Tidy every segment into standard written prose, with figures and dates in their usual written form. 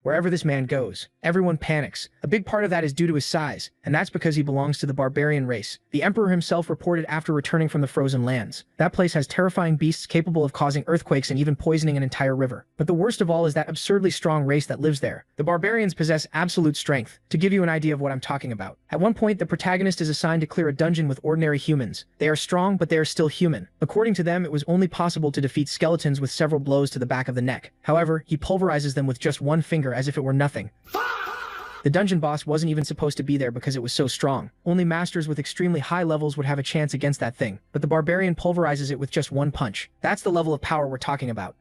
Wherever this man goes, everyone panics. A big part of that is due to his size, and that's because he belongs to the barbarian race. The emperor himself reported after returning from the frozen lands. That place has terrifying beasts capable of causing earthquakes and even poisoning an entire river. But the worst of all is that absurdly strong race that lives there. The barbarians possess absolute strength. To give you an idea of what I'm talking about, at one point the protagonist is assigned to clear a dungeon with ordinary humans. They are strong, but they are still human. According to them, it was only possible to defeat skeletons with several blows to the back of the neck. However, he pulverizes them with just one finger as if it were nothing. The dungeon boss wasn't even supposed to be there because it was so strong. Only masters with extremely high levels would have a chance against that thing, but the barbarian pulverizes it with just one punch. That's the level of power we're talking about.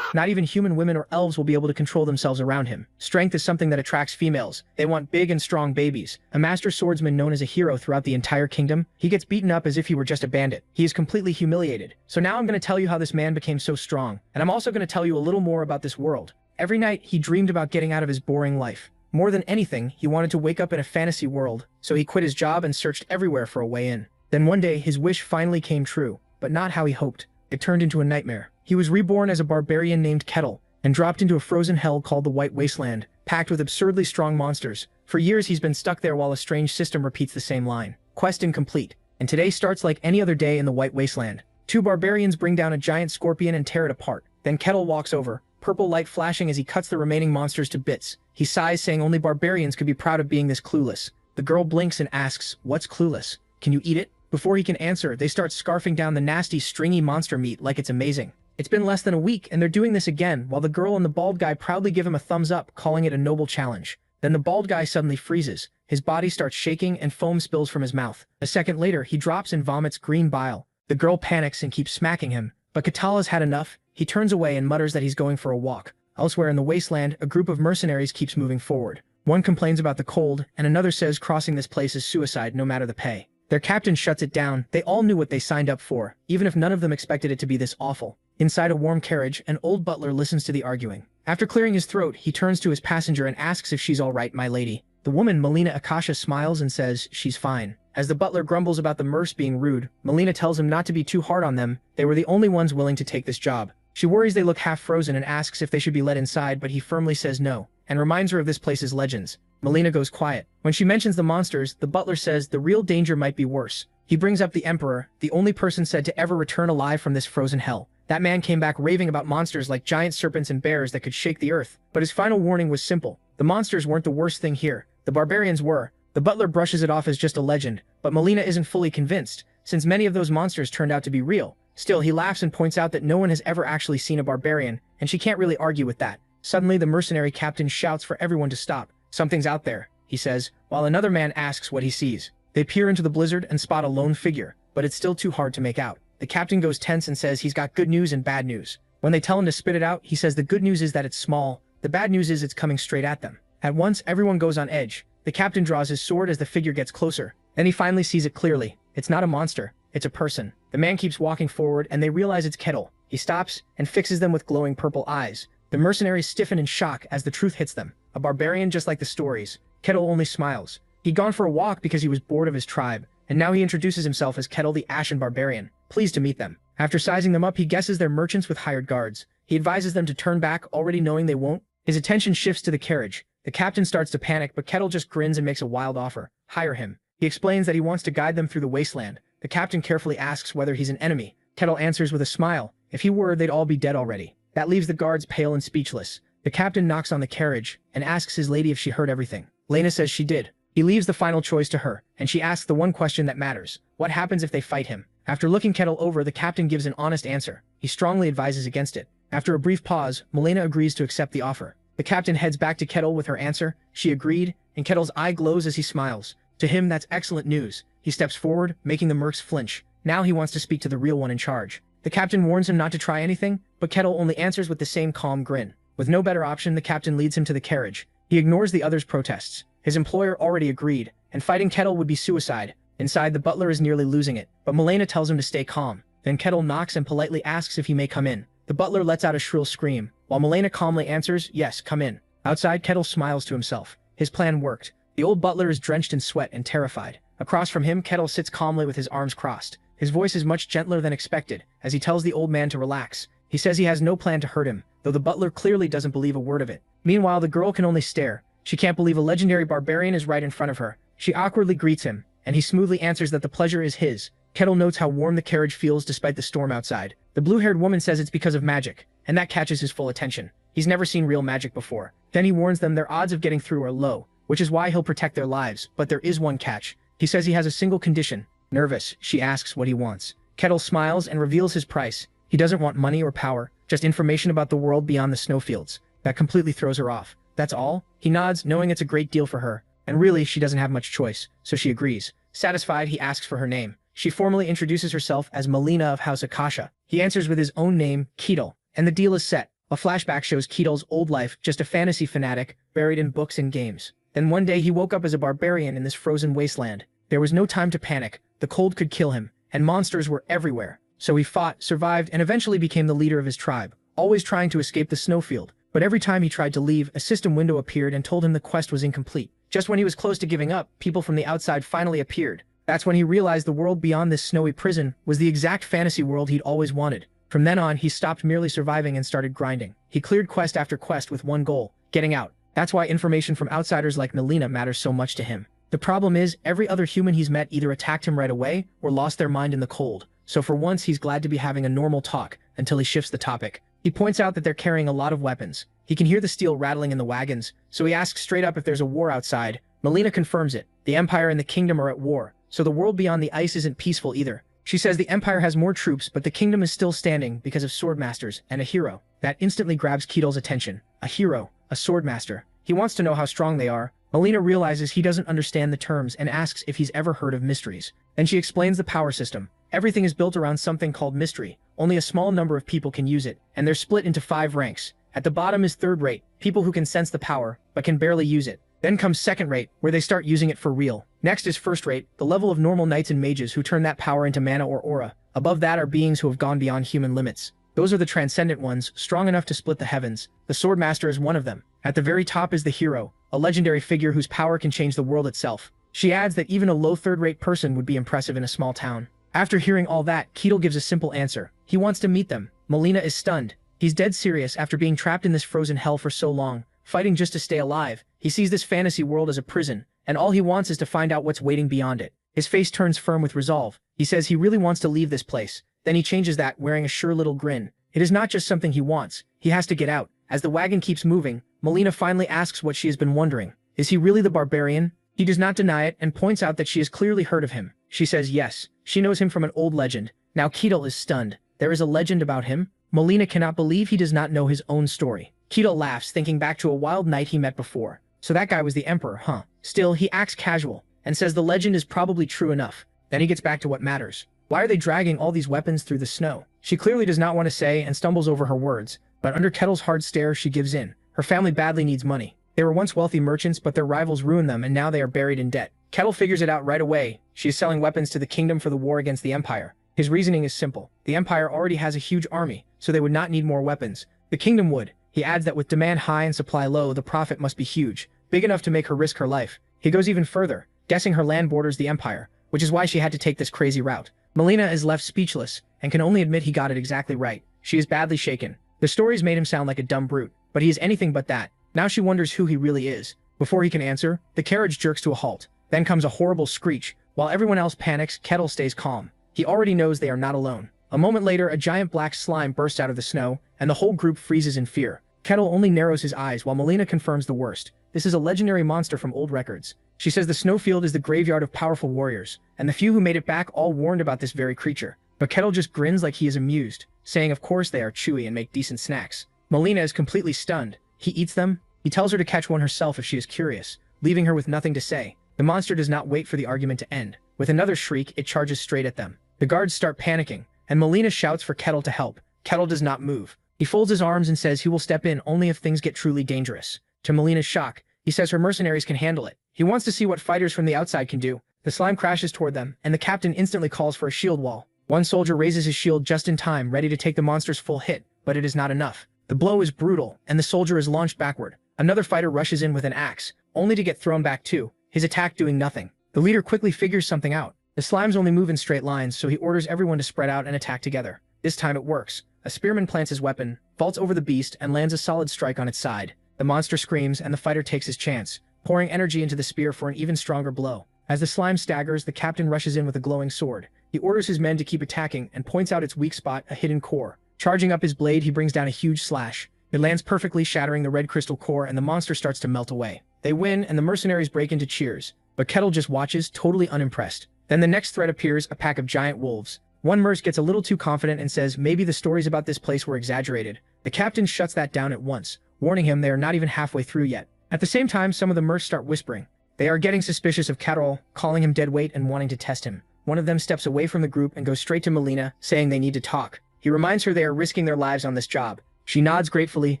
Not even human women or elves will be able to control themselves around him. Strength is something that attracts females. They want big and strong babies. A master swordsman known as a hero throughout the entire kingdom, he gets beaten up as if he were just a bandit. He is completely humiliated. So now I'm going to tell you how this man became so strong, and I'm also going to tell you a little more about this world. Every night, he dreamed about getting out of his boring life. More than anything, he wanted to wake up in a fantasy world, so he quit his job and searched everywhere for a way in. Then one day, his wish finally came true, but not how he hoped. It turned into a nightmare. He was reborn as a barbarian named Kettle, and dropped into a frozen hell called the White Wasteland, packed with absurdly strong monsters. For years he's been stuck there while a strange system repeats the same line. Quest incomplete. And today starts like any other day in the White Wasteland. Two barbarians bring down a giant scorpion and tear it apart. Then Kettle walks over, purple light flashing as he cuts the remaining monsters to bits. He sighs, saying only barbarians could be proud of being this clueless. The girl blinks and asks, "What's clueless? Can you eat it?" Before he can answer, they start scarfing down the nasty, stringy monster meat like it's amazing. It's been less than a week, and they're doing this again, while the girl and the bald guy proudly give him a thumbs up, calling it a noble challenge. Then the bald guy suddenly freezes. His body starts shaking and foam spills from his mouth. A second later, he drops and vomits green bile. The girl panics and keeps smacking him, but Katala's had enough. He turns away and mutters that he's going for a walk. Elsewhere in the wasteland, a group of mercenaries keeps moving forward. One complains about the cold, and another says crossing this place is suicide no matter the pay. Their captain shuts it down. They all knew what they signed up for, even if none of them expected it to be this awful. Inside a warm carriage, an old butler listens to the arguing. After clearing his throat, he turns to his passenger and asks if she's all right, my lady. The woman, Melina Akasha, smiles and says she's fine. As the butler grumbles about the mercs being rude, Melina tells him not to be too hard on them. They were the only ones willing to take this job. She worries they look half frozen and asks if they should be let inside, but he firmly says no, and reminds her of this place's legends. Melina goes quiet. When she mentions the monsters, the butler says the real danger might be worse. He brings up the Emperor, the only person said to ever return alive from this frozen hell. That man came back raving about monsters like giant serpents and bears that could shake the earth. But his final warning was simple. The monsters weren't the worst thing here. The barbarians were. The butler brushes it off as just a legend, but Melina isn't fully convinced, since many of those monsters turned out to be real. Still, he laughs and points out that no one has ever actually seen a barbarian, and she can't really argue with that. Suddenly, the mercenary captain shouts for everyone to stop. Something's out there, he says, while another man asks what he sees. They peer into the blizzard and spot a lone figure, but it's still too hard to make out. The captain goes tense and says he's got good news and bad news. When they tell him to spit it out, he says the good news is that it's small. The bad news is it's coming straight at them. At once, everyone goes on edge. The captain draws his sword as the figure gets closer. Then he finally sees it clearly. It's not a monster. It's a person. The man keeps walking forward, and they realize it's Kettle. He stops and fixes them with glowing purple eyes. The mercenaries stiffen in shock as the truth hits them. A barbarian just like the stories. Kettle only smiles. He'd gone for a walk because he was bored of his tribe, and now he introduces himself as Kettle the Ashen Barbarian. Pleased to meet them. After sizing them up, he guesses they're merchants with hired guards. He advises them to turn back, already knowing they won't. His attention shifts to the carriage. The captain starts to panic, but Kettle just grins and makes a wild offer. Hire him. He explains that he wants to guide them through the wasteland. The captain carefully asks whether he's an enemy. Kettle answers with a smile. If he were, they'd all be dead already. That leaves the guards pale and speechless. The captain knocks on the carriage and asks his lady if she heard everything. Lena says she did. He leaves the final choice to her, and she asks the one question that matters. What happens if they fight him? After looking Kettle over, the captain gives an honest answer. He strongly advises against it. After a brief pause, Melina agrees to accept the offer. The captain heads back to Kettle with her answer. She agreed, and Kettle's eye glows as he smiles. To him, that's excellent news. He steps forward, making the mercs flinch. Now he wants to speak to the real one in charge. The captain warns him not to try anything, but Kettle only answers with the same calm grin. With no better option, the captain leads him to the carriage. He ignores the others' protests. His employer already agreed, and fighting Kettle would be suicide. Inside, the butler is nearly losing it, but Melina tells him to stay calm. Then Kettle knocks and politely asks if he may come in. The butler lets out a shrill scream, while Melina calmly answers, yes, come in. Outside, Kettle smiles to himself. His plan worked. The old butler is drenched in sweat and terrified. Across from him, Kettle sits calmly with his arms crossed. His voice is much gentler than expected, as he tells the old man to relax. He says he has no plan to hurt him, though the butler clearly doesn't believe a word of it. Meanwhile, the girl can only stare. She can't believe a legendary barbarian is right in front of her. She awkwardly greets him, and he smoothly answers that the pleasure is his. Kettle notes how warm the carriage feels despite the storm outside. The blue-haired woman says it's because of magic, and that catches his full attention. He's never seen real magic before. Then he warns them their odds of getting through are low, which is why he'll protect their lives, but there is one catch. He says he has a single condition. Nervous, she asks what he wants. Kettle smiles and reveals his price. He doesn't want money or power, just information about the world beyond the snowfields. That completely throws her off. That's all? He nods, knowing it's a great deal for her. And really, she doesn't have much choice, so she agrees. Satisfied, he asks for her name. She formally introduces herself as Melina of House Akasha. He answers with his own name, Ketel, and the deal is set. A flashback shows Ketel's old life, just a fantasy fanatic, buried in books and games. Then one day he woke up as a barbarian in this frozen wasteland. There was no time to panic. The cold could kill him, and monsters were everywhere. So he fought, survived, and eventually became the leader of his tribe, always trying to escape the snowfield. But every time he tried to leave, a system window appeared and told him the quest was incomplete. Just when he was close to giving up, people from the outside finally appeared. That's when he realized the world beyond this snowy prison was the exact fantasy world he'd always wanted. From then on, he stopped merely surviving and started grinding. He cleared quest after quest with one goal: getting out. That's why information from outsiders like Melina matters so much to him. The problem is, every other human he's met either attacked him right away or lost their mind in the cold. So for once, he's glad to be having a normal talk until he shifts the topic. He points out that they're carrying a lot of weapons. He can hear the steel rattling in the wagons, so he asks straight up if there's a war outside. Melina confirms it. The Empire and the Kingdom are at war, so the world beyond the ice isn't peaceful either. She says the Empire has more troops, but the Kingdom is still standing because of swordmasters and a hero. That instantly grabs Ketel's attention. A hero, a swordmaster. He wants to know how strong they are. Melina realizes he doesn't understand the terms and asks if he's ever heard of mysteries. Then she explains the power system. Everything is built around something called mystery. Only a small number of people can use it, and they're split into 5 ranks. At the bottom is third rate, people who can sense the power, but can barely use it. Then comes second rate, where they start using it for real. Next is first rate, the level of normal knights and mages who turn that power into mana or aura. Above that are beings who have gone beyond human limits. Those are the transcendent ones, strong enough to split the heavens. The Swordmaster is one of them. At the very top is the hero, a legendary figure whose power can change the world itself. She adds that even a low third-rate person would be impressive in a small town. After hearing all that, Ketel gives a simple answer. He wants to meet them. Melina is stunned. He's dead serious after being trapped in this frozen hell for so long, fighting just to stay alive. He sees this fantasy world as a prison, and all he wants is to find out what's waiting beyond it. His face turns firm with resolve. He says he really wants to leave this place. Then he changes that, wearing a sure little grin. It is not just something he wants. He has to get out. As the wagon keeps moving, Melina finally asks what she has been wondering. Is he really the barbarian? He does not deny it and points out that she has clearly heard of him. She says yes. She knows him from an old legend. Now Ketel is stunned. There is a legend about him? Melina cannot believe he does not know his own story. Ketel laughs, thinking back to a wild knight he met before. So that guy was the emperor, huh? Still, he acts casual, and says the legend is probably true enough. Then he gets back to what matters. Why are they dragging all these weapons through the snow? She clearly does not want to say and stumbles over her words, but under Ketel's hard stare, she gives in. Her family badly needs money. They were once wealthy merchants, but their rivals ruined them, and now they are buried in debt. Ketel figures it out right away. She is selling weapons to the kingdom for the war against the Empire. His reasoning is simple. The Empire already has a huge army, so they would not need more weapons. The kingdom would. He adds that with demand high and supply low, the profit must be huge, big enough to make her risk her life. He goes even further, guessing her land borders the Empire, which is why she had to take this crazy route. Melina is left speechless, and can only admit he got it exactly right. She is badly shaken. The stories made him sound like a dumb brute, but he is anything but that. Now she wonders who he really is. Before he can answer, the carriage jerks to a halt. Then comes a horrible screech. While everyone else panics, Ketel stays calm. He already knows they are not alone. A moment later, a giant black slime bursts out of the snow, and the whole group freezes in fear. Ketel only narrows his eyes while Melina confirms the worst. This is a legendary monster from old records. She says the snowfield is the graveyard of powerful warriors, and the few who made it back all warned about this very creature. But Ketel just grins like he is amused, saying of course they are chewy and make decent snacks. Melina is completely stunned. He eats them. He tells her to catch one herself if she is curious, leaving her with nothing to say. The monster does not wait for the argument to end. With another shriek, it charges straight at them. The guards start panicking, and Melina shouts for Ketel to help. Ketel does not move. He folds his arms and says he will step in only if things get truly dangerous. To Melina's shock, he says her mercenaries can handle it. He wants to see what fighters from the outside can do. The slime crashes toward them, and the captain instantly calls for a shield wall. One soldier raises his shield just in time, ready to take the monster's full hit, but it is not enough. The blow is brutal, and the soldier is launched backward. Another fighter rushes in with an axe, only to get thrown back too, his attack doing nothing. The leader quickly figures something out. The slimes only move in straight lines, so he orders everyone to spread out and attack together. This time it works. A spearman plants his weapon, vaults over the beast, and lands a solid strike on its side. The monster screams and the fighter takes his chance, pouring energy into the spear for an even stronger blow. As the slime staggers, the captain rushes in with a glowing sword. He orders his men to keep attacking and points out its weak spot, a hidden core. Charging up his blade, he brings down a huge slash. It lands perfectly, shattering the red crystal core, and the monster starts to melt away. They win, and the mercenaries break into cheers. But Kettle just watches, totally unimpressed. Then the next threat appears, a pack of giant wolves. One merc gets a little too confident and says maybe the stories about this place were exaggerated. The captain shuts that down at once, warning him they are not even halfway through yet. At the same time, some of the mercs start whispering. They are getting suspicious of Kettle, calling him deadweight and wanting to test him. One of them steps away from the group and goes straight to Melina, saying they need to talk. He reminds her they are risking their lives on this job. She nods gratefully,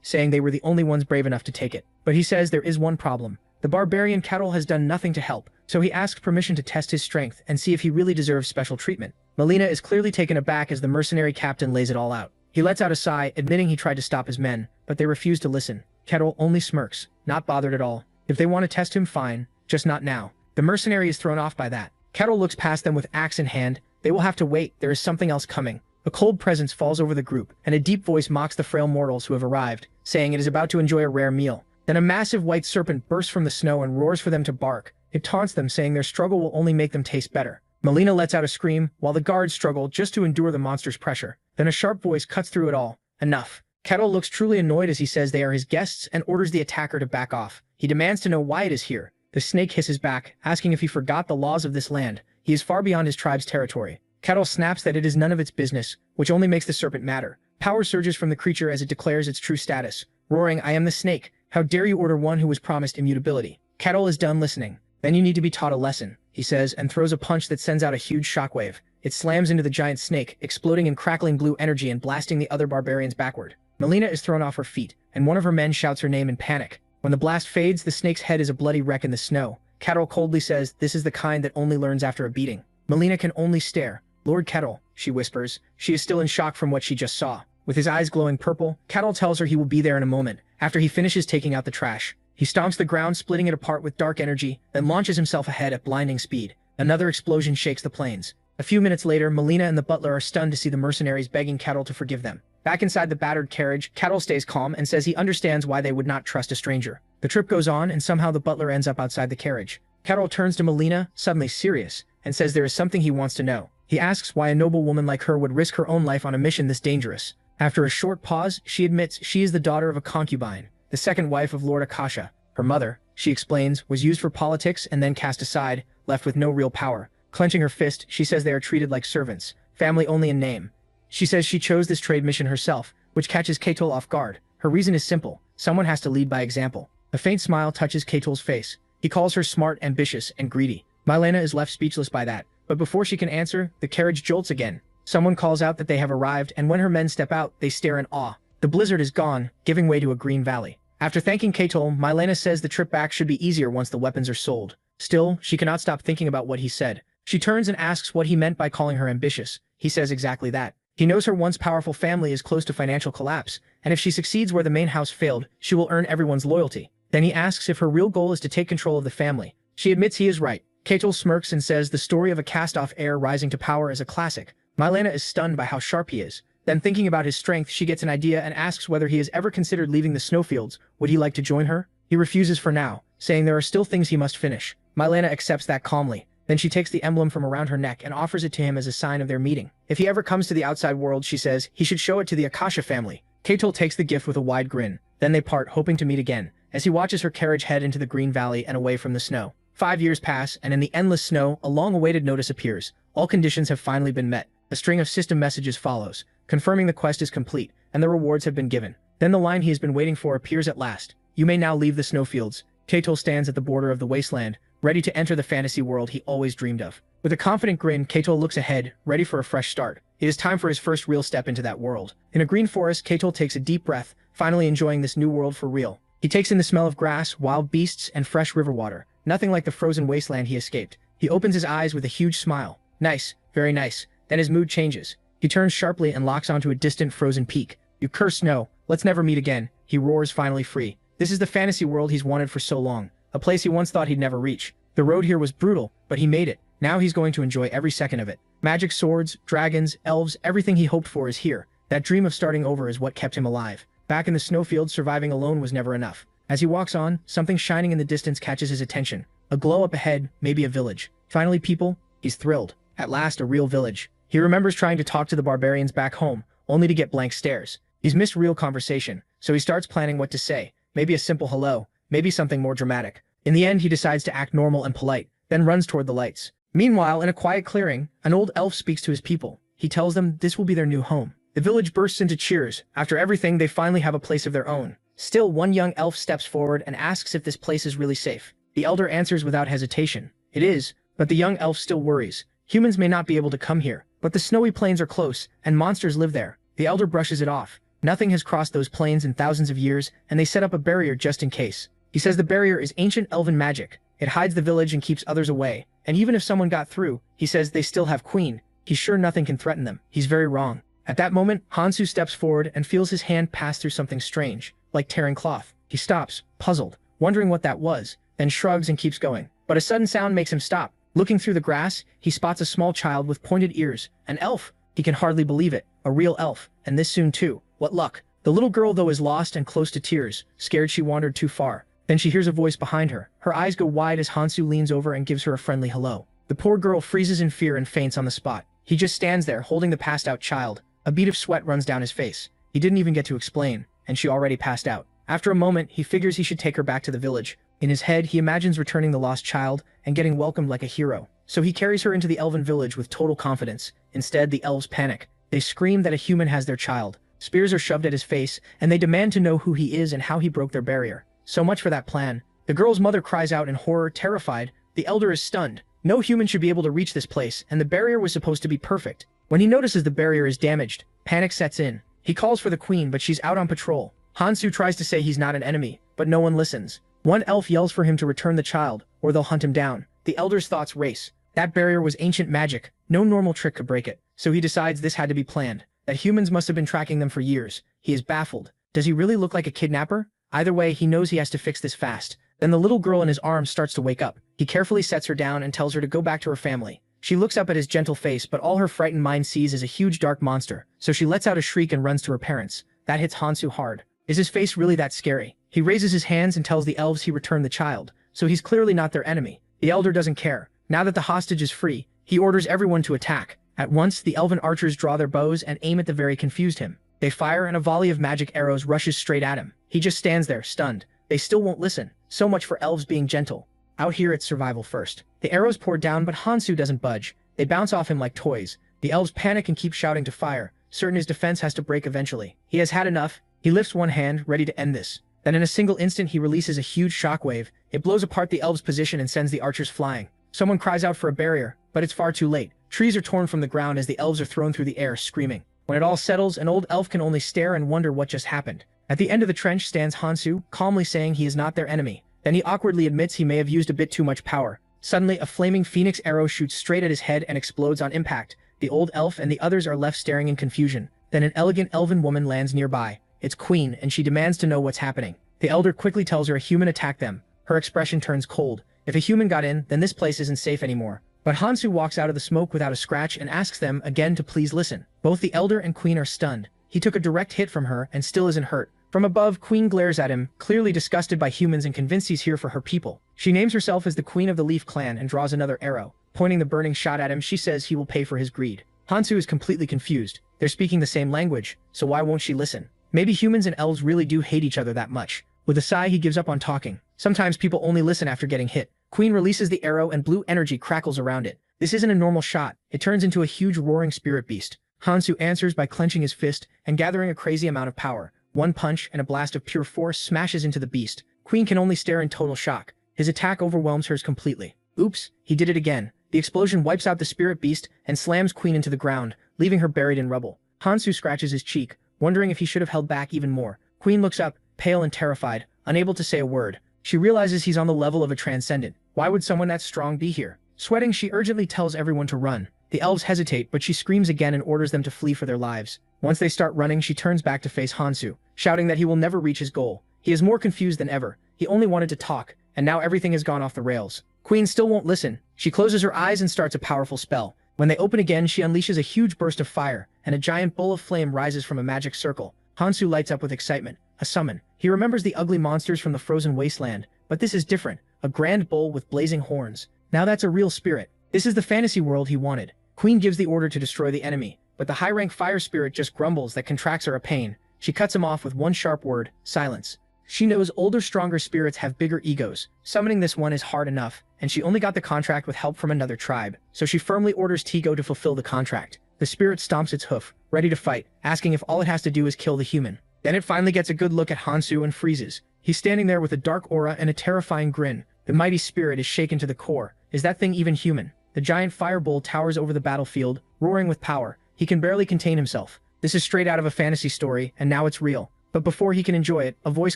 saying they were the only ones brave enough to take it. But he says there is one problem. The barbarian Kettle has done nothing to help, so he asks permission to test his strength and see if he really deserves special treatment. Melina is clearly taken aback as the mercenary captain lays it all out. He lets out a sigh, admitting he tried to stop his men, but they refuse to listen. Kettle only smirks, not bothered at all. If they want to test him, fine, just not now. The mercenary is thrown off by that. Kettle looks past them with axe in hand. They will have to wait, there is something else coming. A cold presence falls over the group, and a deep voice mocks the frail mortals who have arrived, saying it is about to enjoy a rare meal. Then a massive white serpent bursts from the snow and roars for them to bark. It taunts them, saying their struggle will only make them taste better. Melina lets out a scream, while the guards struggle just to endure the monster's pressure. Then a sharp voice cuts through it all. Enough. Kettle looks truly annoyed as he says they are his guests and orders the attacker to back off. He demands to know why it is here. The snake hisses back, asking if he forgot the laws of this land. He is far beyond his tribe's territory. Kettle snaps that it is none of its business, which only makes the serpent madder. Power surges from the creature as it declares its true status, roaring, "I am the snake. How dare you order one who was promised immutability?" Kettle is done listening. "Then you need to be taught a lesson," he says, and throws a punch that sends out a huge shockwave. It slams into the giant snake, exploding in crackling blue energy and blasting the other barbarians backward. Melina is thrown off her feet, and one of her men shouts her name in panic. When the blast fades, the snake's head is a bloody wreck in the snow. Kettle coldly says, "This is the kind that only learns after a beating." Melina can only stare. "Lord Kettle," she whispers. She is still in shock from what she just saw. With his eyes glowing purple, Kettle tells her he will be there in a moment, after he finishes taking out the trash. He stomps the ground, splitting it apart with dark energy, then launches himself ahead at blinding speed. Another explosion shakes the plains. A few minutes later, Melina and the butler are stunned to see the mercenaries begging Kettle to forgive them. Back inside the battered carriage, Kettle stays calm and says he understands why they would not trust a stranger. The trip goes on, and somehow the butler ends up outside the carriage. Kettle turns to Melina, suddenly serious, and says there is something he wants to know. He asks why a noble woman like her would risk her own life on a mission this dangerous. After a short pause, she admits she is the daughter of a concubine, the second wife of Lord Akasha. Her mother, she explains, was used for politics and then cast aside, left with no real power. Clenching her fist, she says they are treated like servants, family only in name. She says she chose this trade mission herself, which catches Kettle off guard. Her reason is simple. Someone has to lead by example. A faint smile touches Kettle's face. He calls her smart, ambitious, and greedy. Melina is left speechless by that, but before she can answer, the carriage jolts again. Someone calls out that they have arrived, and when her men step out, they stare in awe. The blizzard is gone, giving way to a green valley. After thanking Kettle, Melina says the trip back should be easier once the weapons are sold. Still, she cannot stop thinking about what he said. She turns and asks what he meant by calling her ambitious. He says exactly that. He knows her once powerful family is close to financial collapse, and if she succeeds where the main house failed, she will earn everyone's loyalty. Then he asks if her real goal is to take control of the family. She admits he is right. Kettle smirks and says the story of a cast-off heir rising to power is a classic. Melina is stunned by how sharp he is. Then thinking about his strength, she gets an idea and asks whether he has ever considered leaving the snowfields. Would he like to join her? He refuses for now, saying there are still things he must finish. Melina accepts that calmly. Then she takes the emblem from around her neck and offers it to him as a sign of their meeting. If he ever comes to the outside world, she says, he should show it to the Akasha family. Kettle takes the gift with a wide grin. Then they part, hoping to meet again, as he watches her carriage head into the green valley and away from the snow. 5 years pass, and in the endless snow, a long-awaited notice appears. All conditions have finally been met. A string of system messages follows, confirming the quest is complete, and the rewards have been given. Then the line he has been waiting for appears at last. You may now leave the snowfields. Kettle stands at the border of the wasteland, ready to enter the fantasy world he always dreamed of. With a confident grin, Kettle looks ahead, ready for a fresh start. It is time for his first real step into that world. In a green forest, Kettle takes a deep breath, finally enjoying this new world for real. He takes in the smell of grass, wild beasts, and fresh river water. Nothing like the frozen wasteland he escaped. He opens his eyes with a huge smile. Nice, very nice. Then his mood changes. He turns sharply and locks onto a distant frozen peak. You cursed snow, let's never meet again. He roars, finally free. This is the fantasy world he's wanted for so long. A place he once thought he'd never reach. The road here was brutal, but he made it. Now he's going to enjoy every second of it. Magic swords, dragons, elves, everything he hoped for is here. That dream of starting over is what kept him alive. Back in the snowfield, surviving alone was never enough. As he walks on, something shining in the distance catches his attention. A glow up ahead, maybe a village. Finally, people, he's thrilled. At last, a real village. He remembers trying to talk to the barbarians back home, only to get blank stares. He's missed real conversation, so he starts planning what to say. Maybe a simple hello, maybe something more dramatic. In the end, he decides to act normal and polite, then runs toward the lights. Meanwhile, in a quiet clearing, an old elf speaks to his people. He tells them this will be their new home. The village bursts into cheers. After everything, they finally have a place of their own. Still, one young elf steps forward and asks if this place is really safe. The elder answers without hesitation. It is, but the young elf still worries. Humans may not be able to come here, but the snowy plains are close, and monsters live there. The elder brushes it off. Nothing has crossed those plains in thousands of years, and they set up a barrier just in case. He says the barrier is ancient elven magic. It hides the village and keeps others away. And even if someone got through, he says they still have Queen. He's sure nothing can threaten them. He's very wrong. At that moment, Hansu steps forward and feels his hand pass through something strange, like tearing cloth. He stops, puzzled, wondering what that was, then shrugs and keeps going. But a sudden sound makes him stop. Looking through the grass, he spots a small child with pointed ears. An elf! He can hardly believe it. A real elf. And this soon too. What luck. The little girl, though, is lost and close to tears, scared she wandered too far. Then she hears a voice behind her. Her eyes go wide as Hansu leans over and gives her a friendly hello. The poor girl freezes in fear and faints on the spot. He just stands there, holding the passed-out child. A bead of sweat runs down his face. He didn't even get to explain, and she already passed out. After a moment, he figures he should take her back to the village. In his head, he imagines returning the lost child and getting welcomed like a hero. So he carries her into the elven village with total confidence. Instead, the elves panic. They scream that a human has their child. Spears are shoved at his face, and they demand to know who he is and how he broke their barrier. So much for that plan. The girl's mother cries out in horror, terrified. The elder is stunned. No human should be able to reach this place, and the barrier was supposed to be perfect. When he notices the barrier is damaged, panic sets in. He calls for the queen, but she's out on patrol. Hansu tries to say he's not an enemy, but no one listens. One elf yells for him to return the child, or they'll hunt him down. The elder's thoughts race. That barrier was ancient magic. No normal trick could break it. So he decides this had to be planned. That humans must have been tracking them for years. He is baffled. Does he really look like a kidnapper? Either way, he knows he has to fix this fast. Then the little girl in his arms starts to wake up. He carefully sets her down and tells her to go back to her family. She looks up at his gentle face, but all her frightened mind sees is a huge dark monster. So she lets out a shriek and runs to her parents. That hits Hansu hard. Is his face really that scary? He raises his hands and tells the elves he returned the child. So he's clearly not their enemy. The elder doesn't care. Now that the hostage is free, he orders everyone to attack. At once, the elven archers draw their bows and aim at the very confused him. They fire and a volley of magic arrows rushes straight at him. He just stands there, stunned. They still won't listen. So much for elves being gentle. Out here it's survival first. The arrows pour down, but Hansu doesn't budge. They bounce off him like toys. The elves panic and keep shouting to fire, certain his defense has to break eventually. He has had enough. He lifts one hand, ready to end this. Then in a single instant he releases a huge shockwave. It blows apart the elves' position and sends the archers flying. Someone cries out for a barrier, but it's far too late. Trees are torn from the ground as the elves are thrown through the air, screaming. When it all settles, an old elf can only stare and wonder what just happened. At the end of the trench stands Hansu, calmly saying he is not their enemy. Then he awkwardly admits he may have used a bit too much power. Suddenly, a flaming phoenix arrow shoots straight at his head and explodes on impact. The old elf and the others are left staring in confusion. Then an elegant elven woman lands nearby. It's Queen, and she demands to know what's happening. The elder quickly tells her a human attacked them. Her expression turns cold. If a human got in, then this place isn't safe anymore. But Hansu walks out of the smoke without a scratch and asks them again to please listen. Both the elder and Queen are stunned. He took a direct hit from her and still isn't hurt. From above, Queen glares at him, clearly disgusted by humans and convinced he's here for her people. She names herself as the Queen of the Leaf Clan and draws another arrow. Pointing the burning shot at him, she says he will pay for his greed. Hansu is completely confused. They're speaking the same language, so why won't she listen? Maybe humans and elves really do hate each other that much. With a sigh, he gives up on talking. Sometimes people only listen after getting hit. Queen releases the arrow and blue energy crackles around it. This isn't a normal shot. It turns into a huge roaring spirit beast. Hansu answers by clenching his fist and gathering a crazy amount of power. One punch and a blast of pure force smashes into the beast. Queen can only stare in total shock. His attack overwhelms hers completely. Oops, he did it again. The explosion wipes out the spirit beast and slams Queen into the ground, leaving her buried in rubble. Hansu scratches his cheek, wondering if he should have held back even more. Queen looks up, pale and terrified, unable to say a word. She realizes he's on the level of a transcendent. Why would someone that strong be here? Sweating, she urgently tells everyone to run. The elves hesitate, but she screams again and orders them to flee for their lives. Once they start running, she turns back to face Hansu, shouting that he will never reach his goal. He is more confused than ever. He only wanted to talk, and now everything has gone off the rails. Queen still won't listen. She closes her eyes and starts a powerful spell. When they open again, she unleashes a huge burst of fire, and a giant bowl of flame rises from a magic circle. Hansu lights up with excitement. A summon. He remembers the ugly monsters from the frozen wasteland, but this is different, a grand bull with blazing horns. Now that's a real spirit. This is the fantasy world he wanted. Queen gives the order to destroy the enemy, but the high-rank fire spirit just grumbles that contracts are a pain. She cuts him off with one sharp word, silence. She knows older, stronger spirits have bigger egos. Summoning this one is hard enough, and she only got the contract with help from another tribe, so she firmly orders Tigo to fulfill the contract. The spirit stomps its hoof, ready to fight, asking if all it has to do is kill the human. Then it finally gets a good look at Hansu and freezes. He's standing there with a dark aura and a terrifying grin. The mighty spirit is shaken to the core. Is that thing even human? The giant fire bull towers over the battlefield, roaring with power. He can barely contain himself. This is straight out of a fantasy story, and now it's real. But before he can enjoy it, a voice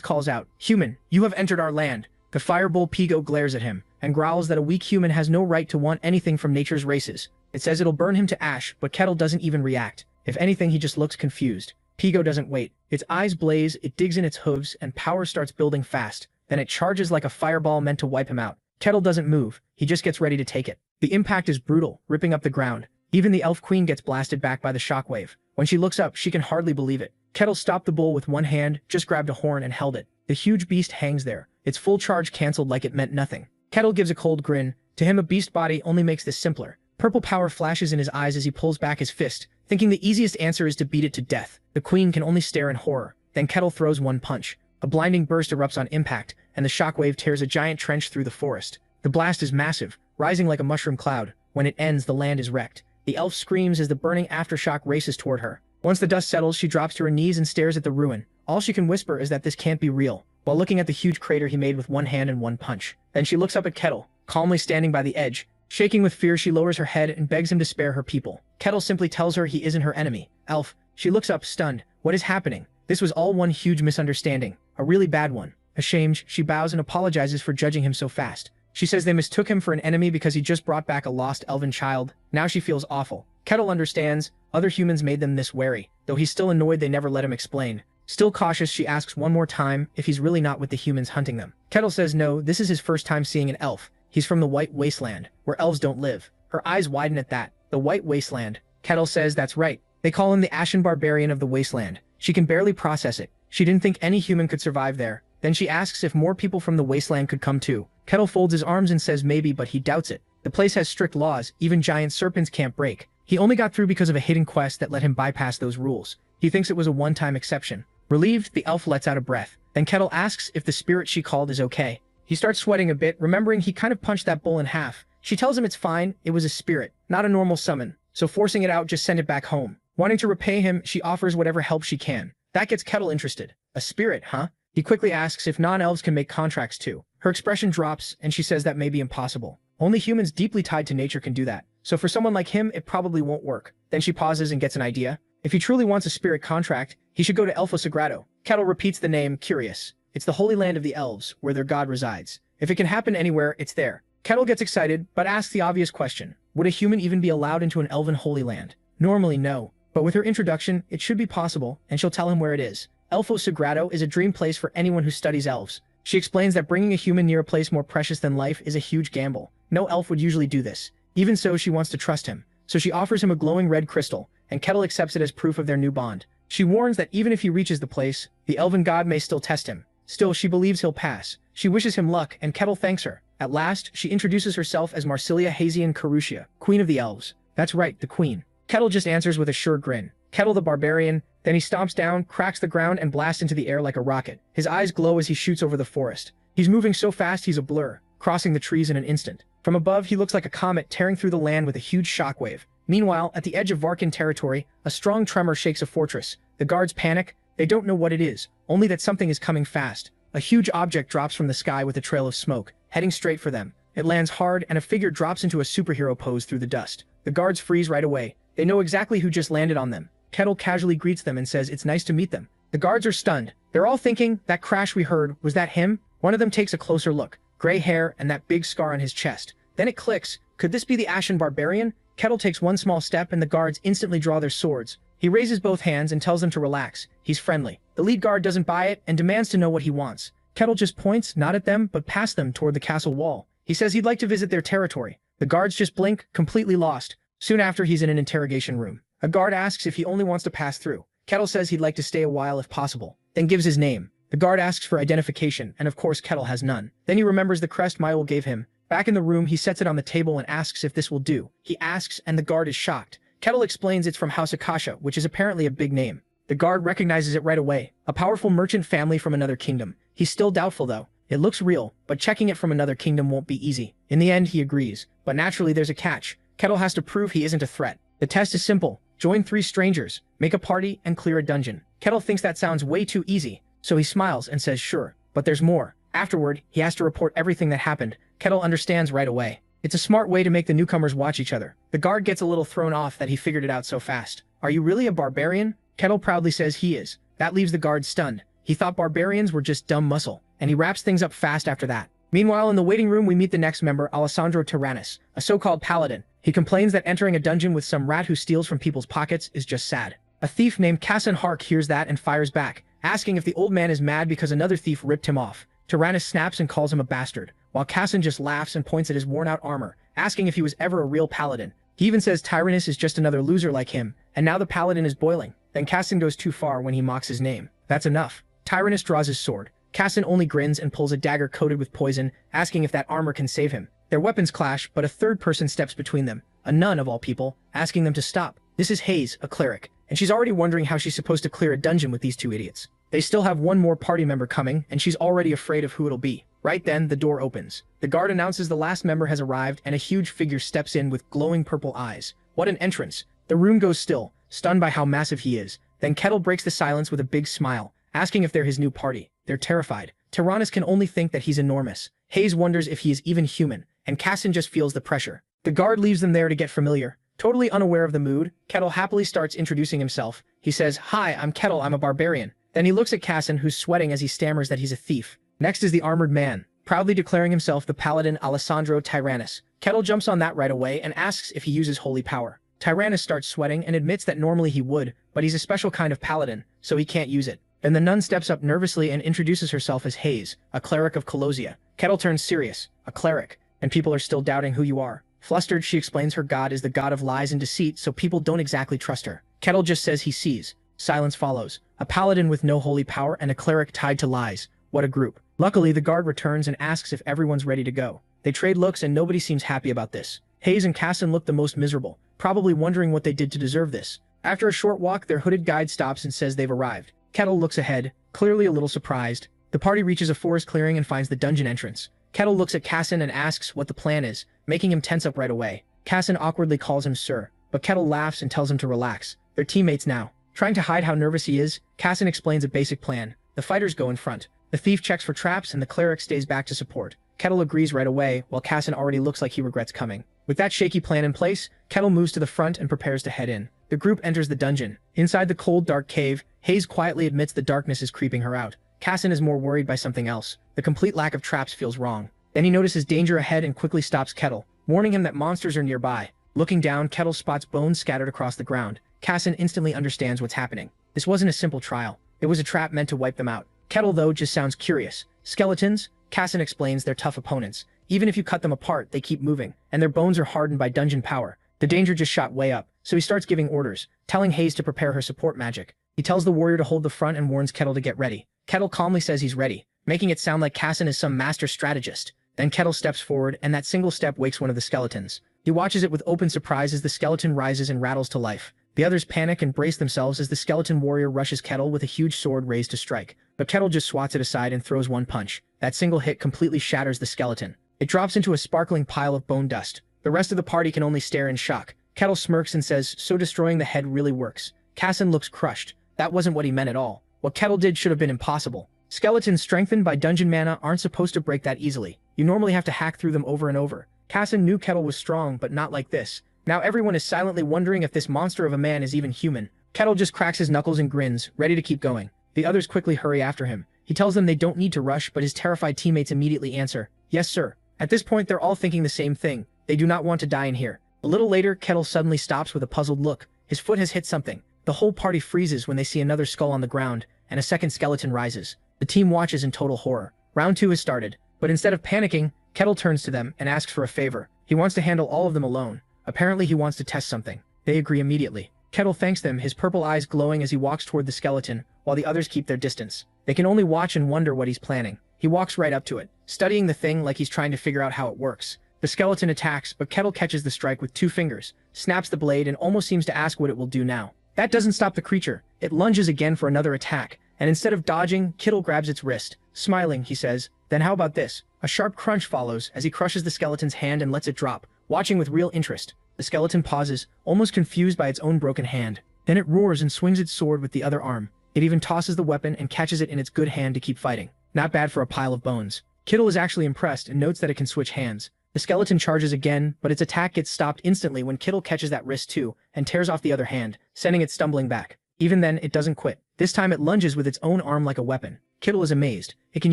calls out, "Human, you have entered our land." The firebull Pigo glares at him, and growls that a weak human has no right to want anything from nature's races. It says it'll burn him to ash, but Kettle doesn't even react. If anything, he just looks confused. Pigo doesn't wait. Its eyes blaze, it digs in its hooves, and power starts building fast. Then it charges like a fireball meant to wipe him out. Kettle doesn't move, he just gets ready to take it. The impact is brutal, ripping up the ground. Even the elf queen gets blasted back by the shockwave. When she looks up, she can hardly believe it. Kettle stopped the bull with one hand, just grabbed a horn and held it. The huge beast hangs there, its full charge cancelled like it meant nothing. Kettle gives a cold grin. To him, a beast body only makes this simpler. Purple power flashes in his eyes as he pulls back his fist, thinking the easiest answer is to beat it to death. The queen can only stare in horror. Then Kettle throws one punch. A blinding burst erupts on impact, and the shockwave tears a giant trench through the forest. The blast is massive, rising like a mushroom cloud. When it ends, the land is wrecked. The elf screams as the burning aftershock races toward her. Once the dust settles, she drops to her knees and stares at the ruin. All she can whisper is that this can't be real, while looking at the huge crater he made with one hand and one punch. Then she looks up at Kettle, calmly standing by the edge. Shaking with fear, she lowers her head and begs him to spare her people. Kettle simply tells her he isn't her enemy. Elf. She looks up, stunned. What is happening? This was all one huge misunderstanding. A really bad one. Ashamed, she bows and apologizes for judging him so fast. She says they mistook him for an enemy because he just brought back a lost elven child. Now she feels awful. Kettle understands. Other humans made them this wary, though he's still annoyed they never let him explain. Still cautious, she asks one more time if he's really not with the humans hunting them. Kettle says no, this is his first time seeing an elf. He's from the White Wasteland, where elves don't live. Her eyes widen at that. The White Wasteland. Kettle says that's right. They call him the Ashen Barbarian of the Wasteland. She can barely process it. She didn't think any human could survive there. Then she asks if more people from the Wasteland could come too. Kettle folds his arms and says maybe, but he doubts it. The place has strict laws, even giant serpents can't break. He only got through because of a hidden quest that let him bypass those rules. He thinks it was a one-time exception. Relieved, the elf lets out a breath. Then Kettle asks if the spirit she called is okay. He starts sweating a bit, remembering he kind of punched that bull in half. She tells him it's fine, it was a spirit, not a normal summon, so forcing it out just send it back home. Wanting to repay him, she offers whatever help she can. That gets Kettle interested. A spirit, huh? He quickly asks if non-elves can make contracts too. Her expression drops, and she says that may be impossible. Only humans deeply tied to nature can do that. So for someone like him, it probably won't work. Then she pauses and gets an idea. If he truly wants a spirit contract, he should go to Elfo Sagrado. Kettle repeats the name, curious. It's the holy land of the elves, where their god resides. If it can happen anywhere, it's there. Kettle gets excited, but asks the obvious question. Would a human even be allowed into an elven holy land? Normally, no. But with her introduction, it should be possible, and she'll tell him where it is. Elfo Sagrado is a dream place for anyone who studies elves. She explains that bringing a human near a place more precious than life is a huge gamble. No elf would usually do this. Even so, she wants to trust him. So she offers him a glowing red crystal, and Kettle accepts it as proof of their new bond. She warns that even if he reaches the place, the elven god may still test him. Still, she believes he'll pass. She wishes him luck, and Kettle thanks her. At last, she introduces herself as Marsilia Hazian Carusia, Queen of the Elves. That's right, the Queen. Kettle just answers with a sure grin. Kettle the Barbarian. Then he stomps down, cracks the ground, and blasts into the air like a rocket. His eyes glow as he shoots over the forest. He's moving so fast he's a blur, crossing the trees in an instant. From above, he looks like a comet tearing through the land with a huge shockwave. Meanwhile, at the edge of Varkin territory, a strong tremor shakes a fortress. The guards panic. They don't know what it is, only that something is coming fast. A huge object drops from the sky with a trail of smoke, heading straight for them. It lands hard, and a figure drops into a superhero pose through the dust. The guards freeze right away. They know exactly who just landed on them. Kettle casually greets them and says it's nice to meet them. The guards are stunned. They're all thinking, that crash we heard, was that him? One of them takes a closer look. Gray hair and that big scar on his chest. Then it clicks. Could this be the Ashen Barbarian? Kettle takes one small step and the guards instantly draw their swords. He raises both hands and tells them to relax. He's friendly. The lead guard doesn't buy it and demands to know what he wants. Kettle just points, not at them, but past them toward the castle wall. He says he'd like to visit their territory. The guards just blink, completely lost. Soon after, he's in an interrogation room. A guard asks if he only wants to pass through. Kettle says he'd like to stay a while if possible, then gives his name. The The guard asks for identification, and of course Kettle has none. Then he remembers the crest Mile gave him. Back in the room, he sets it on the table and asks if this will do. He asks, and the guard is shocked. Kettle explains it's from House Akasha, which is apparently a big name. The guard recognizes it right away, a powerful merchant family from another kingdom. He's still doubtful though. It looks real, but checking it from another kingdom won't be easy. In the end, he agrees, but naturally there's a catch. Kettle has to prove he isn't a threat. The test is simple. Join 3 strangers, make a party, and clear a dungeon. Kettle thinks that sounds way too easy, so he smiles and says sure, but there's more. Afterward, he has to report everything that happened. Kettle understands right away. It's a smart way to make the newcomers watch each other. The guard gets a little thrown off that he figured it out so fast. Are you really a barbarian? Kettle proudly says he is. That leaves the guard stunned. He thought barbarians were just dumb muscle, and he wraps things up fast after that. Meanwhile, in the waiting room, we meet the next member, Alessandro Tyrannus, a so-called paladin. He complains that entering a dungeon with some rat who steals from people's pockets is just sad. A thief named Kassan Hark hears that and fires back, asking if the old man is mad because another thief ripped him off. Tyrannus snaps and calls him a bastard, while Kassan just laughs and points at his worn-out armor, asking if he was ever a real paladin. He even says Tyrannus is just another loser like him, and now the paladin is boiling. Then Kassan goes too far when he mocks his name. That's enough. Tyrannus draws his sword. Kassan only grins and pulls a dagger coated with poison, asking if that armor can save him. Their weapons clash, but a third person steps between them, a nun of all people, asking them to stop. This is Hayes, a cleric, and she's already wondering how she's supposed to clear a dungeon with these 2 idiots. They still have one more party member coming, and she's already afraid of who it'll be. Right then, the door opens. The guard announces the last member has arrived, and a huge figure steps in with glowing purple eyes. What an entrance! The room goes still, stunned by how massive he is. Then Kettle breaks the silence with a big smile, asking if they're his new party. They're terrified. Tyrannus can only think that he's enormous. Hayes wonders if he is even human, and Kassan just feels the pressure. The guard leaves them there to get familiar. Totally unaware of the mood, Kettle happily starts introducing himself. He says, "Hi, I'm Kettle, I'm a barbarian." Then he looks at Kassan, who's sweating as he stammers that he's a thief. Next is the armored man, proudly declaring himself the paladin Alessandro Tyrannus. Kettle jumps on that right away and asks if he uses holy power. Tyrannus starts sweating and admits that normally he would, but he's a special kind of paladin, so he can't use it. Then the nun steps up nervously and introduces herself as Hayes, a cleric of Colossia. Kettle turns serious. A cleric, and people are still doubting who you are. Flustered, she explains her god is the god of lies and deceit, so people don't exactly trust her. Kettle just says he sees. Silence follows. A paladin with no holy power and a cleric tied to lies. What a group. Luckily, the guard returns and asks if everyone's ready to go. They trade looks and nobody seems happy about this. Hayes and Kassan look the most miserable, probably wondering what they did to deserve this. After a short walk, their hooded guide stops and says they've arrived. Kettle looks ahead, clearly a little surprised. The party reaches a forest clearing and finds the dungeon entrance. Kettle looks at Kassan and asks what the plan is, making him tense up right away. Kassan awkwardly calls him sir, but Kettle laughs and tells him to relax. They're teammates now. Trying to hide how nervous he is, Kassan explains a basic plan. The fighters go in front. The thief checks for traps and the cleric stays back to support. Kettle agrees right away, while Kassan already looks like he regrets coming. With that shaky plan in place, Kettle moves to the front and prepares to head in. The group enters the dungeon. Inside the cold, dark cave, Hayes quietly admits the darkness is creeping her out. Kassan is more worried by something else. The complete lack of traps feels wrong. Then he notices danger ahead and quickly stops Kettle, warning him that monsters are nearby. Looking down, Kettle spots bones scattered across the ground. Kassan instantly understands what's happening. This wasn't a simple trial. It was a trap meant to wipe them out. Kettle, though, just sounds curious. Skeletons? Kassan explains they're tough opponents. Even if you cut them apart, they keep moving, and their bones are hardened by dungeon power. The danger just shot way up, so he starts giving orders, telling Hayes to prepare her support magic. He tells the warrior to hold the front and warns Kettle to get ready. Kettle calmly says he's ready, making it sound like Kassan is some master strategist. Then Kettle steps forward, and that single step wakes one of the skeletons. He watches it with open surprise as the skeleton rises and rattles to life. The others panic and brace themselves as the skeleton warrior rushes Kettle with a huge sword raised to strike. But Kettle just swats it aside and throws one punch. That single hit completely shatters the skeleton. It drops into a sparkling pile of bone dust. The rest of the party can only stare in shock. Kettle smirks and says, so destroying the head really works. Kassan looks crushed. That wasn't what he meant at all. What Kettle did should have been impossible. Skeletons strengthened by dungeon mana aren't supposed to break that easily. You normally have to hack through them over and over. Kassan knew Kettle was strong, but not like this. Now everyone is silently wondering if this monster of a man is even human. Kettle just cracks his knuckles and grins, ready to keep going. The others quickly hurry after him. He tells them they don't need to rush, but his terrified teammates immediately answer, yes sir. At this point, they're all thinking the same thing. They do not want to die in here. A little later, Kettle suddenly stops with a puzzled look. His foot has hit something. The whole party freezes when they see another skull on the ground, and a second skeleton rises. The team watches in total horror. Round 2 has started, but instead of panicking, Kettle turns to them and asks for a favor. He wants to handle all of them alone. Apparently he wants to test something. They agree immediately. Kettle thanks them, his purple eyes glowing as he walks toward the skeleton, while the others keep their distance. They can only watch and wonder what he's planning. He walks right up to it, studying the thing like he's trying to figure out how it works. The skeleton attacks, but Kettle catches the strike with 2 fingers, snaps the blade, and almost seems to ask what it will do now. That doesn't stop the creature. It lunges again for another attack, and instead of dodging, Kettle grabs its wrist. Smiling, he says, "Then how about this?" A sharp crunch follows as he crushes the skeleton's hand and lets it drop, watching with real interest. The skeleton pauses, almost confused by its own broken hand. Then it roars and swings its sword with the other arm. It even tosses the weapon and catches it in its good hand to keep fighting. Not bad for a pile of bones. Kettle is actually impressed and notes that it can switch hands. The skeleton charges again, but its attack gets stopped instantly when Kettle catches that wrist too, and tears off the other hand, sending it stumbling back. Even then, it doesn't quit. This time it lunges with its own arm like a weapon. Kettle is amazed. It can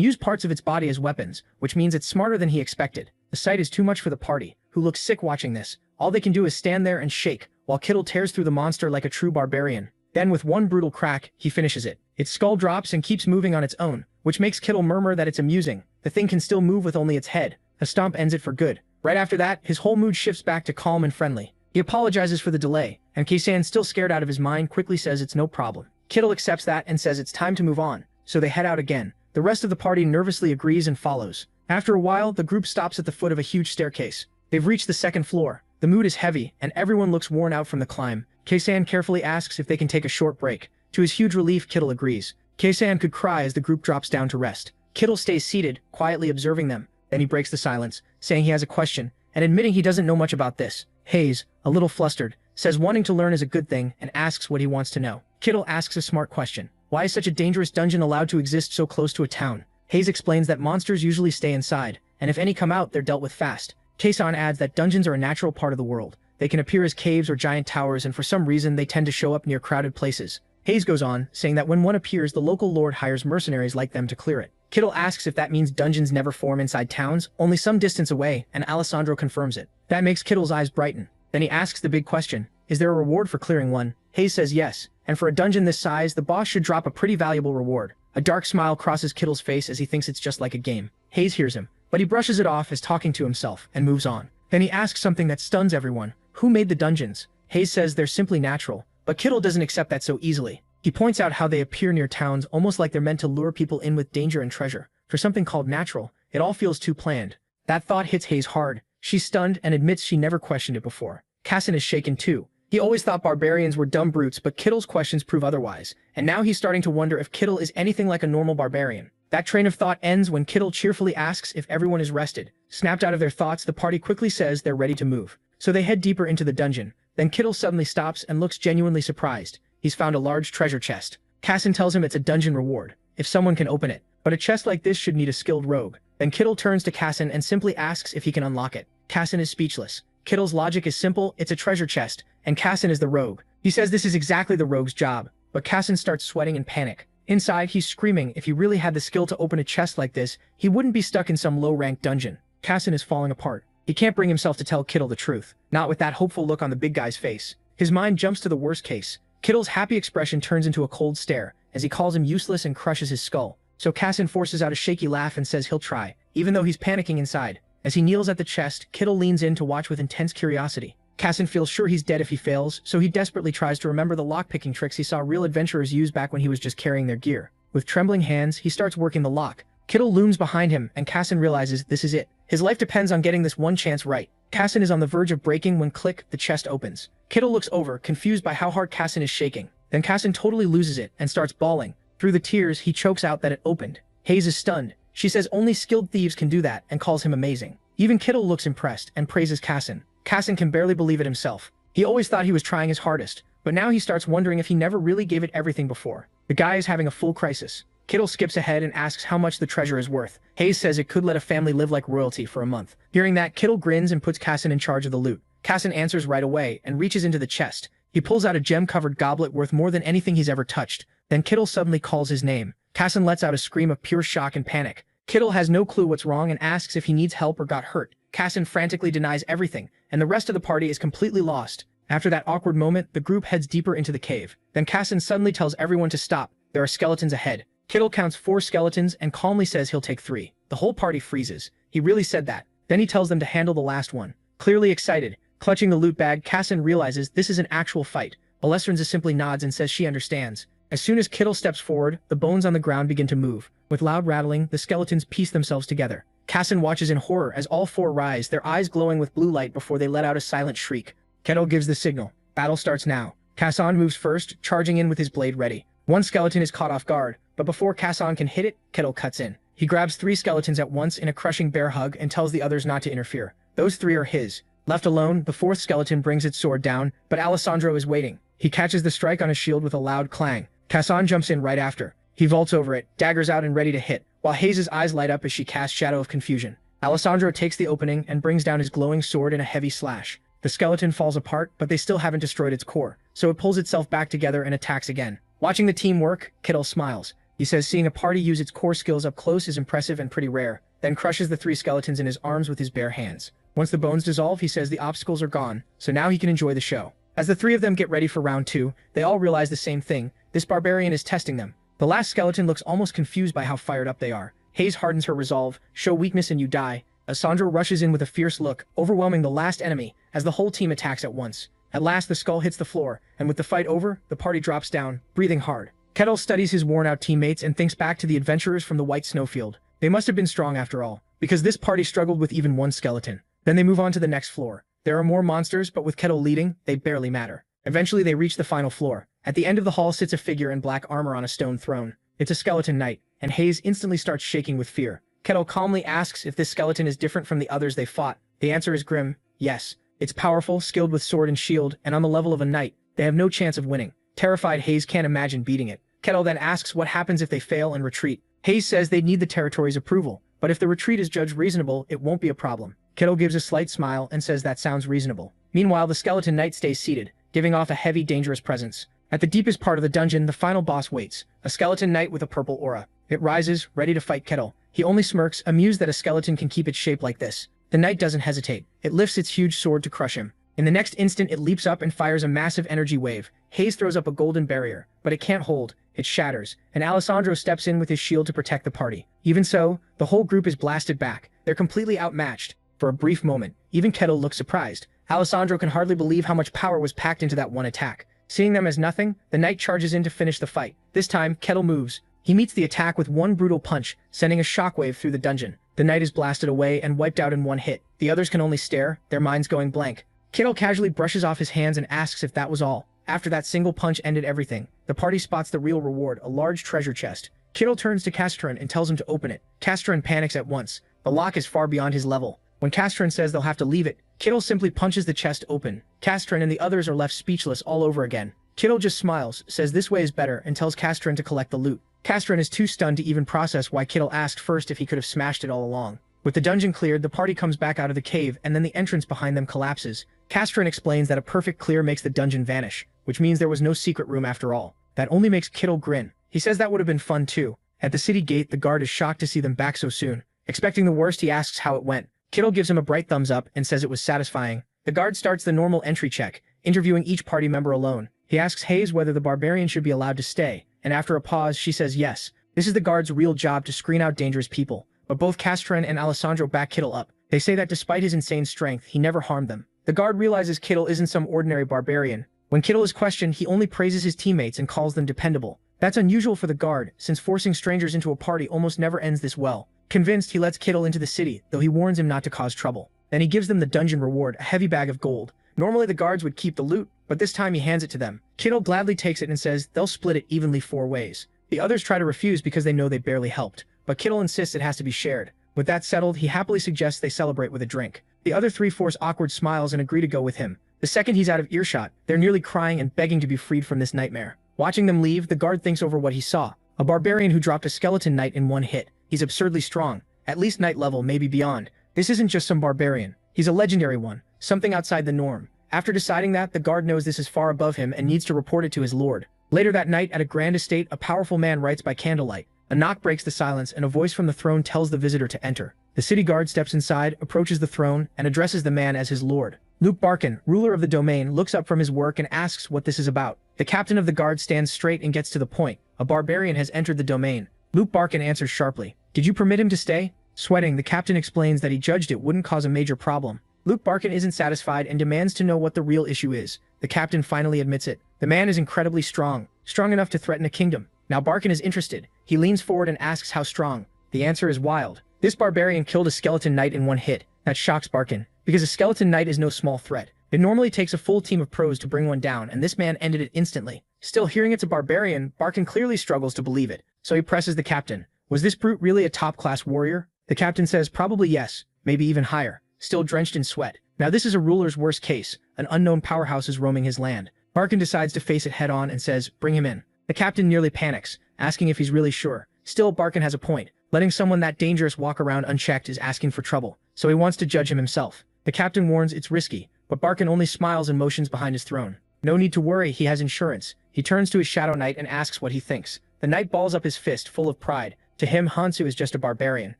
use parts of its body as weapons, which means it's smarter than he expected. The sight is too much for the party, who look sick watching this. All they can do is stand there and shake, while Kettle tears through the monster like a true barbarian. Then with one brutal crack, he finishes it. Its skull drops and keeps moving on its own, which makes Kettle murmur that it's amusing. The thing can still move with only its head. A stomp ends it for good. Right after that, his whole mood shifts back to calm and friendly. He apologizes for the delay, and Keisan, still scared out of his mind, quickly says it's no problem. Kettle accepts that and says it's time to move on, so they head out again. The rest of the party nervously agrees and follows. After a while, the group stops at the foot of a huge staircase. They've reached the second floor. The mood is heavy, and everyone looks worn out from the climb. Keisan carefully asks if they can take a short break. To his huge relief, Kettle agrees. Keisan could cry as the group drops down to rest. Kettle stays seated, quietly observing them. Then he breaks the silence, saying he has a question, and admitting he doesn't know much about this. Hayes, a little flustered, says wanting to learn is a good thing and asks what he wants to know. Kettle asks a smart question. Why is such a dangerous dungeon allowed to exist so close to a town? Hayes explains that monsters usually stay inside, and if any come out, they're dealt with fast. Keisan adds that dungeons are a natural part of the world. They can appear as caves or giant towers, and for some reason they tend to show up near crowded places. Hayes goes on, saying that when one appears, the local lord hires mercenaries like them to clear it. Kettle asks if that means dungeons never form inside towns, only some distance away, and Alessandro confirms it. That makes Kettle's eyes brighten. Then he asks the big question, is there a reward for clearing one? Hayes says yes, and for a dungeon this size, the boss should drop a pretty valuable reward. A dark smile crosses Kettle's face as he thinks it's just like a game. Hayes hears him, but he brushes it off as talking to himself, and moves on. Then he asks something that stuns everyone. Who made the dungeons? Hayes says they're simply natural, but Kettle doesn't accept that so easily. He points out how they appear near towns almost like they're meant to lure people in with danger and treasure. For something called natural, it all feels too planned. That thought hits Hayes hard. She's stunned and admits she never questioned it before. Casson is shaken too. He always thought barbarians were dumb brutes, but Kettle's questions prove otherwise, and now he's starting to wonder if Kettle is anything like a normal barbarian. That train of thought ends when Kettle cheerfully asks if everyone is rested. Snapped out of their thoughts, the party quickly says they're ready to move. So they head deeper into the dungeon. Then Kettle suddenly stops and looks genuinely surprised. He's found a large treasure chest. Casson tells him it's a dungeon reward, if someone can open it. But a chest like this should need a skilled rogue. Then Kettle turns to Casson and simply asks if he can unlock it. Casson is speechless. Kettle's logic is simple, it's a treasure chest, and Casson is the rogue. He says this is exactly the rogue's job, but Casson starts sweating in panic. Inside, he's screaming if he really had the skill to open a chest like this, he wouldn't be stuck in some low-ranked dungeon. Casson is falling apart. He can't bring himself to tell Kettle the truth, not with that hopeful look on the big guy's face. His mind jumps to the worst case. Kettle's happy expression turns into a cold stare, as he calls him useless and crushes his skull. So Casson forces out a shaky laugh and says he'll try, even though he's panicking inside. As he kneels at the chest, Kettle leans in to watch with intense curiosity. Casson feels sure he's dead if he fails, so he desperately tries to remember the lock-picking tricks he saw real adventurers use back when he was just carrying their gear. With trembling hands, he starts working the lock. Kettle looms behind him, and Casson realizes this is it. His life depends on getting this one chance right. Casson is on the verge of breaking when click, the chest opens. Kettle looks over, confused by how hard Casson is shaking. Then Casson totally loses it and starts bawling. Through the tears, he chokes out that it opened. Hayes is stunned. She says only skilled thieves can do that and calls him amazing. Even Kettle looks impressed and praises Casson. Casson can barely believe it himself. He always thought he was trying his hardest, but now he starts wondering if he never really gave it everything before. The guy is having a full crisis. Kettle skips ahead and asks how much the treasure is worth. Hayes says it could let a family live like royalty for a month. Hearing that, Kettle grins and puts Casson in charge of the loot. Casson answers right away and reaches into the chest. He pulls out a gem-covered goblet worth more than anything he's ever touched. Then Kettle suddenly calls his name. Casson lets out a scream of pure shock and panic. Kettle has no clue what's wrong and asks if he needs help or got hurt. Casson frantically denies everything, and the rest of the party is completely lost. After that awkward moment, the group heads deeper into the cave. Then Casson suddenly tells everyone to stop. There are skeletons ahead. Kettle counts 4 skeletons and calmly says he'll take 3. The whole party freezes. He really said that. Then he tells them to handle the last one. Clearly excited, clutching the loot bag, Casson realizes this is an actual fight. Balestrins simply nods and says she understands. As soon as Kittle steps forward, the bones on the ground begin to move. With loud rattling, the skeletons piece themselves together. Kassan watches in horror as all four rise, their eyes glowing with blue light before they let out a silent shriek. Kettle gives the signal. Battle starts now. Kassan moves first, charging in with his blade ready. One skeleton is caught off guard, but before Kassan can hit it, Kettle cuts in. He grabs 3 skeletons at once in a crushing bear hug and tells the others not to interfere. Those 3 are his. Left alone, the 4th skeleton brings its sword down, but Alessandro is waiting. He catches the strike on his shield with a loud clang. Kassan jumps in right after. He vaults over it, daggers out and ready to hit, while Hayes' eyes light up as she casts Shadow of Confusion. Alessandro takes the opening and brings down his glowing sword in a heavy slash. The skeleton falls apart, but they still haven't destroyed its core, so it pulls itself back together and attacks again. Watching the team work, Kittle smiles. He says seeing a party use its core skills up close is impressive and pretty rare, then crushes the 3 skeletons in his arms with his bare hands. Once the bones dissolve, he says the obstacles are gone, so now he can enjoy the show. As the 3 of them get ready for round 2, they all realize the same thing. This barbarian is testing them. The last skeleton looks almost confused by how fired up they are. Hayes hardens her resolve, show weakness and you die. Alessandro rushes in with a fierce look, overwhelming the last enemy, as the whole team attacks at once. At last the skull hits the floor, and with the fight over, the party drops down, breathing hard. Kettle studies his worn-out teammates and thinks back to the adventurers from the White Snowfield. They must have been strong after all, because this party struggled with even 1 skeleton. Then they move on to the next floor. There are more monsters, but with Kettle leading, they barely matter. Eventually they reach the final floor. At the end of the hall sits a figure in black armor on a stone throne. It's a skeleton knight, and Hayes instantly starts shaking with fear. Kettle calmly asks if this skeleton is different from the others they fought. The answer is grim, yes. It's powerful, skilled with sword and shield, and on the level of a knight. They have no chance of winning. Terrified, Hayes can't imagine beating it. Kettle then asks what happens if they fail and retreat. Hayes says they'd need the territory's approval, but if the retreat is judged reasonable, it won't be a problem. Kettle gives a slight smile and says that sounds reasonable. Meanwhile, the skeleton knight stays seated, giving off a heavy, dangerous presence. At the deepest part of the dungeon, the final boss waits, a skeleton knight with a purple aura. It rises, ready to fight Kettle. He only smirks, amused that a skeleton can keep its shape like this. The knight doesn't hesitate. It lifts its huge sword to crush him. In the next instant, it leaps up and fires a massive energy wave. Hayes throws up a golden barrier, but it can't hold. It shatters, and Alessandro steps in with his shield to protect the party. Even so, the whole group is blasted back. They're completely outmatched. For a brief moment, even Kettle looks surprised. Alessandro can hardly believe how much power was packed into that one attack. Seeing them as nothing, the knight charges in to finish the fight. This time, Kettle moves. He meets the attack with one brutal punch, sending a shockwave through the dungeon. The knight is blasted away and wiped out in one hit. The others can only stare, their minds going blank. Kettle casually brushes off his hands and asks if that was all. After that single punch ended everything, the party spots the real reward, a large treasure chest. Kettle turns to Castron and tells him to open it. Castron panics at once. The lock is far beyond his level. When Castron says they'll have to leave it, Kettle simply punches the chest open. Castron and the others are left speechless all over again. Kettle just smiles, says this way is better, and tells Castron to collect the loot. Castron is too stunned to even process why Kettle asked first if he could have smashed it all along. With the dungeon cleared, the party comes back out of the cave, and then the entrance behind them collapses. Castron explains that a perfect clear makes the dungeon vanish, which means there was no secret room after all. That only makes Kettle grin. He says that would have been fun too. At the city gate, the guard is shocked to see them back so soon. Expecting the worst, he asks how it went. Kettle gives him a bright thumbs up and says it was satisfying. The guard starts the normal entry check, interviewing each party member alone. He asks Hayes whether the barbarian should be allowed to stay, and after a pause, she says yes. This is the guard's real job, to screen out dangerous people. But both Castron and Alessandro back Kettle up. They say that despite his insane strength, he never harmed them. The guard realizes Kettle isn't some ordinary barbarian. When Kettle is questioned, he only praises his teammates and calls them dependable. That's unusual for the guard, since forcing strangers into a party almost never ends this well. Convinced, he lets Kettle into the city, though he warns him not to cause trouble. Then he gives them the dungeon reward, a heavy bag of gold. Normally the guards would keep the loot, but this time he hands it to them. Kettle gladly takes it and says they'll split it evenly 4 ways. The others try to refuse because they know they barely helped, but Kettle insists it has to be shared. With that settled, he happily suggests they celebrate with a drink. The other 3 force awkward smiles and agree to go with him. The second he's out of earshot, they're nearly crying and begging to be freed from this nightmare. Watching them leave, the guard thinks over what he saw. A barbarian who dropped a skeleton knight in 1 hit. He's absurdly strong. At least knight level, maybe beyond. This isn't just some barbarian. He's a legendary one. Something outside the norm. After deciding that, the guard knows this is far above him and needs to report it to his lord. Later that night, at a grand estate, a powerful man writes by candlelight. A knock breaks the silence, and a voice from the throne tells the visitor to enter. The city guard steps inside, approaches the throne, and addresses the man as his lord. Luke Barkin, ruler of the domain, looks up from his work and asks what this is about. The captain of the guard stands straight and gets to the point. A barbarian has entered the domain. Luke Barkin answers sharply. Did you permit him to stay? Sweating, the captain explains that he judged it wouldn't cause a major problem. Luke Barkin isn't satisfied and demands to know what the real issue is. The captain finally admits it. The man is incredibly strong, strong enough to threaten a kingdom. Now Barkin is interested. He leans forward and asks how strong. The answer is wild. This barbarian killed a skeleton knight in one hit. That shocks Barkin, because a skeleton knight is no small threat. It normally takes a full team of pros to bring one down, and this man ended it instantly. Still, hearing it's a barbarian, Barkin clearly struggles to believe it, so he presses the captain. Was this brute really a top-class warrior? The captain says probably yes, maybe even higher, still drenched in sweat. Now this is a ruler's worst case. An unknown powerhouse is roaming his land. Barkin decides to face it head-on and says, bring him in. The captain nearly panics, asking if he's really sure. Still, Barkin has a point. Letting someone that dangerous walk around unchecked is asking for trouble, so he wants to judge him himself. The captain warns it's risky, but Barkin only smiles and motions behind his throne. No need to worry, he has insurance. He turns to his shadow knight and asks what he thinks. The knight balls up his fist, full of pride. To him, Hansu is just a barbarian,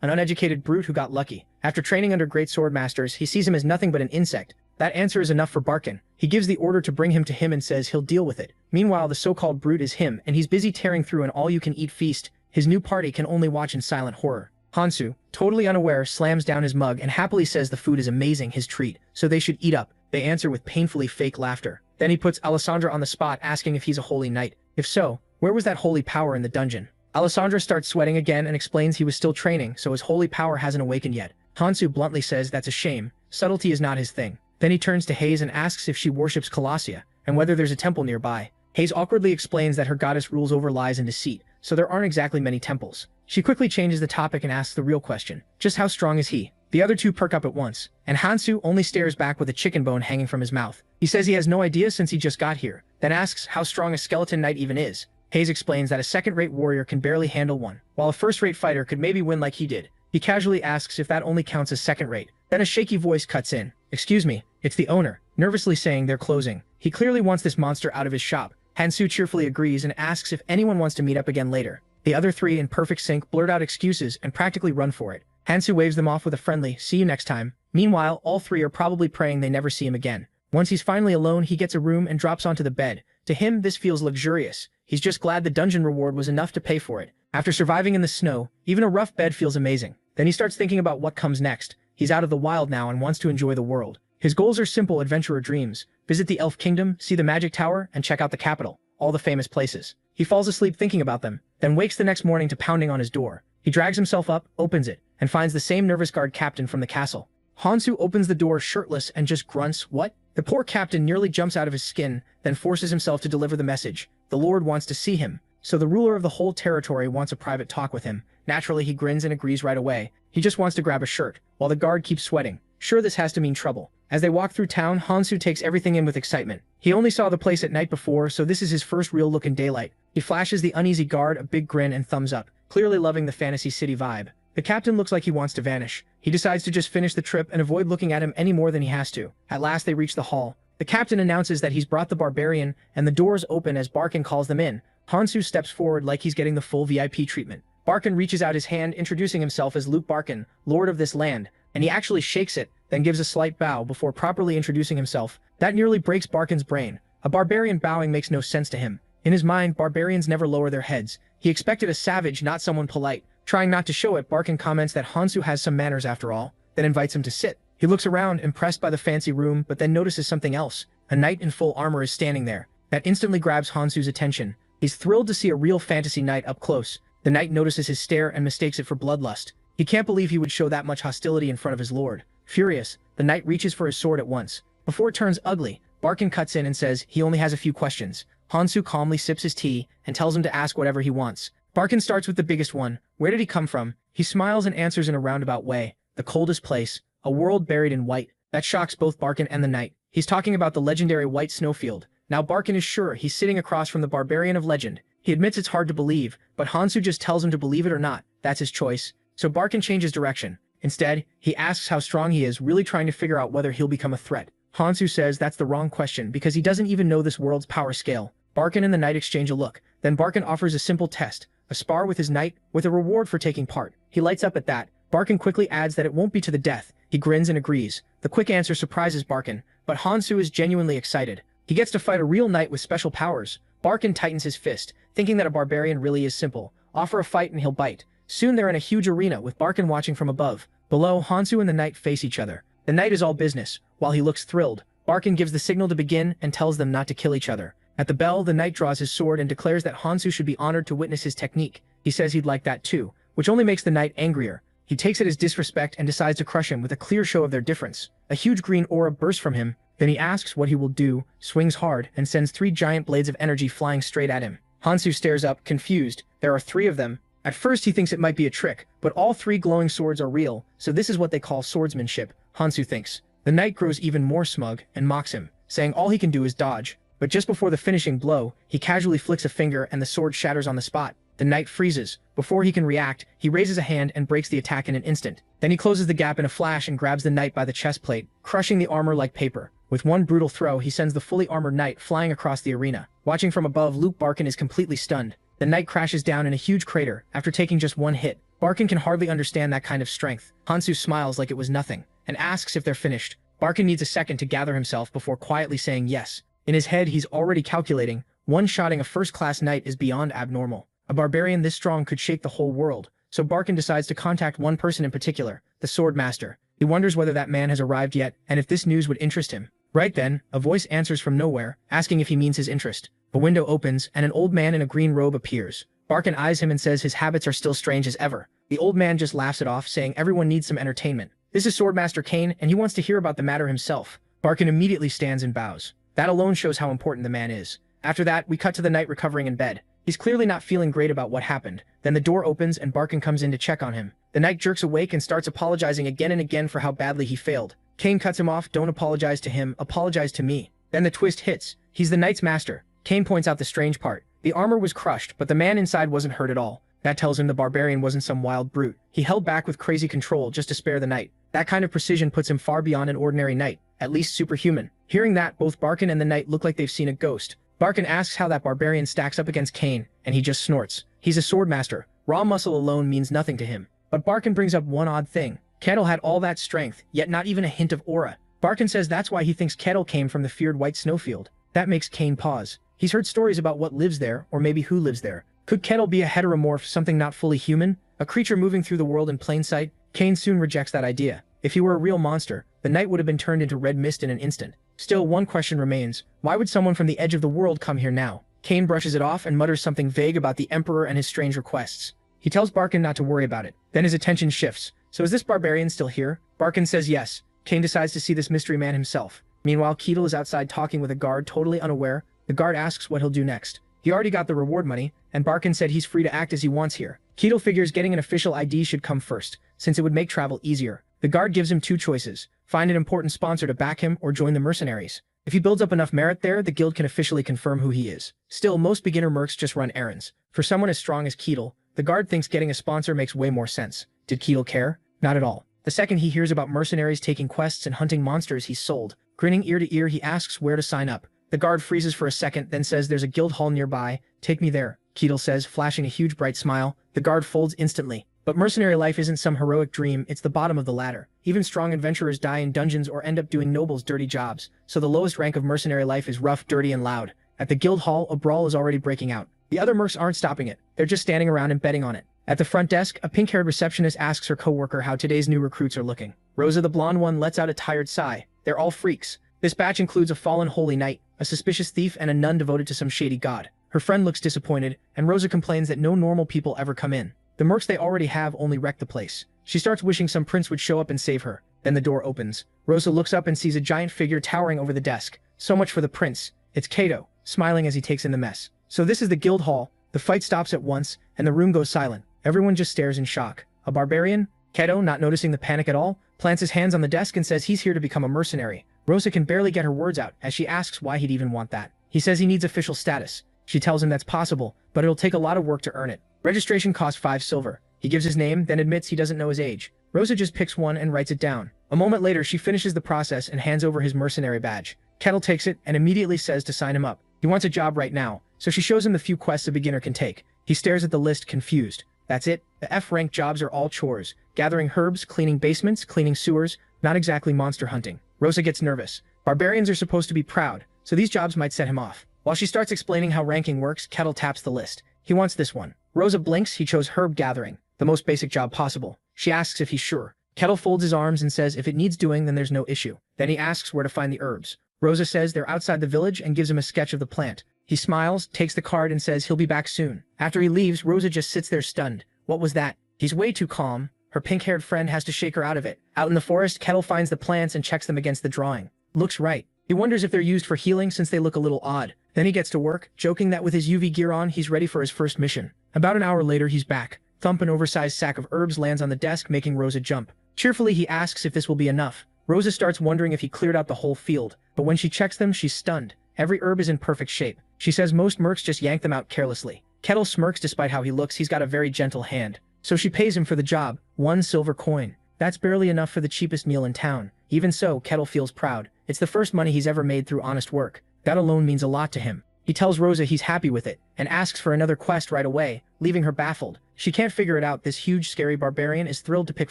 an uneducated brute who got lucky. After training under great sword masters, he sees him as nothing but an insect. That answer is enough for Barkin. He gives the order to bring him to him and says he'll deal with it. Meanwhile, the so-called brute is him, and he's busy tearing through an all-you-can-eat feast. His new party can only watch in silent horror. Hansu, totally unaware, slams down his mug and happily says the food is amazing, his treat, so they should eat up. They answer with painfully fake laughter. Then he puts Alessandra on the spot, asking if he's a holy knight. If so, where was that holy power in the dungeon? Alessandra starts sweating again and explains he was still training, so his holy power hasn't awakened yet. Hansu bluntly says that's a shame. Subtlety is not his thing. Then he turns to Hayes and asks if she worships Colossia, and whether there's a temple nearby. Hayes awkwardly explains that her goddess rules over lies and deceit, so there aren't exactly many temples. She quickly changes the topic and asks the real question. Just how strong is he? The other two perk up at once, and Hansu only stares back with a chicken bone hanging from his mouth. He says he has no idea since he just got here, then asks how strong a skeleton knight even is. Hayes explains that a second-rate warrior can barely handle one, while a first-rate fighter could maybe win like he did. He casually asks if that only counts as second-rate. Then a shaky voice cuts in. Excuse me, it's the owner, nervously saying they're closing. He clearly wants this monster out of his shop. Hansu cheerfully agrees and asks if anyone wants to meet up again later. The other three, in perfect sync, blurt out excuses and practically run for it. Hansu waves them off with a friendly, see you next time. Meanwhile, all three are probably praying they never see him again. Once he's finally alone, he gets a room and drops onto the bed. To him, this feels luxurious. He's just glad the dungeon reward was enough to pay for it. After surviving in the snow, even a rough bed feels amazing. Then he starts thinking about what comes next. He's out of the wild now and wants to enjoy the world. His goals are simple adventurer dreams. Visit the Elf Kingdom, see the Magic Tower, and check out the capital. All the famous places. He falls asleep thinking about them, then wakes the next morning to pounding on his door. He drags himself up, opens it, and finds the same nervous guard captain from the castle. Hansu opens the door shirtless and just grunts, "What?" The poor captain nearly jumps out of his skin, then forces himself to deliver the message. The Lord wants to see him, so the ruler of the whole territory wants a private talk with him. Naturally, he grins and agrees right away. He just wants to grab a shirt, while the guard keeps sweating. Sure, this has to mean trouble. As they walk through town, Hansu takes everything in with excitement. He only saw the place at night before, so this is his first real look in daylight. He flashes the uneasy guard a big grin and thumbs up, clearly loving the fantasy city vibe. The captain looks like he wants to vanish. He decides to just finish the trip and avoid looking at him any more than he has to. At last they reach the hall. The captain announces that he's brought the barbarian, and the doors open as Barkin calls them in. Hansu steps forward like he's getting the full VIP treatment. Barkin reaches out his hand, introducing himself as Luke Barkin, lord of this land, and he actually shakes it, then gives a slight bow before properly introducing himself. That nearly breaks Barkin's brain. A barbarian bowing makes no sense to him. In his mind, barbarians never lower their heads. He expected a savage, not someone polite. Trying not to show it, Barkin comments that Hansu has some manners after all, then invites him to sit. He looks around, impressed by the fancy room, but then notices something else. A knight in full armor is standing there. That instantly grabs Hansu's attention. He's thrilled to see a real fantasy knight up close. The knight notices his stare and mistakes it for bloodlust. He can't believe he would show that much hostility in front of his lord. Furious, the knight reaches for his sword at once. Before it turns ugly, Barkin cuts in and says he only has a few questions. Hansu calmly sips his tea and tells him to ask whatever he wants. Barkin starts with the biggest one. Where did he come from? He smiles and answers in a roundabout way. The coldest place. A world buried in white. That shocks both Barkin and the knight. He's talking about the legendary white snowfield. Now Barkin is sure he's sitting across from the barbarian of legend. He admits it's hard to believe, but Hansu just tells him to believe it or not. That's his choice. So Barkin changes direction. Instead, he asks how strong he is, really trying to figure out whether he'll become a threat. Hansu says that's the wrong question because he doesn't even know this world's power scale. Barkin and the knight exchange a look. Then Barkin offers a simple test. A spar with his knight, with a reward for taking part. He lights up at that. Barkin quickly adds that it won't be to the death. He grins and agrees. The quick answer surprises Barkin, but Hansu is genuinely excited. He gets to fight a real knight with special powers. Barkin tightens his fist, thinking that a barbarian really is simple. Offer a fight and he'll bite. Soon they're in a huge arena with Barkin watching from above. Below, Hansu and the knight face each other. The knight is all business. While he looks thrilled, Barkin gives the signal to begin and tells them not to kill each other. At the bell, the knight draws his sword and declares that Hansu should be honored to witness his technique. He says he'd like that too, which only makes the knight angrier. He takes it as disrespect and decides to crush him with a clear show of their difference. A huge green aura bursts from him, then he asks what he will do, swings hard, and sends 3 giant blades of energy flying straight at him. Hansu stares up, confused. There are 3 of them. At first he thinks it might be a trick, but all 3 glowing swords are real, so this is what they call swordsmanship, Hansu thinks. The knight grows even more smug and mocks him, saying all he can do is dodge. But just before the finishing blow, he casually flicks a finger and the sword shatters on the spot. The knight freezes. Before he can react, he raises a hand and breaks the attack in an instant. Then he closes the gap in a flash and grabs the knight by the chest plate, crushing the armor like paper. With one brutal throw, he sends the fully armored knight flying across the arena. Watching from above, Luke Barkin is completely stunned. The knight crashes down in a huge crater after taking just 1 hit. Barkin can hardly understand that kind of strength. Hansu smiles like it was nothing, and asks if they're finished. Barkin needs a second to gather himself before quietly saying yes. In his head, he's already calculating, one-shotting a first-class knight is beyond abnormal. A barbarian this strong could shake the whole world, so Barkin decides to contact one person in particular, the sword master. He wonders whether that man has arrived yet, and if this news would interest him. Right then, a voice answers from nowhere, asking if he means his interest. A window opens, and an old man in a green robe appears. Barkin eyes him and says his habits are still strange as ever. The old man just laughs it off, saying everyone needs some entertainment. This is Swordmaster Kane, and he wants to hear about the matter himself. Barkin immediately stands and bows. That alone shows how important the man is. After that, we cut to the knight recovering in bed. He's clearly not feeling great about what happened. Then the door opens and Barkin comes in to check on him. The knight jerks awake and starts apologizing again and again for how badly he failed. Kane cuts him off. Don't apologize to him, apologize to me. Then the twist hits. He's the knight's master. Kane points out the strange part. The armor was crushed, but the man inside wasn't hurt at all. That tells him the barbarian wasn't some wild brute. He held back with crazy control just to spare the knight. That kind of precision puts him far beyond an ordinary knight, at least superhuman. Hearing that, both Barkin and the knight look like they've seen a ghost. Barkin asks how that barbarian stacks up against Kane, and he just snorts. He's a swordmaster. Raw muscle alone means nothing to him. But Barkin brings up one odd thing. Kettle had all that strength, yet not even a hint of aura. Barkin says that's why he thinks Kettle came from the feared white snowfield. That makes Kane pause. He's heard stories about what lives there, or maybe who lives there. Could Kettle be a heteromorph, something not fully human? A creature moving through the world in plain sight? Kane soon rejects that idea. If he were a real monster, the knight would have been turned into red mist in an instant. Still, one question remains. Why would someone from the edge of the world come here now? Kane brushes it off and mutters something vague about the Emperor and his strange requests. He tells Barkin not to worry about it. Then his attention shifts. So is this barbarian still here? Barkin says yes. Kane decides to see this mystery man himself. Meanwhile, Ketel is outside talking with a guard, totally unaware. The guard asks what he'll do next. He already got the reward money, and Barkin said he's free to act as he wants here. Ketel figures getting an official ID should come first, since it would make travel easier. The guard gives him 2 choices. Find an important sponsor to back him or join the mercenaries. If he builds up enough merit there, the guild can officially confirm who he is. Still, most beginner mercs just run errands. For someone as strong as Ketel, the guard thinks getting a sponsor makes way more sense. Did Ketel care? Not at all. The second he hears about mercenaries taking quests and hunting monsters he's sold. Grinning ear to ear, he asks where to sign up. The guard freezes for a second, then says there's a guild hall nearby. Take me there, Ketel says, flashing a huge bright smile. The guard folds instantly. But mercenary life isn't some heroic dream, it's the bottom of the ladder. Even strong adventurers die in dungeons or end up doing nobles' dirty jobs, so the lowest rank of mercenary life is rough, dirty, and loud. At the guild hall, a brawl is already breaking out. The other mercs aren't stopping it, they're just standing around and betting on it. At the front desk, a pink-haired receptionist asks her coworker how today's new recruits are looking. Rosa, the blonde one, lets out a tired sigh. They're all freaks. This batch includes a fallen holy knight, a suspicious thief, and a nun devoted to some shady god. Her friend looks disappointed, and Rosa complains that no normal people ever come in. The mercs they already have only wreck the place. She starts wishing some prince would show up and save her. Then the door opens. Rosa looks up and sees a giant figure towering over the desk. So much for the prince. It's Kato, smiling as he takes in the mess. So this is the guild hall. The fight stops at once, and the room goes silent. Everyone just stares in shock. A barbarian? Kato, not noticing the panic at all, plants his hands on the desk and says he's here to become a mercenary. Rosa can barely get her words out as she asks why he'd even want that. He says he needs official status. She tells him that's possible, but it'll take a lot of work to earn it. Registration costs 5 silver. He gives his name, then admits he doesn't know his age. Rosa just picks one and writes it down. A moment later, she finishes the process and hands over his mercenary badge. Kettle takes it and immediately says to sign him up. He wants a job right now, so she shows him the few quests a beginner can take. He stares at the list, confused. That's it. The F-rank jobs are all chores. Gathering herbs, cleaning basements, cleaning sewers, not exactly monster hunting. Rosa gets nervous. Barbarians are supposed to be proud, so these jobs might set him off. While she starts explaining how ranking works, Kettle taps the list. He wants this one. Rosa blinks. He chose herb gathering, the most basic job possible. She asks if he's sure. Kettle folds his arms and says if it needs doing, then there's no issue. Then he asks where to find the herbs. Rosa says they're outside the village and gives him a sketch of the plant. He smiles, takes the card and says he'll be back soon. After he leaves, Rosa just sits there stunned. What was that? He's way too calm. Her pink-haired friend has to shake her out of it. Out in the forest, Kettle finds the plants and checks them against the drawing. Looks right. He wonders if they're used for healing since they look a little odd. Then he gets to work, joking that with his UV gear on, he's ready for his first mission. About an hour later, he's back. Thump, an oversized sack of herbs lands on the desk, making Rosa jump. Cheerfully, he asks if this will be enough. Rosa starts wondering if he cleared out the whole field, but when she checks them, she's stunned. Every herb is in perfect shape. She says most mercs just yank them out carelessly. Kettle smirks despite how he looks. He's got a very gentle hand. So she pays him for the job, 1 silver coin. That's barely enough for the cheapest meal in town. Even so, Kettle feels proud. It's the first money he's ever made through honest work. That alone means a lot to him. He tells Rosa he's happy with it, and asks for another quest right away, leaving her baffled. She can't figure it out. This huge, scary barbarian is thrilled to pick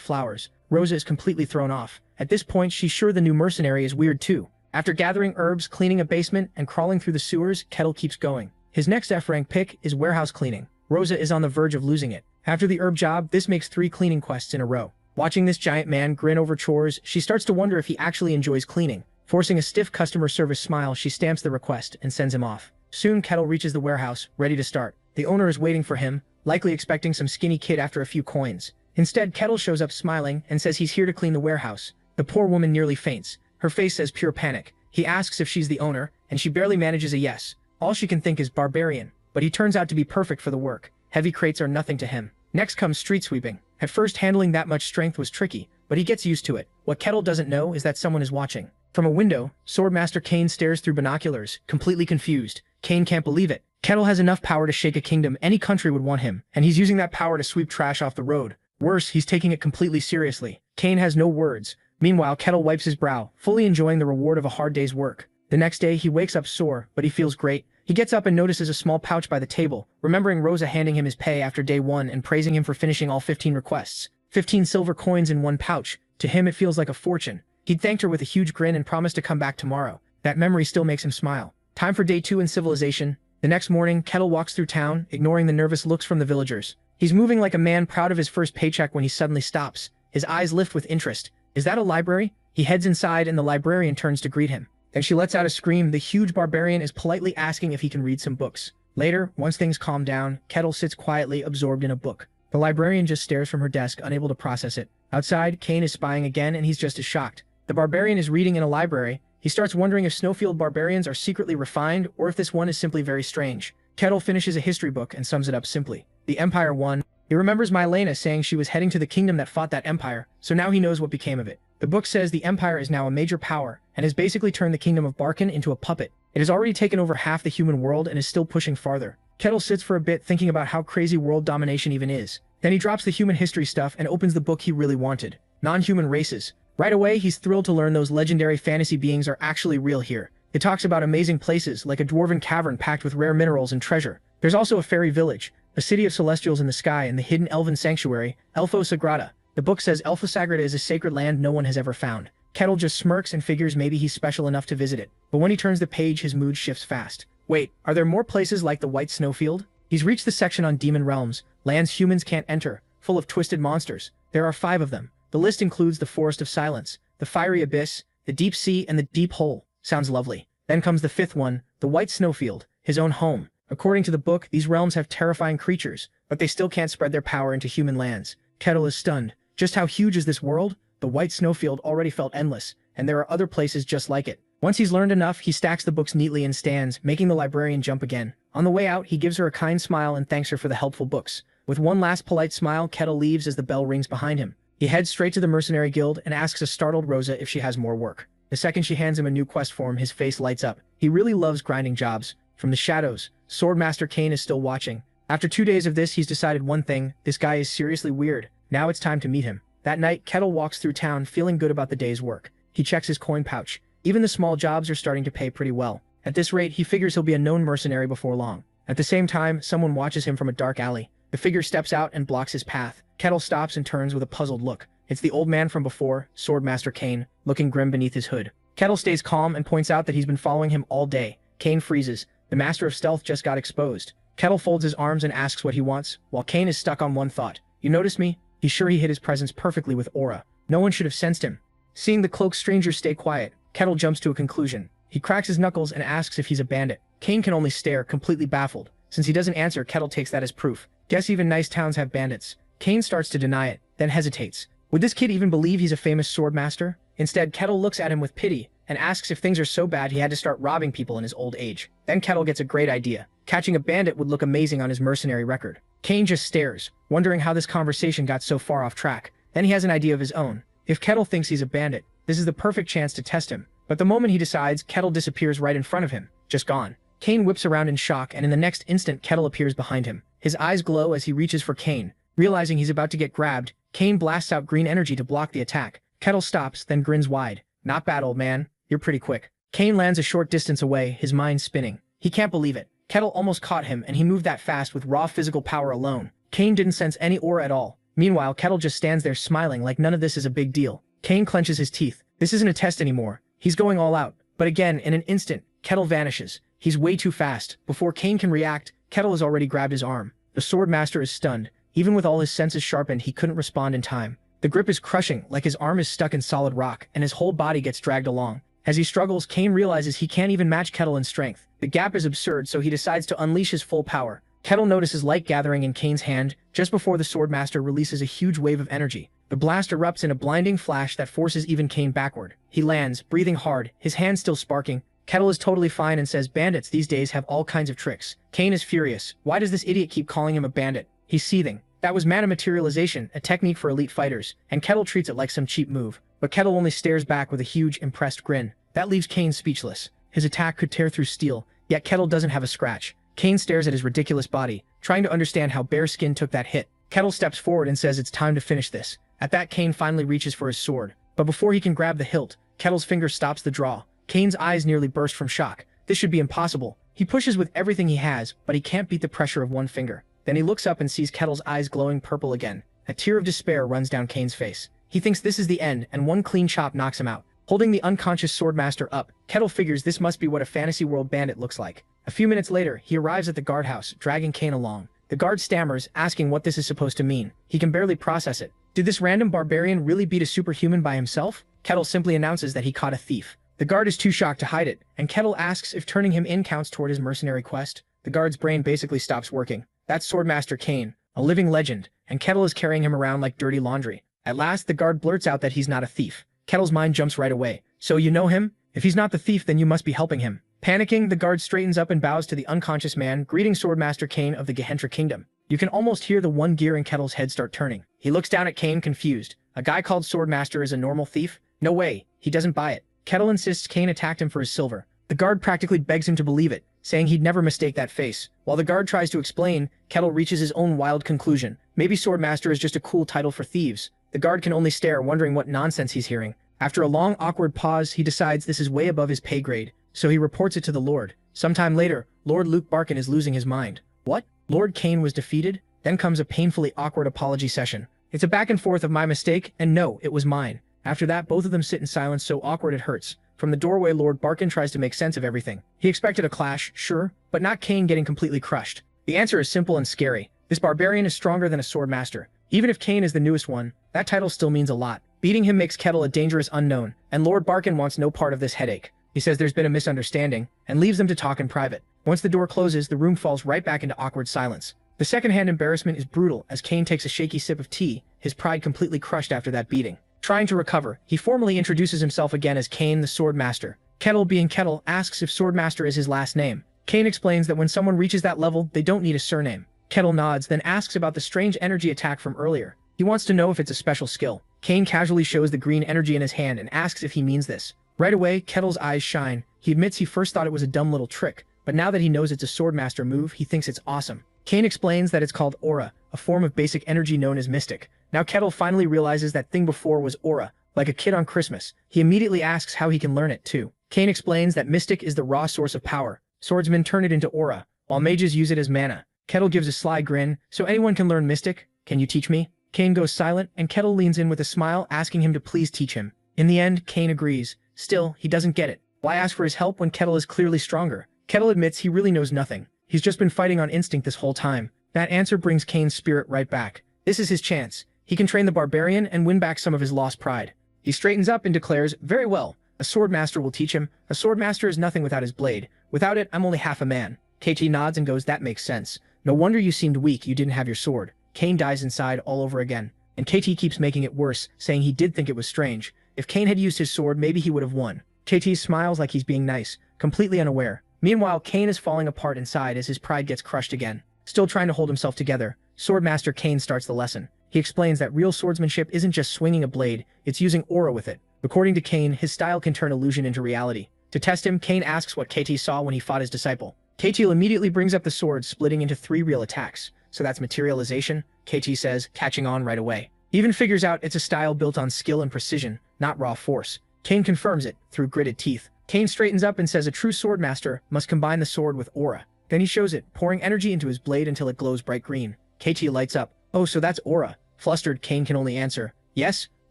flowers. Rosa is completely thrown off. At this point, she's sure the new mercenary is weird too. After gathering herbs, cleaning a basement, and crawling through the sewers, Kettle keeps going. His next F-rank pick is warehouse cleaning. Rosa is on the verge of losing it. After the herb job, this makes 3 cleaning quests in a row. Watching this giant man grin over chores, she starts to wonder if he actually enjoys cleaning. Forcing a stiff customer service smile, she stamps the request and sends him off. Soon, Kettle reaches the warehouse, ready to start. The owner is waiting for him, likely expecting some skinny kid after a few coins. Instead, Kettle shows up smiling and says he's here to clean the warehouse. The poor woman nearly faints. Her face says pure panic. He asks if she's the owner, and she barely manages a yes. All she can think is Barbarian, but he turns out to be perfect for the work. Heavy crates are nothing to him. Next comes street sweeping. At first, handling that much strength was tricky, but he gets used to it. What Kettle doesn't know is that someone is watching. From a window, Swordmaster Kane stares through binoculars, completely confused. Kane can't believe it. Kettle has enough power to shake a kingdom. Any country would want him, and he's using that power to sweep trash off the road. Worse, he's taking it completely seriously. Kane has no words. Meanwhile, Kettle wipes his brow, fully enjoying the reward of a hard day's work. The next day, he wakes up sore, but he feels great. He gets up and notices a small pouch by the table, remembering Rosa handing him his pay after day 1 and praising him for finishing all 15 requests. 15 silver coins in 1 pouch. To him, it feels like a fortune. He'd thanked her with a huge grin and promised to come back tomorrow. That memory still makes him smile. Time for day 2 in civilization. The next morning, Kettle walks through town, ignoring the nervous looks from the villagers. He's moving like a man proud of his first paycheck when he suddenly stops. His eyes lift with interest. Is that a library? He heads inside and the librarian turns to greet him. Then she lets out a scream. The huge barbarian is politely asking if he can read some books. Later, once things calm down, Kettle sits quietly, absorbed in a book. The librarian just stares from her desk, unable to process it. Outside, Kane is spying again and he's just as shocked. The barbarian is reading in a library. He starts wondering if Snowfield barbarians are secretly refined or if this one is simply very strange. Kettle finishes a history book and sums it up simply. The Empire won. He remembers Mylena saying she was heading to the kingdom that fought that empire, so now he knows what became of it. The book says the empire is now a major power and has basically turned the kingdom of Barkin into a puppet. It has already taken over half the human world and is still pushing farther. Kettle sits for a bit thinking about how crazy world domination even is. Then he drops the human history stuff and opens the book he really wanted. Non-human races. Right away, he's thrilled to learn those legendary fantasy beings are actually real here. It talks about amazing places like a dwarven cavern packed with rare minerals and treasure. There's also a fairy village, a city of celestials in the sky, and the hidden elven sanctuary, Elfo Sagrada. The book says Elfo Sagrada is a sacred land no one has ever found. Kettle just smirks and figures maybe he's special enough to visit it. But when he turns the page, his mood shifts fast. Wait, are there more places like the White Snowfield? He's reached the section on demon realms, lands humans can't enter, full of twisted monsters. There are 5 of them. The list includes the Forest of Silence, the Fiery Abyss, the Deep Sea, and the Deep Hole. Sounds lovely. Then comes the 5th one, the White Snowfield, his own home. According to the book, these realms have terrifying creatures, but they still can't spread their power into human lands. Kettle is stunned. Just how huge is this world? The White Snowfield already felt endless, and there are other places just like it. Once he's learned enough, he stacks the books neatly and stands, making the librarian jump again. On the way out, he gives her a kind smile and thanks her for the helpful books. With one last polite smile, Kettle leaves as the bell rings behind him. He heads straight to the mercenary guild and asks a startled Rosa if she has more work. The second she hands him a new quest form, his face lights up. He really loves grinding jobs. From the shadows, Swordmaster Kane is still watching. After 2 days of this, he's decided one thing: this guy is seriously weird. Now it's time to meet him. That night, Kettle walks through town feeling good about the day's work. He checks his coin pouch. Even the small jobs are starting to pay pretty well. At this rate, he figures he'll be a known mercenary before long. At the same time, someone watches him from a dark alley. The figure steps out and blocks his path. Kettle stops and turns with a puzzled look. It's the old man from before, Swordmaster Kane, looking grim beneath his hood. Kettle stays calm and points out that he's been following him all day. Kane freezes. The master of stealth just got exposed. Kettle folds his arms and asks what he wants, while Kane is stuck on one thought. You notice me? He's sure he hid his presence perfectly with aura. No one should have sensed him. Seeing the cloaked stranger stay quiet, Kettle jumps to a conclusion. He cracks his knuckles and asks if he's a bandit. Kane can only stare, completely baffled. Since he doesn't answer, Kettle takes that as proof. Guess even nice towns have bandits. Kane starts to deny it, then hesitates. Would this kid even believe he's a famous sword master? Instead, Kettle looks at him with pity and asks if things are so bad he had to start robbing people in his old age. Then Kettle gets a great idea. Catching a bandit would look amazing on his mercenary record. Kane just stares, wondering how this conversation got so far off track. Then he has an idea of his own. If Kettle thinks he's a bandit, this is the perfect chance to test him. But the moment he decides, Kettle disappears right in front of him, just gone. Kane whips around in shock, and in the next instant Kettle appears behind him. His eyes glow as he reaches for Kane. Realizing he's about to get grabbed, Kane blasts out green energy to block the attack. Kettle stops, then grins wide. Not bad, old man. You're pretty quick. Kane lands a short distance away, his mind spinning. He can't believe it. Kettle almost caught him, and he moved that fast with raw physical power alone. Kane didn't sense any aura at all. Meanwhile, Kettle just stands there smiling like none of this is a big deal. Kane clenches his teeth. This isn't a test anymore. He's going all out. But again, in an instant, Kettle vanishes. He's way too fast. Before Kane can react, Kettle has already grabbed his arm. The sword master is stunned. Even with all his senses sharpened, he couldn't respond in time. The grip is crushing, like his arm is stuck in solid rock, and his whole body gets dragged along. As he struggles, Kane realizes he can't even match Kettle in strength. The gap is absurd, so he decides to unleash his full power. Kettle notices light gathering in Kane's hand, just before the swordmaster releases a huge wave of energy. The blast erupts in a blinding flash that forces even Kane backward. He lands, breathing hard, his hand still sparking. Kettle is totally fine and says bandits these days have all kinds of tricks. Kane is furious. Why does this idiot keep calling him a bandit? He's seething. That was mana materialization, a technique for elite fighters, and Kettle treats it like some cheap move. But Kettle only stares back with a huge, impressed grin. That leaves Kane speechless. His attack could tear through steel, yet Kettle doesn't have a scratch. Kane stares at his ridiculous body, trying to understand how bare skin took that hit. Kettle steps forward and says it's time to finish this. At that, Kane finally reaches for his sword. But before he can grab the hilt, Kettle's finger stops the draw. Kane's eyes nearly burst from shock. This should be impossible. He pushes with everything he has, but he can't beat the pressure of one finger. Then he looks up and sees Kettle's eyes glowing purple again. A tear of despair runs down Kane's face. He thinks this is the end, and one clean chop knocks him out. Holding the unconscious swordmaster up, Kettle figures this must be what a fantasy world bandit looks like. A few minutes later, he arrives at the guardhouse, dragging Kane along. The guard stammers, asking what this is supposed to mean. He can barely process it. Did this random barbarian really beat a superhuman by himself? Kettle simply announces that he caught a thief. The guard is too shocked to hide it, and Kettle asks if turning him in counts toward his mercenary quest. The guard's brain basically stops working. That's Swordmaster Kane, a living legend, and Kettle is carrying him around like dirty laundry. At last, the guard blurts out that he's not a thief. Kettle's mind jumps right away. So you know him? If he's not the thief, then you must be helping him. Panicking, the guard straightens up and bows to the unconscious man, greeting Swordmaster Kane of the Gehentra Kingdom. You can almost hear the one gear in Kettle's head start turning. He looks down at Kane, confused. A guy called Swordmaster is a normal thief? No way. He doesn't buy it. Kettle insists Kane attacked him for his silver. The guard practically begs him to believe it, saying he'd never mistake that face. While the guard tries to explain, Kettle reaches his own wild conclusion. Maybe Swordmaster is just a cool title for thieves. The guard can only stare, wondering what nonsense he's hearing. After a long, awkward pause, he decides this is way above his pay grade, so he reports it to the Lord. Sometime later, Lord Luke Barkin is losing his mind. What? Lord Kane was defeated? Then comes a painfully awkward apology session. It's a back and forth of my mistake, and no, it was mine. After that, both of them sit in silence so awkward it hurts. From the doorway, Lord Barkin tries to make sense of everything. He expected a clash, sure, but not Kane getting completely crushed. The answer is simple and scary. This barbarian is stronger than a swordmaster. Even if Kane is the newest one, that title still means a lot. Beating him makes Kettle a dangerous unknown, and Lord Barkin wants no part of this headache. He says there's been a misunderstanding, and leaves them to talk in private. Once the door closes, the room falls right back into awkward silence. The secondhand embarrassment is brutal as Kane takes a shaky sip of tea, his pride completely crushed after that beating. Trying to recover, he formally introduces himself again as Kane the Swordmaster. Kettle, being Kettle, asks if Swordmaster is his last name. Kane explains that when someone reaches that level, they don't need a surname. Kettle nods, then asks about the strange energy attack from earlier. He wants to know if it's a special skill. Kane casually shows the green energy in his hand and asks if he means this. Right away, Kettle's eyes shine. He admits he first thought it was a dumb little trick, but now that he knows it's a Swordmaster move, he thinks it's awesome. Kane explains that it's called aura, a form of basic energy known as mystic. Now Kettle finally realizes that thing before was aura, like a kid on Christmas. He immediately asks how he can learn it too. Kane explains that mystic is the raw source of power. Swordsmen turn it into aura, while mages use it as mana. Kettle gives a sly grin. So anyone can learn mystic? Can you teach me? Kane goes silent, and Kettle leans in with a smile, asking him to please teach him. In the end, Kane agrees. Still, he doesn't get it. Why ask for his help when Kettle is clearly stronger? Kettle admits he really knows nothing. He's just been fighting on instinct this whole time. That answer brings Kane's spirit right back. This is his chance. He can train the barbarian and win back some of his lost pride. He straightens up and declares, "Very well. A sword master will teach him. A sword master is nothing without his blade. Without it, I'm only half a man. KT nods and goes, that makes sense. No wonder you seemed weak, you didn't have your sword. Kane dies inside all over again. And KT keeps making it worse, saying he did think it was strange. If Kane had used his sword, maybe he would have won. KT smiles like he's being nice, completely unaware. Meanwhile, Kane is falling apart inside as his pride gets crushed again. Still trying to hold himself together, Swordmaster Kane starts the lesson. He explains that real swordsmanship isn't just swinging a blade, it's using aura with it. According to Kane, his style can turn illusion into reality. To test him, Kane asks what KT saw when he fought his disciple. KT immediately brings up the sword, splitting into 3 real attacks. So that's materialization, KT says, catching on right away. He even figures out it's a style built on skill and precision, not raw force. Kane confirms it, through gritted teeth. Kane straightens up and says a true swordmaster must combine the sword with aura. Then he shows it, pouring energy into his blade until it glows bright green. KT lights up. Oh, so that's aura. Flustered, Kane can only answer, yes.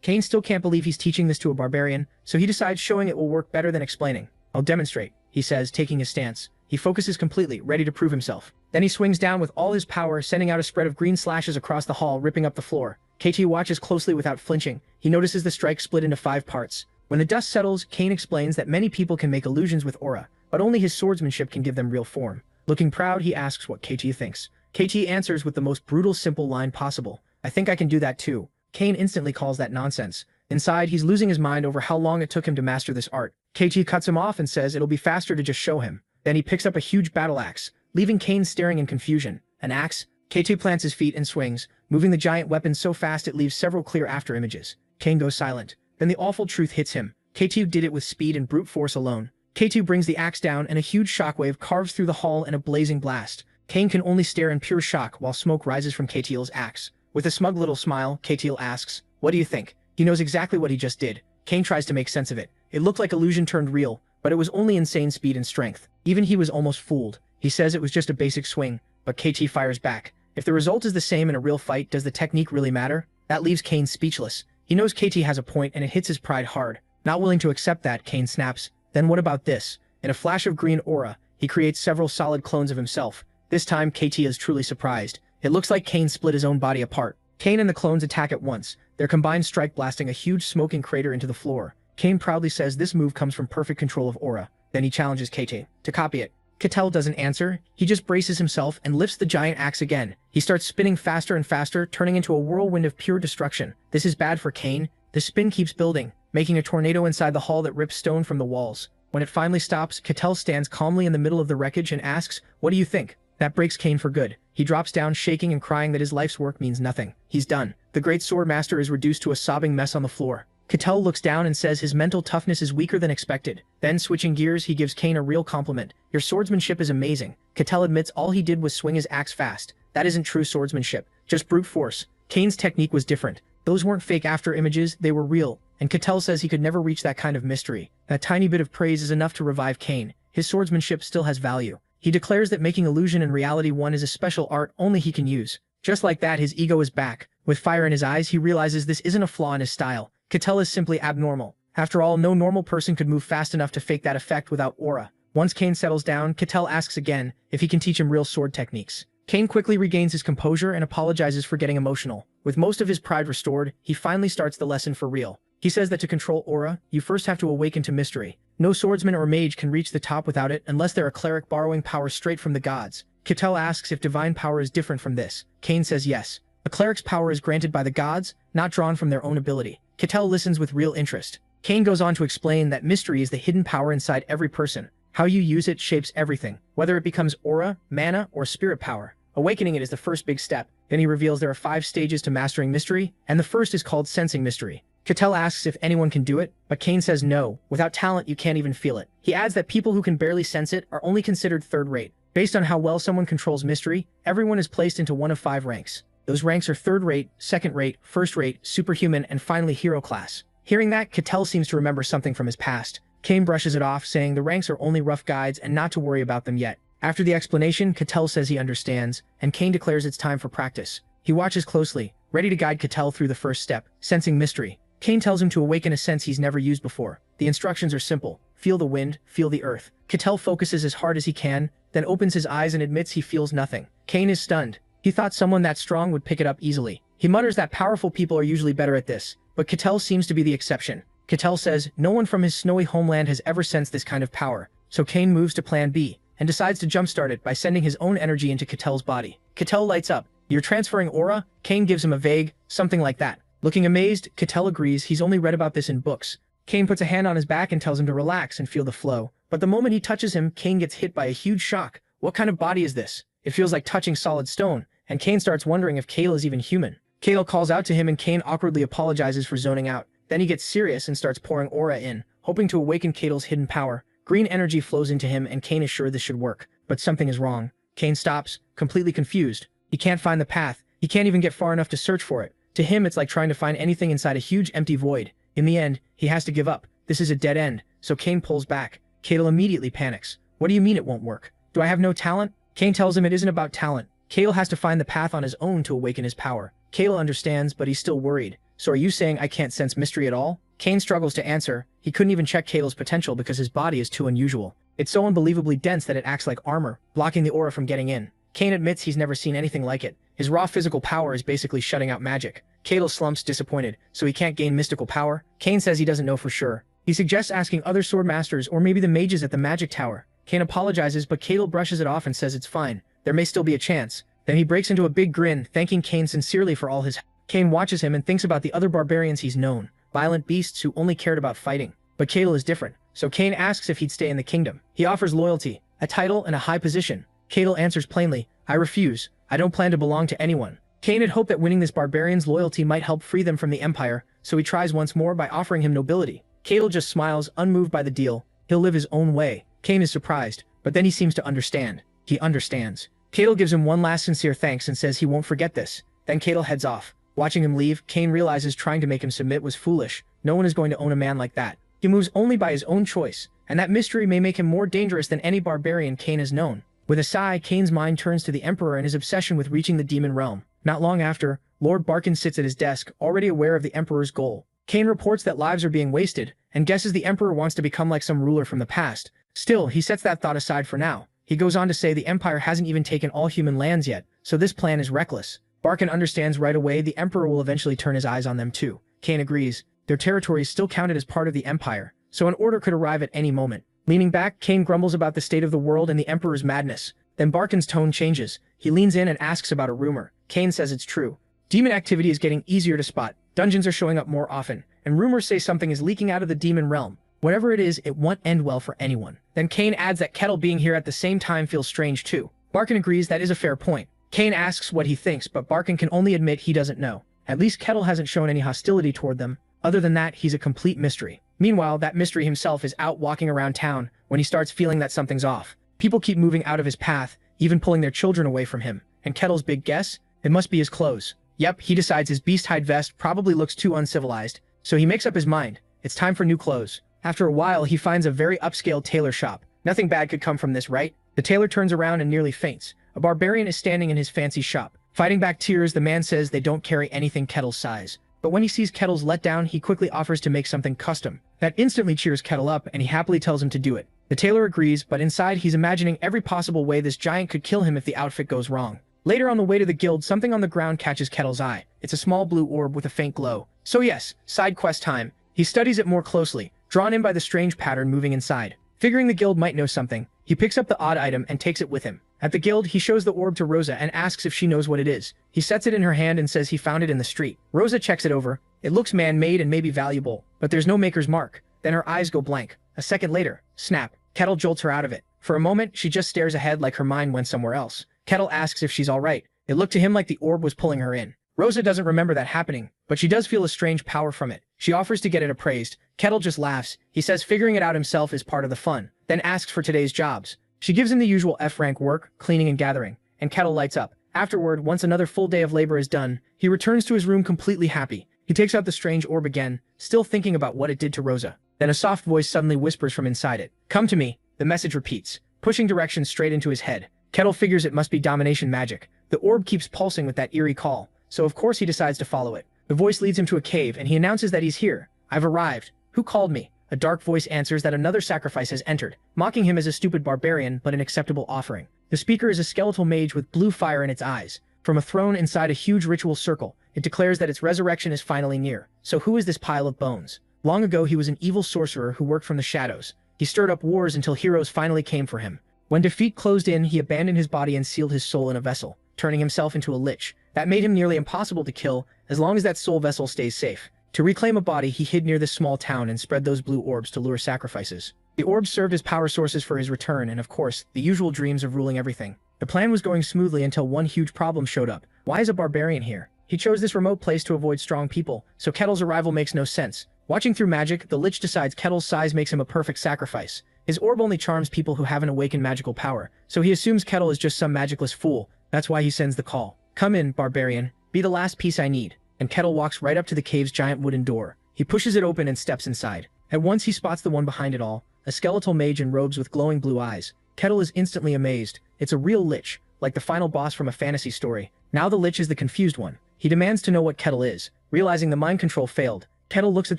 Kane still can't believe he's teaching this to a barbarian, so he decides showing it will work better than explaining. I'll demonstrate, he says, taking his stance. He focuses completely, ready to prove himself. Then he swings down with all his power, sending out a spread of green slashes across the hall, ripping up the floor. KT watches closely without flinching. He notices the strike split into 5 parts. When the dust settles, Kane explains that many people can make illusions with aura, but only his swordsmanship can give them real form. Looking proud, he asks what KT thinks. KT answers with the most brutal, simple line possible. I think I can do that too. Kane instantly calls that nonsense. Inside, he's losing his mind over how long it took him to master this art. KT cuts him off and says it'll be faster to just show him. Then he picks up a huge battle axe, leaving Kane staring in confusion. An axe? KT plants his feet and swings, moving the giant weapon so fast it leaves several clear after images. Kane goes silent. Then the awful truth hits him. KT did it with speed and brute force alone. KT brings the axe down and a huge shockwave carves through the hall in a blazing blast. Kane can only stare in pure shock while smoke rises from KT's axe. With a smug little smile, KT asks, what do you think? He knows exactly what he just did. Kane tries to make sense of it. It looked like illusion turned real, but it was only insane speed and strength. Even he was almost fooled. He says it was just a basic swing, but KT fires back. If the result is the same in a real fight, does the technique really matter? That leaves Kane speechless. He knows KT has a point and it hits his pride hard. Not willing to accept that, Kane snaps, then what about this? In a flash of green aura, he creates several solid clones of himself. This time, KT is truly surprised. It looks like Kane split his own body apart. Kane and the clones attack at once, their combined strike blasting a huge smoking crater into the floor. Kane proudly says this move comes from perfect control of aura. Then he challenges KT to copy it. KT doesn't answer, he just braces himself and lifts the giant axe again. He starts spinning faster and faster, turning into a whirlwind of pure destruction. This is bad for Kane. The spin keeps building, making a tornado inside the hall that rips stone from the walls. When it finally stops, KT stands calmly in the middle of the wreckage and asks, what do you think? That breaks Kane for good. He drops down shaking and crying that his life's work means nothing. He's done. The great swordmaster is reduced to a sobbing mess on the floor. KT looks down and says his mental toughness is weaker than expected. Then, switching gears, he gives Kane a real compliment. Your swordsmanship is amazing. KT admits all he did was swing his axe fast. That isn't true swordsmanship, just brute force. Kane's technique was different. Those weren't fake after images, they were real. And KT says he could never reach that kind of mystery. That tiny bit of praise is enough to revive Kane. His swordsmanship still has value. He declares that making illusion and reality one is a special art only he can use. Just like that, his ego is back. With fire in his eyes, he realizes this isn't a flaw in his style. KT is simply abnormal. After all, no normal person could move fast enough to fake that effect without aura. Once Kane settles down, KT asks again if he can teach him real sword techniques. Kane quickly regains his composure and apologizes for getting emotional. With most of his pride restored, he finally starts the lesson for real. He says that to control aura, you first have to awaken to mystery. No swordsman or mage can reach the top without it unless they're a cleric borrowing power straight from the gods. KT asks if divine power is different from this. Kane says yes. A cleric's power is granted by the gods, not drawn from their own ability. KT listens with real interest. Kane goes on to explain that mystery is the hidden power inside every person. How you use it shapes everything, whether it becomes aura, mana, or spirit power. Awakening it is the first big step. Then he reveals there are 5 stages to mastering mystery, and the first is called sensing mystery. KT asks if anyone can do it, but Kane says no. Without talent, you can't even feel it. He adds that people who can barely sense it are only considered third-rate. Based on how well someone controls mystery, everyone is placed into one of 5 ranks. Those ranks are third-rate, second-rate, first-rate, superhuman, and finally hero class. Hearing that, KT seems to remember something from his past. Kane brushes it off, saying the ranks are only rough guides and not to worry about them yet. After the explanation, KT says he understands, and Kane declares it's time for practice. He watches closely, ready to guide KT through the first step, sensing mystery. Kane tells him to awaken a sense he's never used before. The instructions are simple. Feel the wind, feel the earth. KT focuses as hard as he can, then opens his eyes and admits he feels nothing. Kane is stunned. He thought someone that strong would pick it up easily. He mutters that powerful people are usually better at this, but KT seems to be the exception. Kettle says no one from his snowy homeland has ever sensed this kind of power, so Kane moves to plan B and decides to jumpstart it by sending his own energy into Kettle's body. Kettle lights up. "You're transferring aura?" Kane gives him a vague, something like that. Looking amazed, Kettle agrees he's only read about this in books. Kane puts a hand on his back and tells him to relax and feel the flow. But the moment he touches him, Kane gets hit by a huge shock. What kind of body is this? It feels like touching solid stone, and Kane starts wondering if Kale is even human. Kale calls out to him and Kane awkwardly apologizes for zoning out. Then he gets serious and starts pouring aura in, hoping to awaken Kale's hidden power. Green energy flows into him and Kane is sure this should work. But something is wrong. Kane stops, completely confused. He can't find the path. He can't even get far enough to search for it. To him, it's like trying to find anything inside a huge empty void. In the end, he has to give up. This is a dead end, so Kane pulls back. Kale immediately panics. "What do you mean it won't work? Do I have no talent?" Kane tells him it isn't about talent. Kale has to find the path on his own to awaken his power. Kale understands, but he's still worried. "So are you saying I can't sense mystery at all?" Kane struggles to answer. He couldn't even check Kale's potential because his body is too unusual. It's so unbelievably dense that it acts like armor, blocking the aura from getting in. Kane admits he's never seen anything like it. His raw physical power is basically shutting out magic. Kale slumps disappointed, so he can't gain mystical power. Kane says he doesn't know for sure. He suggests asking other sword masters or maybe the mages at the magic tower. Kane apologizes, but Kale brushes it off and says it's fine. There may still be a chance. Then he breaks into a big grin, thanking Kane sincerely for all his help. Kane watches him and thinks about the other barbarians he's known, violent beasts who only cared about fighting. But Kale is different, so Kane asks if he'd stay in the kingdom. He offers loyalty, a title, and a high position. Kale answers plainly, "I refuse. I don't plan to belong to anyone." Kane had hoped that winning this barbarian's loyalty might help free them from the Empire, so he tries once more by offering him nobility. Kale just smiles, unmoved by the deal. He'll live his own way. Kane is surprised, but then he seems to understand. He understands. Kale gives him one last sincere thanks and says he won't forget this. Then Kale heads off. Watching him leave, Kane realizes trying to make him submit was foolish. No one is going to own a man like that. He moves only by his own choice, and that mystery may make him more dangerous than any barbarian Kane has known. With a sigh, Kane's mind turns to the Emperor and his obsession with reaching the demon realm. Not long after, Lord Barkin sits at his desk, already aware of the Emperor's goal. Kane reports that lives are being wasted, and guesses the Emperor wants to become like some ruler from the past. Still, he sets that thought aside for now. He goes on to say the Empire hasn't even taken all human lands yet, so this plan is reckless. Barkin understands right away the Emperor will eventually turn his eyes on them too. Kane agrees. Their territory is still counted as part of the Empire, so an order could arrive at any moment. Leaning back, Kane grumbles about the state of the world and the Emperor's madness. Then Barkin's tone changes. He leans in and asks about a rumor. Kane says it's true. Demon activity is getting easier to spot. Dungeons are showing up more often, and rumors say something is leaking out of the demon realm. Whatever it is, it won't end well for anyone. Then Kane adds that Kettle being here at the same time feels strange too. Barkin agrees that is a fair point. Kane asks what he thinks, but Barkin can only admit he doesn't know. At least Kettle hasn't shown any hostility toward them. Other than that, he's a complete mystery. Meanwhile, that mystery himself is out walking around town when he starts feeling that something's off. People keep moving out of his path, even pulling their children away from him. And Kettle's big guess? It must be his clothes. Yep, he decides his beast hide vest probably looks too uncivilized, so he makes up his mind. It's time for new clothes. After a while, he finds a very upscale tailor shop. Nothing bad could come from this, right? The tailor turns around and nearly faints. A barbarian is standing in his fancy shop. Fighting back tears, the man says they don't carry anything Kettle's size. But when he sees Kettle's letdown, he quickly offers to make something custom. That instantly cheers Kettle up, and he happily tells him to do it. The tailor agrees, but inside he's imagining every possible way this giant could kill him if the outfit goes wrong. Later on the way to the guild, something on the ground catches Kettle's eye. It's a small blue orb with a faint glow. So yes, side quest time. He studies it more closely, drawn in by the strange pattern moving inside. Figuring the guild might know something, he picks up the odd item and takes it with him. At the guild, he shows the orb to Rosa and asks if she knows what it is. He sets it in her hand and says he found it in the street. Rosa checks it over. It looks man-made and maybe valuable, but there's no maker's mark. Then her eyes go blank. A second later, snap, Kettle jolts her out of it. For a moment, she just stares ahead like her mind went somewhere else. Kettle asks if she's alright. It looked to him like the orb was pulling her in. Rosa doesn't remember that happening, but she does feel a strange power from it. She offers to get it appraised. Kettle just laughs. He says figuring it out himself is part of the fun, then asks for today's jobs. She gives him the usual F-rank work, cleaning and gathering, and Kettle lights up. Afterward, once another full day of labor is done, he returns to his room completely happy. He takes out the strange orb again, still thinking about what it did to Rosa. Then a soft voice suddenly whispers from inside it. "Come to me," the message repeats, pushing directions straight into his head. Kettle figures it must be domination magic. The orb keeps pulsing with that eerie call, so of course he decides to follow it. The voice leads him to a cave and he announces that he's here. "I've arrived. Who called me?" A dark voice answers that another sacrifice has entered, mocking him as a stupid barbarian but an acceptable offering. The speaker is a skeletal mage with blue fire in its eyes. From a throne inside a huge ritual circle, it declares that its resurrection is finally near. So who is this pile of bones? Long ago he was an evil sorcerer who worked from the shadows. He stirred up wars until heroes finally came for him. When defeat closed in, he abandoned his body and sealed his soul in a vessel, turning himself into a lich. That made him nearly impossible to kill, as long as that soul vessel stays safe. To reclaim a body, he hid near this small town and spread those blue orbs to lure sacrifices. The orbs served as power sources for his return and, of course, the usual dreams of ruling everything. The plan was going smoothly until one huge problem showed up. Why is a barbarian here? He chose this remote place to avoid strong people, so Kettle's arrival makes no sense. Watching through magic, the lich decides Kettle's size makes him a perfect sacrifice. His orb only charms people who haven't awakened magical power, so he assumes Kettle is just some magicless fool. That's why he sends the call. Come in, barbarian. Be the last piece I need. And Kettle walks right up to the cave's giant wooden door. He pushes it open and steps inside. At once he spots the one behind it all, a skeletal mage in robes with glowing blue eyes. Kettle is instantly amazed. It's a real lich, like the final boss from a fantasy story. Now the lich is the confused one. He demands to know what Kettle is. Realizing the mind control failed, Kettle looks at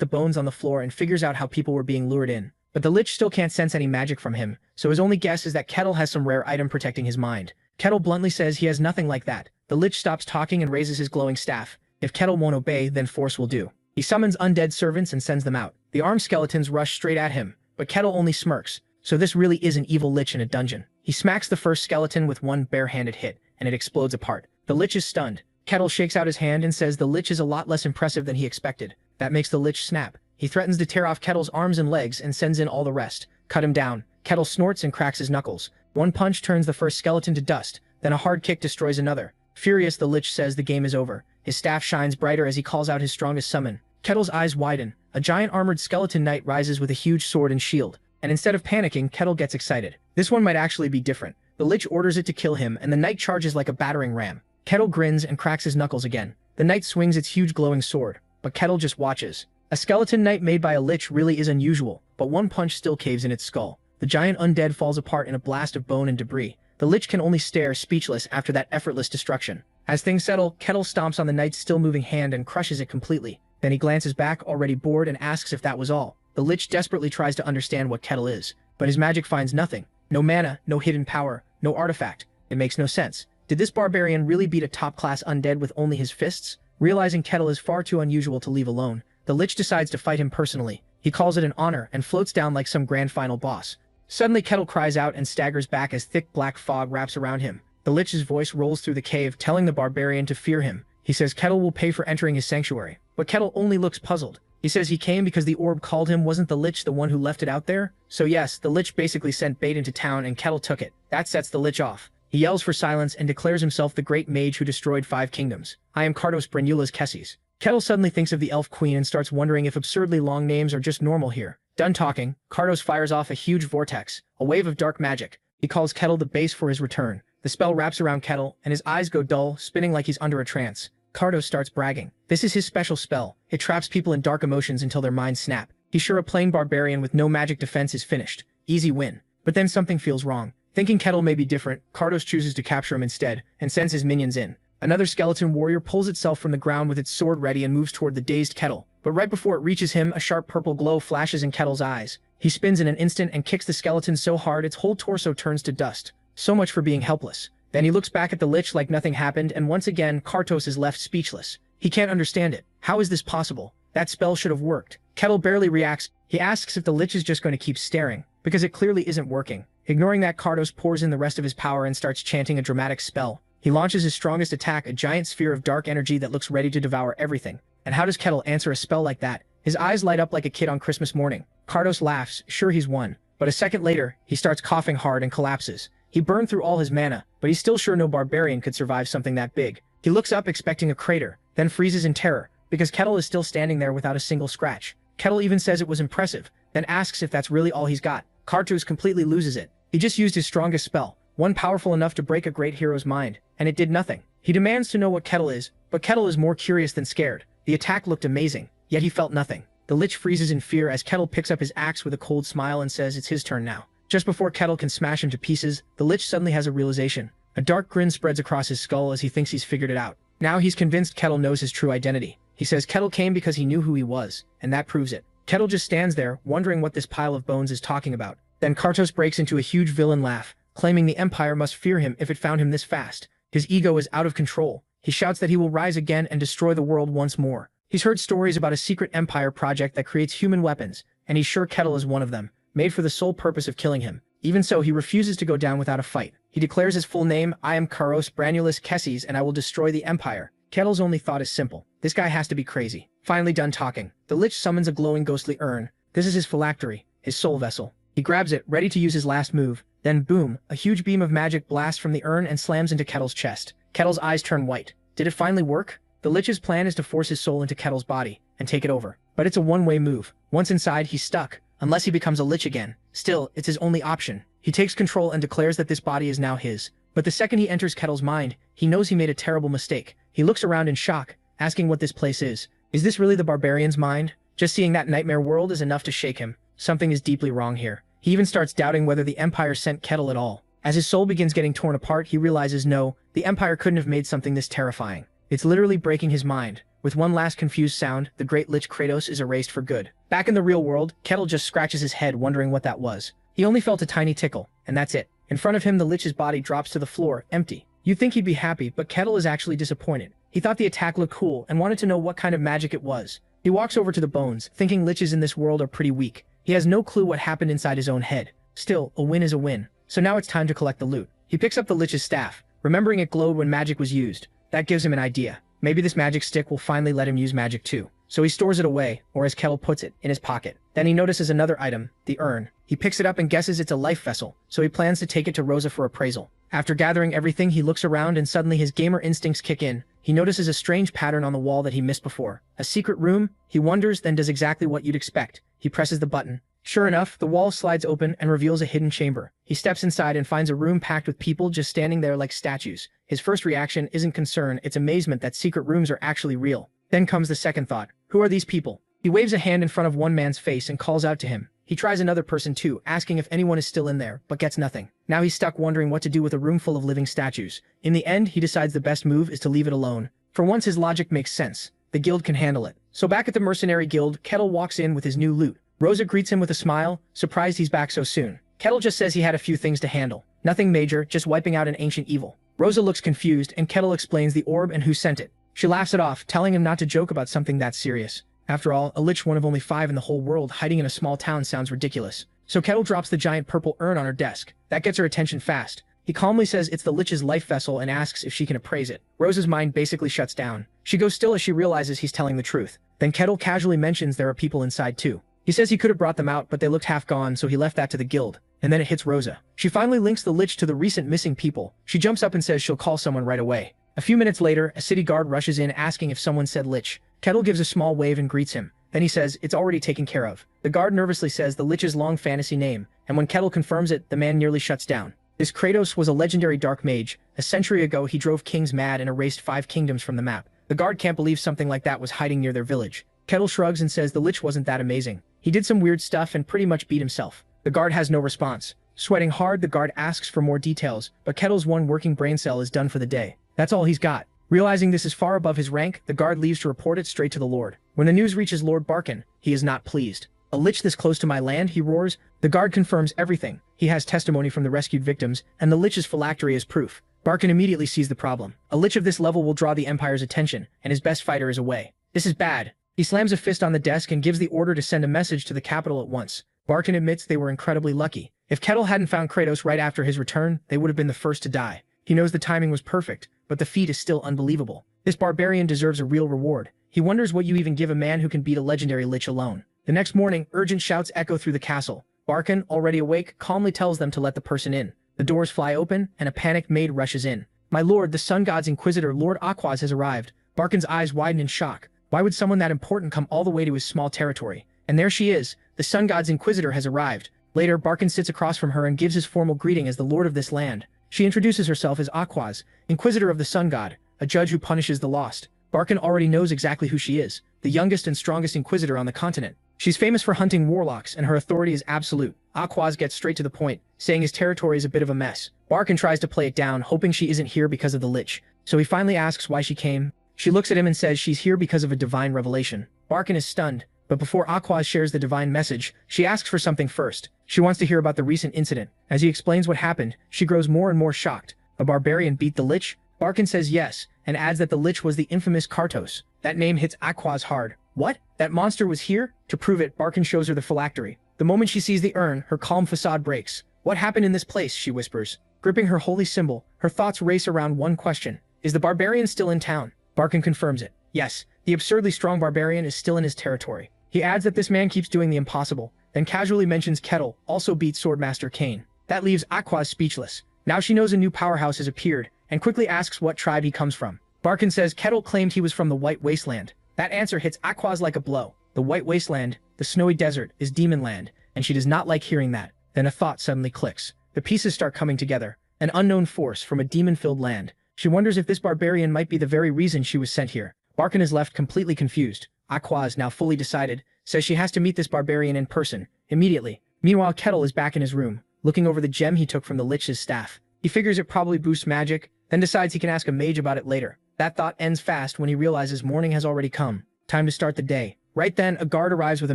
the bones on the floor and figures out how people were being lured in. But the lich still can't sense any magic from him, so his only guess is that Kettle has some rare item protecting his mind. Kettle bluntly says he has nothing like that. The lich stops talking and raises his glowing staff. If Kettle won't obey, then force will do. He summons undead servants and sends them out. The armed skeletons rush straight at him, but Kettle only smirks. So this really is an evil lich in a dungeon. He smacks the first skeleton with one bare-handed hit, and it explodes apart. The lich is stunned. Kettle shakes out his hand and says the lich is a lot less impressive than he expected. That makes the lich snap. He threatens to tear off Kettle's arms and legs and sends in all the rest. Cut him down. Kettle snorts and cracks his knuckles. One punch turns the first skeleton to dust, then a hard kick destroys another. Furious, the lich says the game is over. His staff shines brighter as he calls out his strongest summon. Kettle's eyes widen. A giant armored skeleton knight rises with a huge sword and shield. And instead of panicking, Kettle gets excited. This one might actually be different. The lich orders it to kill him, and the knight charges like a battering ram. Kettle grins and cracks his knuckles again. The knight swings its huge glowing sword, but Kettle just watches. A skeleton knight made by a lich really is unusual, but one punch still caves in its skull. The giant undead falls apart in a blast of bone and debris. The lich can only stare, speechless, after that effortless destruction. As things settle, Kettle stomps on the knight's still-moving hand and crushes it completely. Then he glances back, already bored, and asks if that was all. The lich desperately tries to understand what Kettle is, but his magic finds nothing. No mana, no hidden power, no artifact. It makes no sense. Did this barbarian really beat a top-class undead with only his fists? Realizing Kettle is far too unusual to leave alone, the lich decides to fight him personally. He calls it an honor and floats down like some grand final boss. Suddenly Kettle cries out and staggers back as thick black fog wraps around him. The lich's voice rolls through the cave, telling the barbarian to fear him. He says Kettle will pay for entering his sanctuary, but Kettle only looks puzzled. He says he came because the orb called him. Wasn't the lich the one who left it out there? So yes, the lich basically sent bait into town and Kettle took it. That sets the lich off. He yells for silence and declares himself the great mage who destroyed 5 kingdoms. I am Cardos Brenula's Kesses. Kettle suddenly thinks of the elf queen and starts wondering if absurdly long names are just normal here. Done talking, Cardos fires off a huge vortex, a wave of dark magic. He calls Kettle the base for his return. The spell wraps around Kettle, and his eyes go dull, spinning like he's under a trance. Cardos starts bragging. This is his special spell. It traps people in dark emotions until their minds snap. He's sure a plain barbarian with no magic defense is finished. Easy win. But then something feels wrong. Thinking Kettle may be different, Cardos chooses to capture him instead, and sends his minions in. Another skeleton warrior pulls itself from the ground with its sword ready and moves toward the dazed Kettle. But right before it reaches him, a sharp purple glow flashes in Kettle's eyes. He spins in an instant and kicks the skeleton so hard its whole torso turns to dust. So much for being helpless. Then he looks back at the lich like nothing happened, and once again, Cardos is left speechless. He can't understand it. How is this possible? That spell should have worked. Kettle barely reacts. He asks if the lich is just going to keep staring, because it clearly isn't working. Ignoring that, Cardos pours in the rest of his power and starts chanting a dramatic spell. He launches his strongest attack, a giant sphere of dark energy that looks ready to devour everything. And how does Kettle answer a spell like that? His eyes light up like a kid on Christmas morning. Cardos laughs, sure he's won. But a second later, he starts coughing hard and collapses. He burned through all his mana, but he's still sure no barbarian could survive something that big. He looks up expecting a crater, then freezes in terror, because Kettle is still standing there without a single scratch. Kettle even says it was impressive, then asks if that's really all he's got. Cardos completely loses it. He just used his strongest spell, one powerful enough to break a great hero's mind, and it did nothing. He demands to know what Kettle is, but Kettle is more curious than scared. The attack looked amazing, yet he felt nothing. The lich freezes in fear as Kettle picks up his axe with a cold smile and says it's his turn now. Just before Kettle can smash him to pieces, the lich suddenly has a realization. A dark grin spreads across his skull as he thinks he's figured it out. Now he's convinced Kettle knows his true identity. He says Kettle came because he knew who he was, and that proves it. Kettle just stands there, wondering what this pile of bones is talking about. Then Cardos breaks into a huge villain laugh, claiming the Empire must fear him if it found him this fast. His ego is out of control. He shouts that he will rise again and destroy the world once more. He's heard stories about a secret empire project that creates human weapons, and he's sure Kettle is one of them, made for the sole purpose of killing him. Even so, he refuses to go down without a fight. He declares his full name, I am Karos Branulus Kesses, and I will destroy the empire. Kettle's only thought is simple. This guy has to be crazy. Finally done talking, the Lich summons a glowing ghostly urn. This is his phylactery, his soul vessel. He grabs it, ready to use his last move. Then boom, a huge beam of magic blasts from the urn and slams into Kettle's chest. Kettle's eyes turn white. Did it finally work? The Lich's plan is to force his soul into Kettle's body and take it over. But it's a one-way move. Once inside, he's stuck, unless he becomes a Lich again. Still, it's his only option. He takes control and declares that this body is now his. But the second he enters Kettle's mind, he knows he made a terrible mistake. He looks around in shock, asking what this place is. Is this really the Barbarian's mind? Just seeing that nightmare world is enough to shake him. Something is deeply wrong here. He even starts doubting whether the Empire sent Kettle at all. As his soul begins getting torn apart, he realizes no, the Empire couldn't have made something this terrifying. It's literally breaking his mind. With one last confused sound, the great Lich Kratos is erased for good. Back in the real world, Kettle just scratches his head wondering what that was. He only felt a tiny tickle, and that's it. In front of him, the Lich's body drops to the floor, empty. You'd think he'd be happy, but Kettle is actually disappointed. He thought the attack looked cool and wanted to know what kind of magic it was. He walks over to the bones, thinking Liches in this world are pretty weak. He has no clue what happened inside his own head. Still, a win is a win. So now it's time to collect the loot. He picks up the Lich's staff, remembering it glowed when magic was used. That gives him an idea. Maybe this magic stick will finally let him use magic too. So he stores it away, or as Kettle puts it, in his pocket. Then he notices another item, the urn. He picks it up and guesses it's a life vessel, so he plans to take it to Rosa for appraisal. After gathering everything, he looks around and suddenly his gamer instincts kick in. He notices a strange pattern on the wall that he missed before. A secret room? He wonders, then does exactly what you'd expect. He presses the button. Sure enough, the wall slides open and reveals a hidden chamber. He steps inside and finds a room packed with people just standing there like statues. His first reaction isn't concern, it's amazement that secret rooms are actually real. Then comes the second thought. Who are these people? He waves a hand in front of one man's face and calls out to him. He tries another person too, asking if anyone is still in there, but gets nothing. Now he's stuck wondering what to do with a room full of living statues. In the end, he decides the best move is to leave it alone. For once, his logic makes sense. The guild can handle it. So back at the mercenary guild, Kettle walks in with his new loot. Rosa greets him with a smile, surprised he's back so soon. Kettle just says he had a few things to handle. Nothing major, just wiping out an ancient evil. Rosa looks confused, and Kettle explains the orb and who sent it. She laughs it off, telling him not to joke about something that serious. After all, a Lich, one of only 5 in the whole world, hiding in a small town sounds ridiculous. So Kettle drops the giant purple urn on her desk. That gets her attention fast. He calmly says it's the Lich's life vessel and asks if she can appraise it. Rosa's mind basically shuts down. She goes still as she realizes he's telling the truth. Then Kettle casually mentions there are people inside too. He says he could have brought them out, but they looked half gone, so he left that to the guild. And then it hits Rosa. She finally links the Lich to the recent missing people. She jumps up and says she'll call someone right away. A few minutes later, a city guard rushes in asking if someone said Lich. Kettle gives a small wave and greets him. Then he says it's already taken care of. The guard nervously says the Lich's long fantasy name, and when Kettle confirms it, the man nearly shuts down. This Kratos was a legendary dark mage. A century ago, he drove kings mad and erased 5 kingdoms from the map. The guard can't believe something like that was hiding near their village. Kettle shrugs and says the Lich wasn't that amazing. He did some weird stuff and pretty much beat himself. The guard has no response. Sweating hard, the guard asks for more details, but Kettle's one working brain cell is done for the day. That's all he's got. Realizing this is far above his rank, the guard leaves to report it straight to the Lord. When the news reaches Lord Barkin, he is not pleased. A Lich this close to my land, he roars. The guard confirms everything. He has testimony from the rescued victims, and the Lich's phylactery is proof. Barkin immediately sees the problem. A Lich of this level will draw the Empire's attention, and his best fighter is away. This is bad. He slams a fist on the desk and gives the order to send a message to the capital at once. Barkin admits they were incredibly lucky. If Kettle hadn't found Kratos right after his return, they would have been the first to die. He knows the timing was perfect, but the feat is still unbelievable. This barbarian deserves a real reward. He wonders what you even give a man who can beat a legendary Lich alone. The next morning, urgent shouts echo through the castle. Barkin, already awake, calmly tells them to let the person in. The doors fly open, and a panicked maid rushes in. My lord, the Sun God's Inquisitor Lord Aquaz has arrived. Barkin's eyes widen in shock. Why would someone that important come all the way to his small territory? And there she is. The Sun God's Inquisitor has arrived. Later, Barkin sits across from her and gives his formal greeting as the lord of this land. She introduces herself as Aquaz, Inquisitor of the Sun God, a judge who punishes the lost. Barkin already knows exactly who she is, the youngest and strongest Inquisitor on the continent. She's famous for hunting warlocks, and her authority is absolute. Aquaz gets straight to the point, saying his territory is a bit of a mess. Barkin tries to play it down, hoping she isn't here because of the Lich. So he finally asks why she came. She looks at him and says she's here because of a divine revelation. Barkin is stunned, but before Aquaz shares the divine message, she asks for something first. She wants to hear about the recent incident. As he explains what happened, she grows more and more shocked. A barbarian beat the Lich? Barkin says yes, and adds that the Lich was the infamous Kartos. That name hits Aqua's hard. What? That monster was here? To prove it, Barkin shows her the phylactery. The moment she sees the urn, her calm facade breaks. What happened in this place, she whispers. Gripping her holy symbol, her thoughts race around one question. Is the barbarian still in town? Barkin confirms it. Yes, the absurdly strong barbarian is still in his territory. He adds that this man keeps doing the impossible, then casually mentions Kettle also beats Swordmaster Kane. That leaves Aqua speechless. Now she knows a new powerhouse has appeared, and quickly asks what tribe he comes from. Barkin says Kettle claimed he was from the White Wasteland. That answer hits Aqua's like a blow. The White Wasteland, the snowy desert, is demon land, and she does not like hearing that. Then a thought suddenly clicks. The pieces start coming together. An unknown force from a demon-filled land. She wonders if this barbarian might be the very reason she was sent here. Barkin is left completely confused. Aqua is now fully decided, says she has to meet this barbarian in person, immediately. Meanwhile, Kettle is back in his room, looking over the gem he took from the Lich's staff. He figures it probably boosts magic, then decides he can ask a mage about it later. That thought ends fast when he realizes morning has already come. Time to start the day. Right then, a guard arrives with a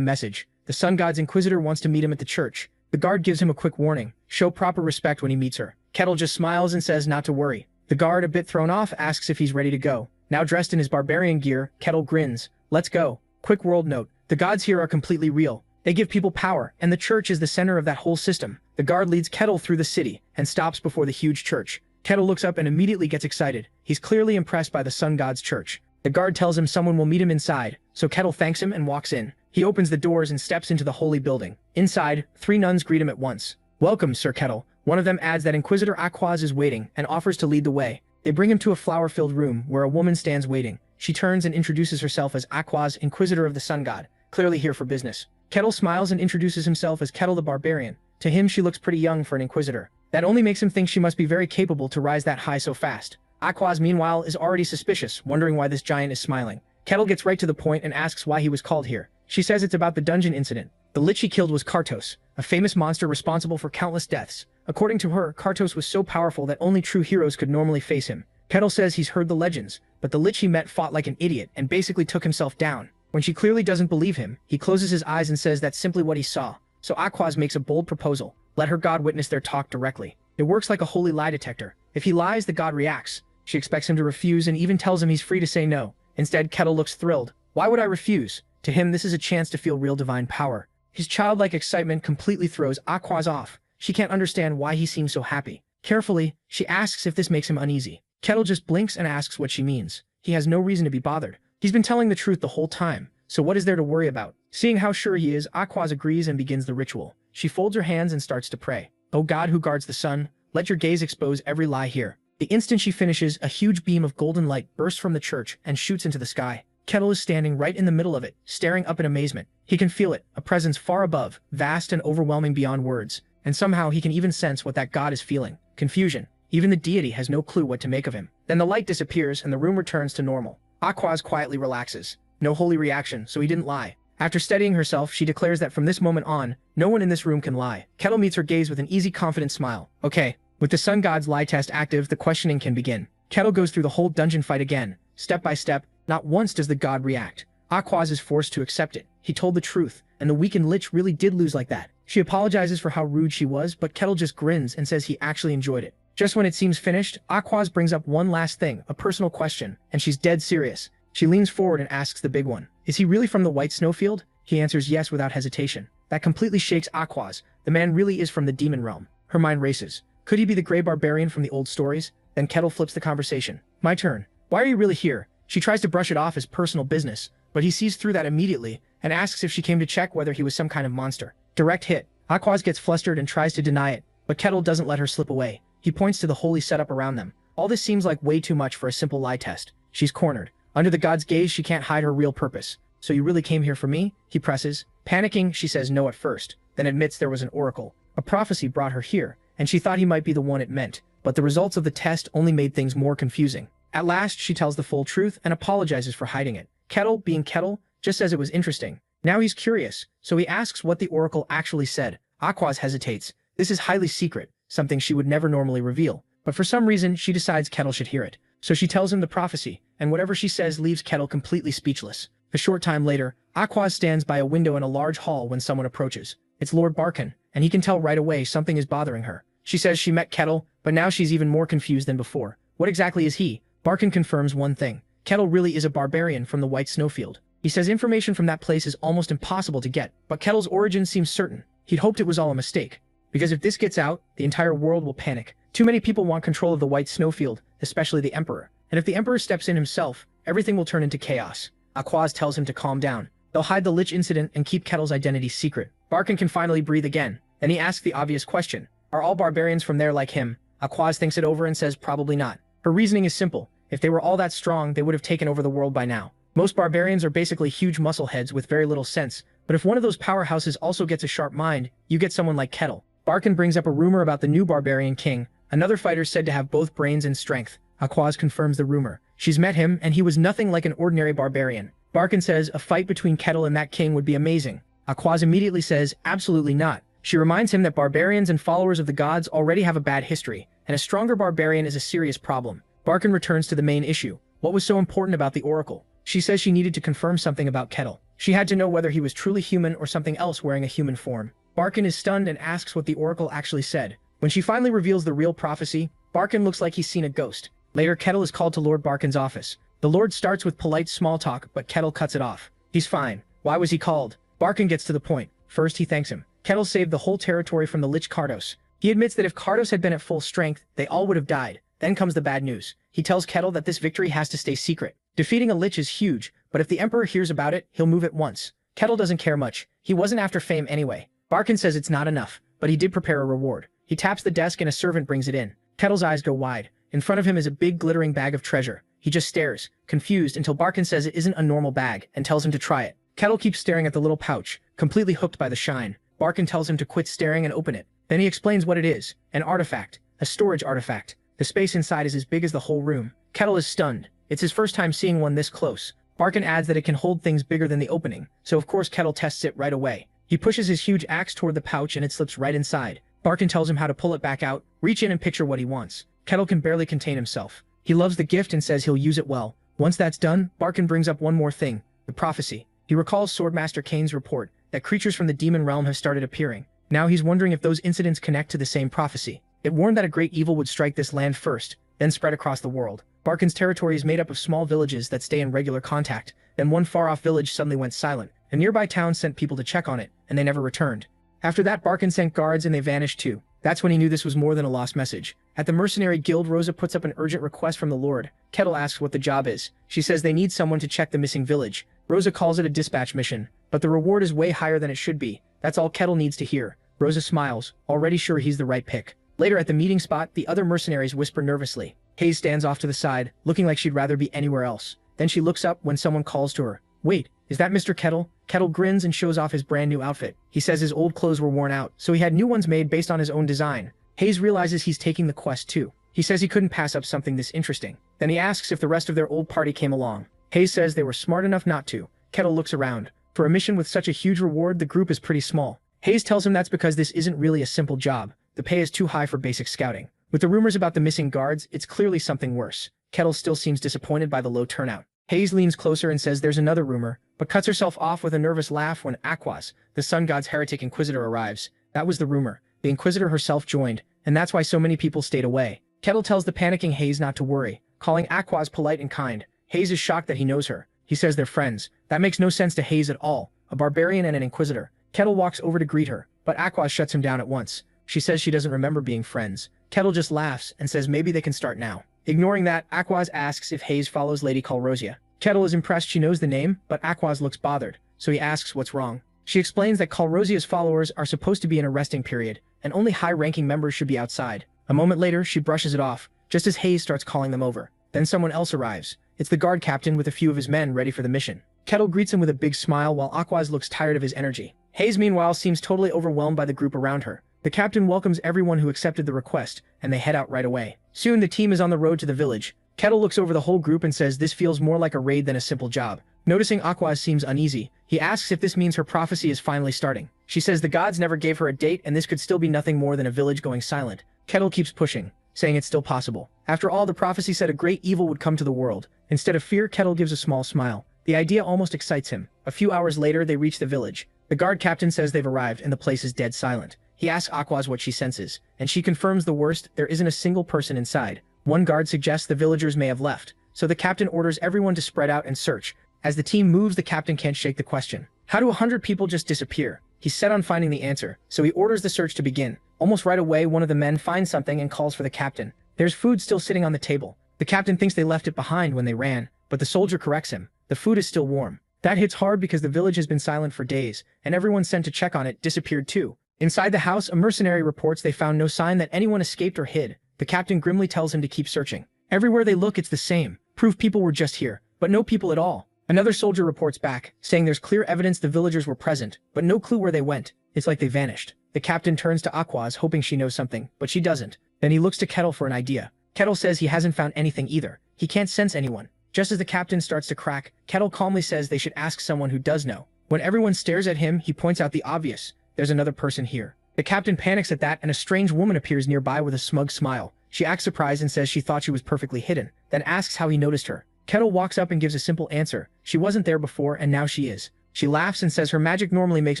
message. The Sun God's Inquisitor wants to meet him at the church. The guard gives him a quick warning. Show proper respect when he meets her. Kettle just smiles and says not to worry. The guard, a bit thrown off, asks if he's ready to go. Now dressed in his barbarian gear, Kettle grins. Let's go. Quick world note. The gods here are completely real. They give people power, and the church is the center of that whole system. The guard leads Kettle through the city, and stops before the huge church. Kettle looks up and immediately gets excited. He's clearly impressed by the Sun God's church. The guard tells him someone will meet him inside, so Kettle thanks him and walks in. He opens the doors and steps into the holy building. Inside, 3 nuns greet him at once. Welcome, Sir Kettle. One of them adds that Inquisitor Aquaz is waiting, and offers to lead the way. They bring him to a flower-filled room, where a woman stands waiting. She turns and introduces herself as Aquaz, Inquisitor of the Sun God, clearly here for business. Kettle smiles and introduces himself as Kettle the Barbarian. To him, she looks pretty young for an Inquisitor. That only makes him think she must be very capable to rise that high so fast. Aquaz, meanwhile, is already suspicious, wondering why this giant is smiling. Kettle gets right to the point and asks why he was called here. She says it's about the dungeon incident. The lich he killed was Kartos, a famous monster responsible for countless deaths. According to her, Kartos was so powerful that only true heroes could normally face him. Kettle says he's heard the legends, but the lich he met fought like an idiot and basically took himself down. When she clearly doesn't believe him, he closes his eyes and says that's simply what he saw. So Aquaz makes a bold proposal. Let her god witness their talk directly. It works like a holy lie detector. If he lies, the god reacts. She expects him to refuse and even tells him he's free to say no. Instead, Kettle looks thrilled. Why would I refuse? To him, this is a chance to feel real divine power. His childlike excitement completely throws Aquaz off. She can't understand why he seems so happy. Carefully, she asks if this makes him uneasy. Kettle just blinks and asks what she means. He has no reason to be bothered. He's been telling the truth the whole time, so what is there to worry about? Seeing how sure he is, Aquaz agrees and begins the ritual. She folds her hands and starts to pray. O God who guards the sun, let your gaze expose every lie here. The instant she finishes, a huge beam of golden light bursts from the church and shoots into the sky. Kettle is standing right in the middle of it, staring up in amazement. He can feel it, a presence far above, vast and overwhelming beyond words. And somehow he can even sense what that god is feeling. Confusion. Even the deity has no clue what to make of him. Then the light disappears and the room returns to normal. Aquaz quietly relaxes. No holy reaction, so he didn't lie. After steadying herself, she declares that from this moment on, no one in this room can lie. Kettle meets her gaze with an easy, confident smile. Okay, with the Sun God's lie test active, the questioning can begin. Kettle goes through the whole dungeon fight again. Step by step, not once does the god react. Aquaz is forced to accept it. He told the truth, and the weakened lich really did lose like that. She apologizes for how rude she was, but Kettle just grins and says he actually enjoyed it. Just when it seems finished, Aquaz brings up one last thing, a personal question, and she's dead serious. She leans forward and asks the big one. Is he really from the White Snowfield? He answers yes without hesitation. That completely shakes Aquaz. The man really is from the demon realm. Her mind races. Could he be the Grey Barbarian from the old stories? Then Kettle flips the conversation. My turn. Why are you really here? She tries to brush it off as personal business, but he sees through that immediately and asks if she came to check whether he was some kind of monster. Direct hit. Aquaz gets flustered and tries to deny it, but Kettle doesn't let her slip away. He points to the holy setup around them. All this seems like way too much for a simple lie test. She's cornered. Under the god's gaze, she can't hide her real purpose. So you really came here for me? He presses. Panicking, she says no at first, then admits there was an oracle. A prophecy brought her here, and she thought he might be the one it meant, but the results of the test only made things more confusing. At last, she tells the full truth and apologizes for hiding it. Kettle, being Kettle, just says it was interesting. Now he's curious, so he asks what the oracle actually said. Aquaz hesitates. This is highly secret, something she would never normally reveal, but for some reason, she decides Kettle should hear it. So she tells him the prophecy, and whatever she says leaves Kettle completely speechless. A short time later, Aquaz stands by a window in a large hall when someone approaches. It's Lord Barkin, and he can tell right away something is bothering her. She says she met Kettle, but now she's even more confused than before. What exactly is he? Barkin confirms one thing. Kettle really is a barbarian from the White Snowfield. He says information from that place is almost impossible to get, but Kettle's origin seems certain. He'd hoped it was all a mistake. Because if this gets out, the entire world will panic. Too many people want control of the White Snowfield, especially the Emperor. And if the Emperor steps in himself, everything will turn into chaos. Aquaz tells him to calm down. They'll hide the Lich incident and keep Kettle's identity secret. Barkin can finally breathe again. Then he asks the obvious question. Are all barbarians from there like him? Aquaz thinks it over and says probably not. Her reasoning is simple. If they were all that strong, they would have taken over the world by now. Most barbarians are basically huge muscle heads with very little sense, but if one of those powerhouses also gets a sharp mind, you get someone like Kettle. Barkin brings up a rumor about the new barbarian king, another fighter said to have both brains and strength. Aquaz confirms the rumor. She's met him, and he was nothing like an ordinary barbarian. Barkin says a fight between Kettle and that king would be amazing. Aquaz immediately says, absolutely not. She reminds him that barbarians and followers of the gods already have a bad history, and a stronger barbarian is a serious problem. Barkin returns to the main issue. What was so important about the Oracle? She says she needed to confirm something about Kettle. She had to know whether he was truly human or something else wearing a human form. Barkin is stunned and asks what the Oracle actually said. When she finally reveals the real prophecy, Barkin looks like he's seen a ghost. Later, Kettle is called to Lord Barkin's office. The Lord starts with polite small talk, but Kettle cuts it off. He's fine. Why was he called? Barkin gets to the point. First, he thanks him. Kettle saved the whole territory from the Lich Kardos. He admits that if Kardos had been at full strength, they all would have died. Then comes the bad news. He tells Kettle that this victory has to stay secret. Defeating a Lich is huge, but if the Emperor hears about it, he'll move at once. Kettle doesn't care much. He wasn't after fame anyway. Barkin says it's not enough, but he did prepare a reward. He taps the desk and a servant brings it in. Kettle's eyes go wide. In front of him is a big glittering bag of treasure. He just stares, confused, until Barkin says it isn't a normal bag and tells him to try it. Kettle keeps staring at the little pouch, completely hooked by the shine. Barkin tells him to quit staring and open it. Then he explains what it is. An artifact. A storage artifact. The space inside is as big as the whole room. Kettle is stunned. It's his first time seeing one this close. Barkin adds that it can hold things bigger than the opening, so of course Kettle tests it right away. He pushes his huge axe toward the pouch and it slips right inside. Barkin tells him how to pull it back out, reach in and picture what he wants. Kettle can barely contain himself. He loves the gift and says he'll use it well. Once that's done, Barkin brings up one more thing. The prophecy. He recalls Swordmaster Kane's report that creatures from the demon realm have started appearing. Now he's wondering if those incidents connect to the same prophecy. It warned that a great evil would strike this land first, then spread across the world. Barkin's territory is made up of small villages that stay in regular contact. Then one far-off village suddenly went silent. A nearby town sent people to check on it, and they never returned. After that, Barkin sent guards and they vanished too. That's when he knew this was more than a lost message. At the mercenary guild, Rosa puts up an urgent request from the Lord. Kettle asks what the job is. She says they need someone to check the missing village. Rosa calls it a dispatch mission, but the reward is way higher than it should be. That's all Kettle needs to hear. Rosa smiles, already sure he's the right pick. Later at the meeting spot, the other mercenaries whisper nervously. Hayes stands off to the side, looking like she'd rather be anywhere else. Then she looks up when someone calls to her. Wait, is that Mr. Kettle? Kettle grins and shows off his brand new outfit. He says his old clothes were worn out, so he had new ones made based on his own design. Hayes realizes he's taking the quest too. He says he couldn't pass up something this interesting. Then he asks if the rest of their old party came along. Hayes says they were smart enough not to. Kettle looks around. For a mission with such a huge reward, the group is pretty small. Hayes tells him that's because this isn't really a simple job. The pay is too high for basic scouting. With the rumors about the missing guards, it's clearly something worse. Kettle still seems disappointed by the low turnout. Hayes leans closer and says there's another rumor, but cuts herself off with a nervous laugh when Aquaz, the Sun God's heretic Inquisitor, arrives. That was the rumor. The Inquisitor herself joined, and that's why so many people stayed away. Kettle tells the panicking Hayes not to worry, calling Aquaz polite and kind. Hayes is shocked that he knows her. He says they're friends. That makes no sense to Hayes at all. A barbarian and an Inquisitor. Kettle walks over to greet her, but Aquaz shuts him down at once. She says she doesn't remember being friends. Kettle just laughs and says maybe they can start now. Ignoring that, Aquaz asks if Hayes follows Lady Calrosia. Kettle is impressed she knows the name, but Aquaz looks bothered, so he asks what's wrong. She explains that Calrosia's followers are supposed to be in a resting period, and only high-ranking members should be outside. A moment later, she brushes it off, just as Hayes starts calling them over. Then someone else arrives. It's the guard captain with a few of his men ready for the mission. Kettle greets him with a big smile while Aquaz looks tired of his energy. Hayes, meanwhile, seems totally overwhelmed by the group around her. The captain welcomes everyone who accepted the request, and they head out right away. Soon, the team is on the road to the village. Kettle looks over the whole group and says this feels more like a raid than a simple job. Noticing Aquaz seems uneasy, he asks if this means her prophecy is finally starting. She says the gods never gave her a date and this could still be nothing more than a village going silent. Kettle keeps pushing, saying it's still possible. After all, the prophecy said a great evil would come to the world. Instead of fear, Kettle gives a small smile. The idea almost excites him. A few hours later, they reach the village. The guard captain says they've arrived and the place is dead silent. He asks Aquaz what she senses, and she confirms the worst, there isn't a single person inside. One guard suggests the villagers may have left, so the captain orders everyone to spread out and search. As the team moves, the captain can't shake the question. How do 100 people just disappear? He's set on finding the answer, so he orders the search to begin. Almost right away, one of the men finds something and calls for the captain. There's food still sitting on the table. The captain thinks they left it behind when they ran, but the soldier corrects him. The food is still warm. That hits hard because the village has been silent for days, and everyone sent to check on it disappeared too. Inside the house, a mercenary reports they found no sign that anyone escaped or hid. The captain grimly tells him to keep searching. Everywhere they look, it's the same. Proof people were just here, but no people at all. Another soldier reports back, saying there's clear evidence the villagers were present, but no clue where they went. It's like they vanished. The captain turns to Aquaz, hoping she knows something, but she doesn't. Then he looks to Kettle for an idea. Kettle says he hasn't found anything either. He can't sense anyone. Just as the captain starts to crack, Kettle calmly says they should ask someone who does know. When everyone stares at him, he points out the obvious. There's another person here. The captain panics at that, and a strange woman appears nearby with a smug smile. She acts surprised and says she thought she was perfectly hidden, then asks how he noticed her. Kettle walks up and gives a simple answer. She wasn't there before, and now she is. She laughs and says her magic normally makes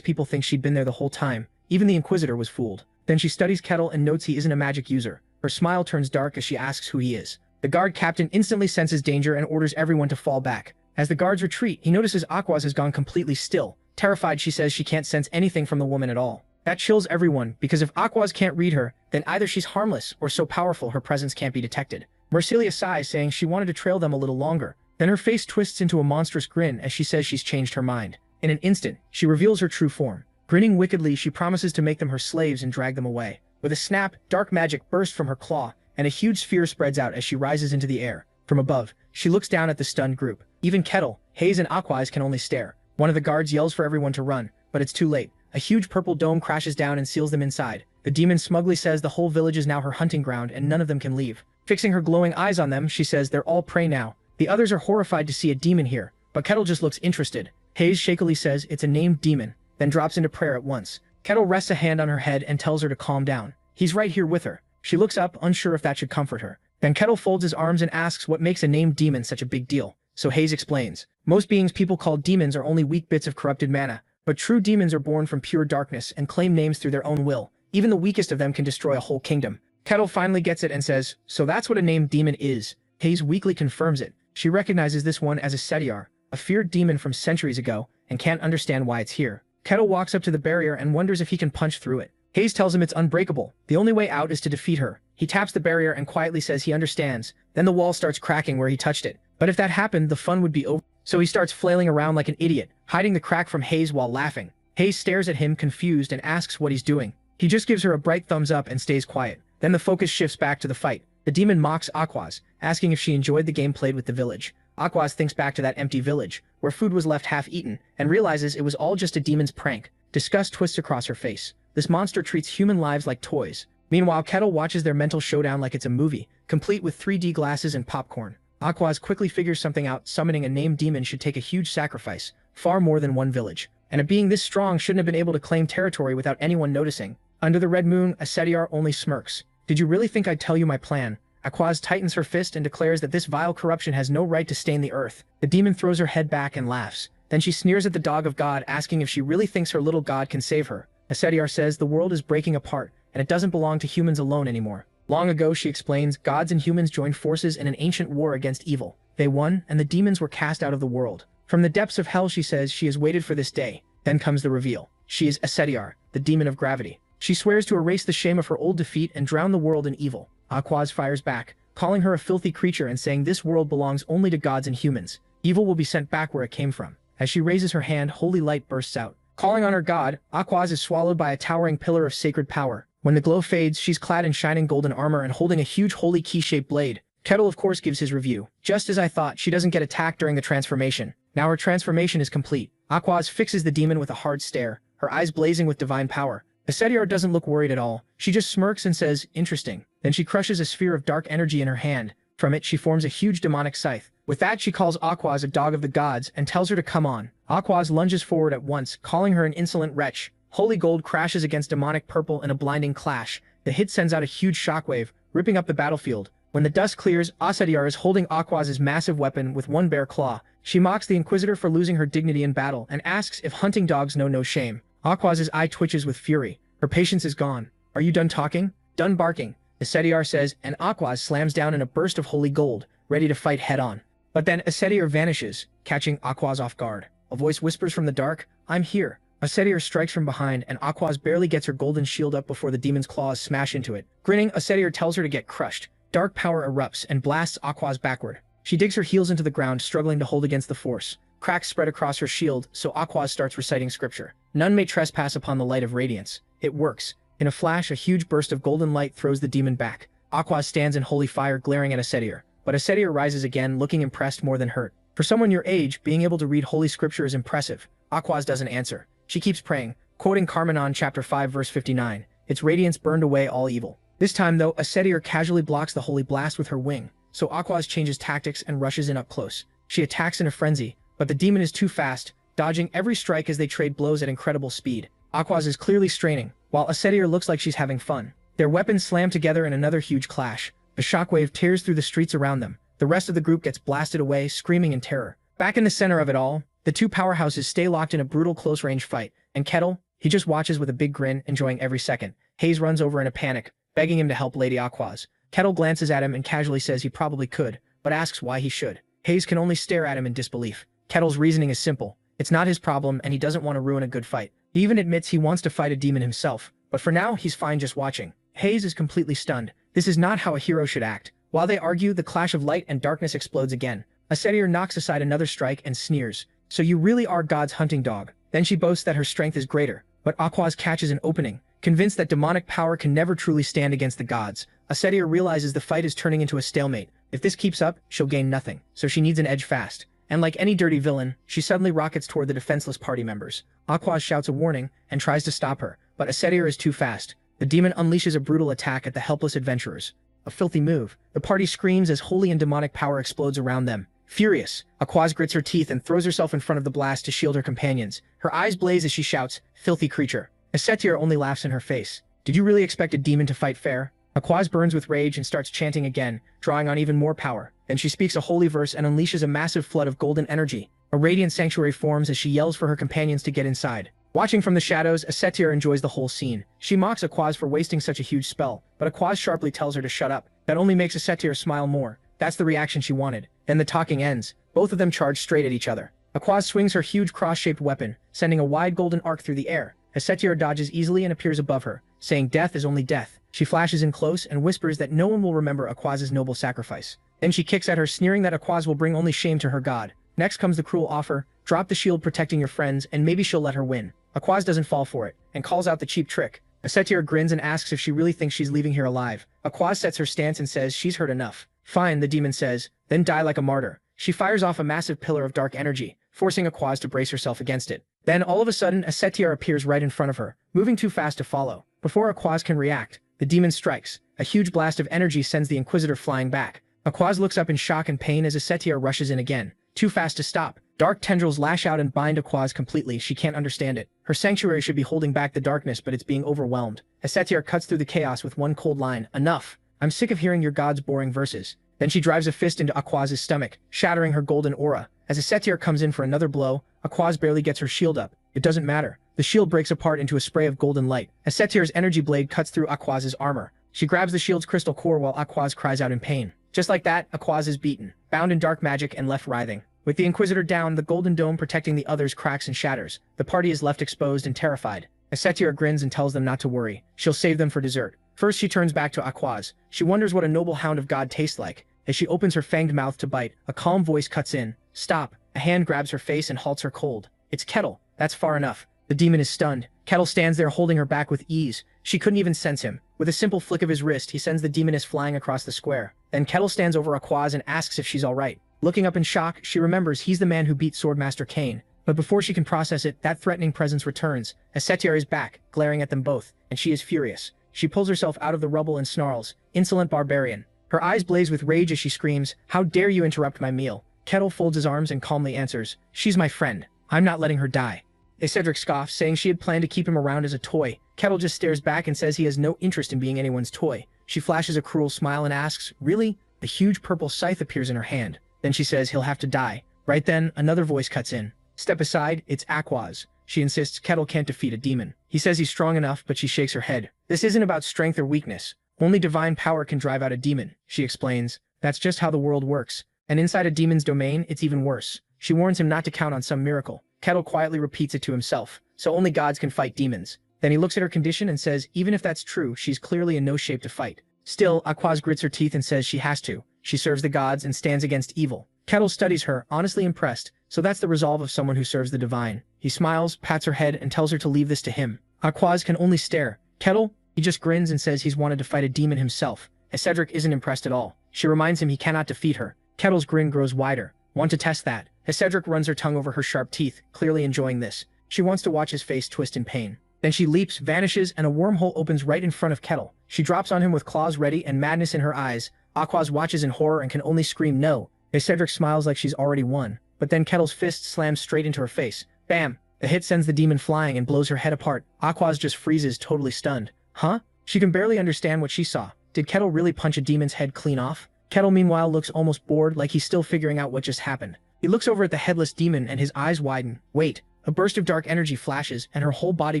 people think she'd been there the whole time. Even the Inquisitor was fooled. Then she studies Kettle and notes he isn't a magic user. Her smile turns dark as she asks who he is. The guard captain instantly senses danger and orders everyone to fall back. As the guards retreat, he notices Aquaz has gone completely still. Terrified, she says she can't sense anything from the woman at all. That chills everyone, because if Aquaz can't read her, then either she's harmless or so powerful her presence can't be detected. Mercelia sighs, saying she wanted to trail them a little longer. Then her face twists into a monstrous grin as she says she's changed her mind. In an instant, she reveals her true form. Grinning wickedly, she promises to make them her slaves and drag them away. With a snap, dark magic bursts from her claw, and a huge sphere spreads out as she rises into the air. From above, she looks down at the stunned group. Even Kettle, Hayes, and Aquaz can only stare. One of the guards yells for everyone to run, but it's too late. A huge purple dome crashes down and seals them inside. The demon smugly says the whole village is now her hunting ground and none of them can leave. Fixing her glowing eyes on them, she says they're all prey now. The others are horrified to see a demon here, but Kettle just looks interested. Hayes shakily says it's a named demon, then drops into prayer at once. Kettle rests a hand on her head and tells her to calm down. He's right here with her. She looks up, unsure if that should comfort her. Then Kettle folds his arms and asks what makes a named demon such a big deal. So Hayes explains. Most beings people call demons are only weak bits of corrupted mana, but true demons are born from pure darkness and claim names through their own will. Even the weakest of them can destroy a whole kingdom. Kettle finally gets it and says, so that's what a named demon is. Hayes weakly confirms it. She recognizes this one as a Setiar, a feared demon from centuries ago, and can't understand why it's here. Kettle walks up to the barrier and wonders if he can punch through it. Hayes tells him it's unbreakable. The only way out is to defeat her. He taps the barrier and quietly says he understands. Then the wall starts cracking where he touched it. But if that happened, the fun would be over. So he starts flailing around like an idiot, hiding the crack from Hayes while laughing. Hayes stares at him confused and asks what he's doing. He just gives her a bright thumbs up and stays quiet. Then the focus shifts back to the fight. The demon mocks Aquaz, asking if she enjoyed the game played with the village. Aquaz thinks back to that empty village, where food was left half-eaten, and realizes it was all just a demon's prank. Disgust twists across her face. This monster treats human lives like toys. Meanwhile, Kettle watches their mental showdown like it's a movie, complete with 3D glasses and popcorn. Aquaz quickly figures something out. Summoning a named demon should take a huge sacrifice, far more than one village. And a being this strong shouldn't have been able to claim territory without anyone noticing. Under the red moon, a Setiar only smirks. Did you really think I'd tell you my plan? Aquaz tightens her fist and declares that this vile corruption has no right to stain the earth. The demon throws her head back and laughs. Then she sneers at the dog of God, asking if she really thinks her little god can save her. Setiar says the world is breaking apart, and it doesn't belong to humans alone anymore. Long ago, she explains, gods and humans joined forces in an ancient war against evil. They won, and the demons were cast out of the world. From the depths of hell, she says she has waited for this day. Then comes the reveal. She is Setiar, the demon of gravity. She swears to erase the shame of her old defeat and drown the world in evil. Aquaz fires back, calling her a filthy creature and saying this world belongs only to gods and humans. Evil will be sent back where it came from. As she raises her hand, holy light bursts out. Calling on her god, Aquaz is swallowed by a towering pillar of sacred power. When the glow fades, she's clad in shining golden armor and holding a huge holy key-shaped blade. Kettle of course gives his review. Just as I thought, she doesn't get attacked during the transformation. Now her transformation is complete. Aquaz fixes the demon with a hard stare, her eyes blazing with divine power. Setiar doesn't look worried at all. She just smirks and says, interesting. Then she crushes a sphere of dark energy in her hand. From it, she forms a huge demonic scythe. With that, she calls Aquaz a dog of the gods and tells her to come on. Aquaz lunges forward at once, calling her an insolent wretch. Holy gold crashes against demonic purple in a blinding clash. The hit sends out a huge shockwave, ripping up the battlefield. When the dust clears, Setiar is holding Aquaz's massive weapon with one bare claw. She mocks the Inquisitor for losing her dignity in battle and asks if hunting dogs know no shame. Aquaz's eye twitches with fury. Her patience is gone. Are you done talking? Done barking? Setiar says, and Aquaz slams down in a burst of holy gold, ready to fight head-on. But then Asetier vanishes, catching Aquaz off guard. A voice whispers from the dark, "I'm here." Asetier strikes from behind, and Aquaz barely gets her golden shield up before the demon's claws smash into it. Grinning, Asetier tells her to get crushed. Dark power erupts and blasts Aquaz backward. She digs her heels into the ground, struggling to hold against the force. Cracks spread across her shield, so Aquaz starts reciting scripture. "None may trespass upon the light of radiance." It works. In a flash, a huge burst of golden light throws the demon back. Aquaz stands in holy fire, glaring at Asetier. But Asetier rises again, looking impressed more than hurt. For someone your age, being able to read holy scripture is impressive. Aquaz doesn't answer. She keeps praying, quoting Carmenon chapter 5 verse 59. Its radiance burned away all evil. This time though, Asetier casually blocks the holy blast with her wing, so Aquaz changes tactics and rushes in up close. She attacks in a frenzy, but the demon is too fast, dodging every strike as they trade blows at incredible speed. Aquaz is clearly straining, while Asetier looks like she's having fun. Their weapons slam together in another huge clash. A shockwave tears through the streets around them. The rest of the group gets blasted away, screaming in terror. Back in the center of it all, the two powerhouses stay locked in a brutal close-range fight, and Kettle, he just watches with a big grin, enjoying every second. Hayes runs over in a panic, begging him to help Lady Aquaz. Kettle glances at him and casually says he probably could, but asks why he should. Hayes can only stare at him in disbelief. Kettle's reasoning is simple. It's not his problem, and he doesn't want to ruin a good fight. He even admits he wants to fight a demon himself, but for now, he's fine just watching. Hayes is completely stunned. This is not how a hero should act. While they argue, the clash of light and darkness explodes again. Asetier knocks aside another strike and sneers. "So you really are God's hunting dog." Then she boasts that her strength is greater, but Aquaz catches an opening. Convinced that demonic power can never truly stand against the gods, Asetier realizes the fight is turning into a stalemate. If this keeps up, she'll gain nothing, so she needs an edge fast. And like any dirty villain, she suddenly rockets toward the defenseless party members. Aquaz shouts a warning and tries to stop her, but Asetier is too fast. The demon unleashes a brutal attack at the helpless adventurers. A filthy move. The party screams as holy and demonic power explodes around them. Furious, Aquaz grits her teeth and throws herself in front of the blast to shield her companions. Her eyes blaze as she shouts, "Filthy creature." Asetier only laughs in her face. "Did you really expect a demon to fight fair?" Aquaz burns with rage and starts chanting again, drawing on even more power. Then she speaks a holy verse and unleashes a massive flood of golden energy. A radiant sanctuary forms as she yells for her companions to get inside. Watching from the shadows, Asetier enjoys the whole scene. She mocks Aquaz for wasting such a huge spell, but Aquaz sharply tells her to shut up. That only makes Asetier smile more. That's the reaction she wanted. Then the talking ends. Both of them charge straight at each other. Aquaz swings her huge cross-shaped weapon, sending a wide golden arc through the air. Asetier dodges easily and appears above her, saying death is only death. She flashes in close and whispers that no one will remember Aquaz's noble sacrifice. Then she kicks at her, sneering that Aquaz will bring only shame to her god. Next comes the cruel offer: drop the shield protecting your friends and maybe she'll let her win. Aquaz doesn't fall for it, and calls out the cheap trick. Asetier grins and asks if she really thinks she's leaving here alive. Aquaz sets her stance and says she's heard enough. "Fine," the demon says, "then die like a martyr." She fires off a massive pillar of dark energy, forcing Aquaz to brace herself against it. Then all of a sudden, Asetier appears right in front of her, moving too fast to follow. Before Aquaz can react, the demon strikes. A huge blast of energy sends the Inquisitor flying back. Aquaz looks up in shock and pain as Asetier rushes in again. Too fast to stop. Dark tendrils lash out and bind Aquaz completely. She can't understand it. Her sanctuary should be holding back the darkness, but it's being overwhelmed. Asetier cuts through the chaos with one cold line: "Enough. I'm sick of hearing your god's boring verses." Then she drives a fist into Aquaz's stomach, shattering her golden aura. As Asetier comes in for another blow, Aquaz barely gets her shield up. It doesn't matter. The shield breaks apart into a spray of golden light. Asetier's energy blade cuts through Aquaz's armor. She grabs the shield's crystal core while Aquaz cries out in pain. Just like that, Aquaz is beaten, bound in dark magic and left writhing. With the Inquisitor down, the golden dome protecting the others cracks and shatters. The party is left exposed and terrified. Asetier grins and tells them not to worry. She'll save them for dessert. First, she turns back to Aquaz. She wonders what a noble hound of God tastes like. As she opens her fanged mouth to bite, a calm voice cuts in. "Stop." A hand grabs her face and halts her cold. It's Kettle. That's far enough. The demon is stunned. Kettle stands there holding her back with ease. She couldn't even sense him. With a simple flick of his wrist, he sends the demoness flying across the square. Then Kettle stands over Aquaz and asks if she's alright. Looking up in shock, she remembers he's the man who beat Swordmaster Kane. But before she can process it, that threatening presence returns. Asetier is back, glaring at them both, and she is furious. She pulls herself out of the rubble and snarls, "Insolent barbarian." Her eyes blaze with rage as she screams, "How dare you interrupt my meal?" Kettle folds his arms and calmly answers, "She's my friend. I'm not letting her die." Cedric scoffs, saying she had planned to keep him around as a toy. Kettle just stares back and says he has no interest in being anyone's toy. She flashes a cruel smile and asks, "Really?" A huge purple scythe appears in her hand. Then she says he'll have to die. Right then, another voice cuts in. "Step aside, it's Aquaz." She insists Kettle can't defeat a demon. He says he's strong enough, but she shakes her head. "This isn't about strength or weakness. Only divine power can drive out a demon," she explains. "That's just how the world works." And inside a demon's domain, it's even worse. She warns him not to count on some miracle. Kettle quietly repeats it to himself, so only gods can fight demons. Then he looks at her condition and says even if that's true, she's clearly in no shape to fight. Still, Aquaz grits her teeth and says she has to. She serves the gods and stands against evil. Kettle studies her, honestly impressed. So that's the resolve of someone who serves the divine. He smiles, pats her head, and tells her to leave this to him. Aquaz can only stare. Kettle? He just grins and says he's wanted to fight a demon himself. Cedric isn't impressed at all. She reminds him he cannot defeat her. Kettle's grin grows wider. Want to test that? Cedric runs her tongue over her sharp teeth, clearly enjoying this. She wants to watch his face twist in pain. Then she leaps, vanishes, and a wormhole opens right in front of Kettle. She drops on him with claws ready and madness in her eyes. Aquaz watches in horror and can only scream no. Cedric smiles like she's already won. But then Kettle's fist slams straight into her face. Bam! The hit sends the demon flying and blows her head apart. Aquaz just freezes, totally stunned. Huh? She can barely understand what she saw. Did Kettle really punch a demon's head clean off? Kettle meanwhile looks almost bored, like he's still figuring out what just happened. He looks over at the headless demon and his eyes widen. Wait. A burst of dark energy flashes and her whole body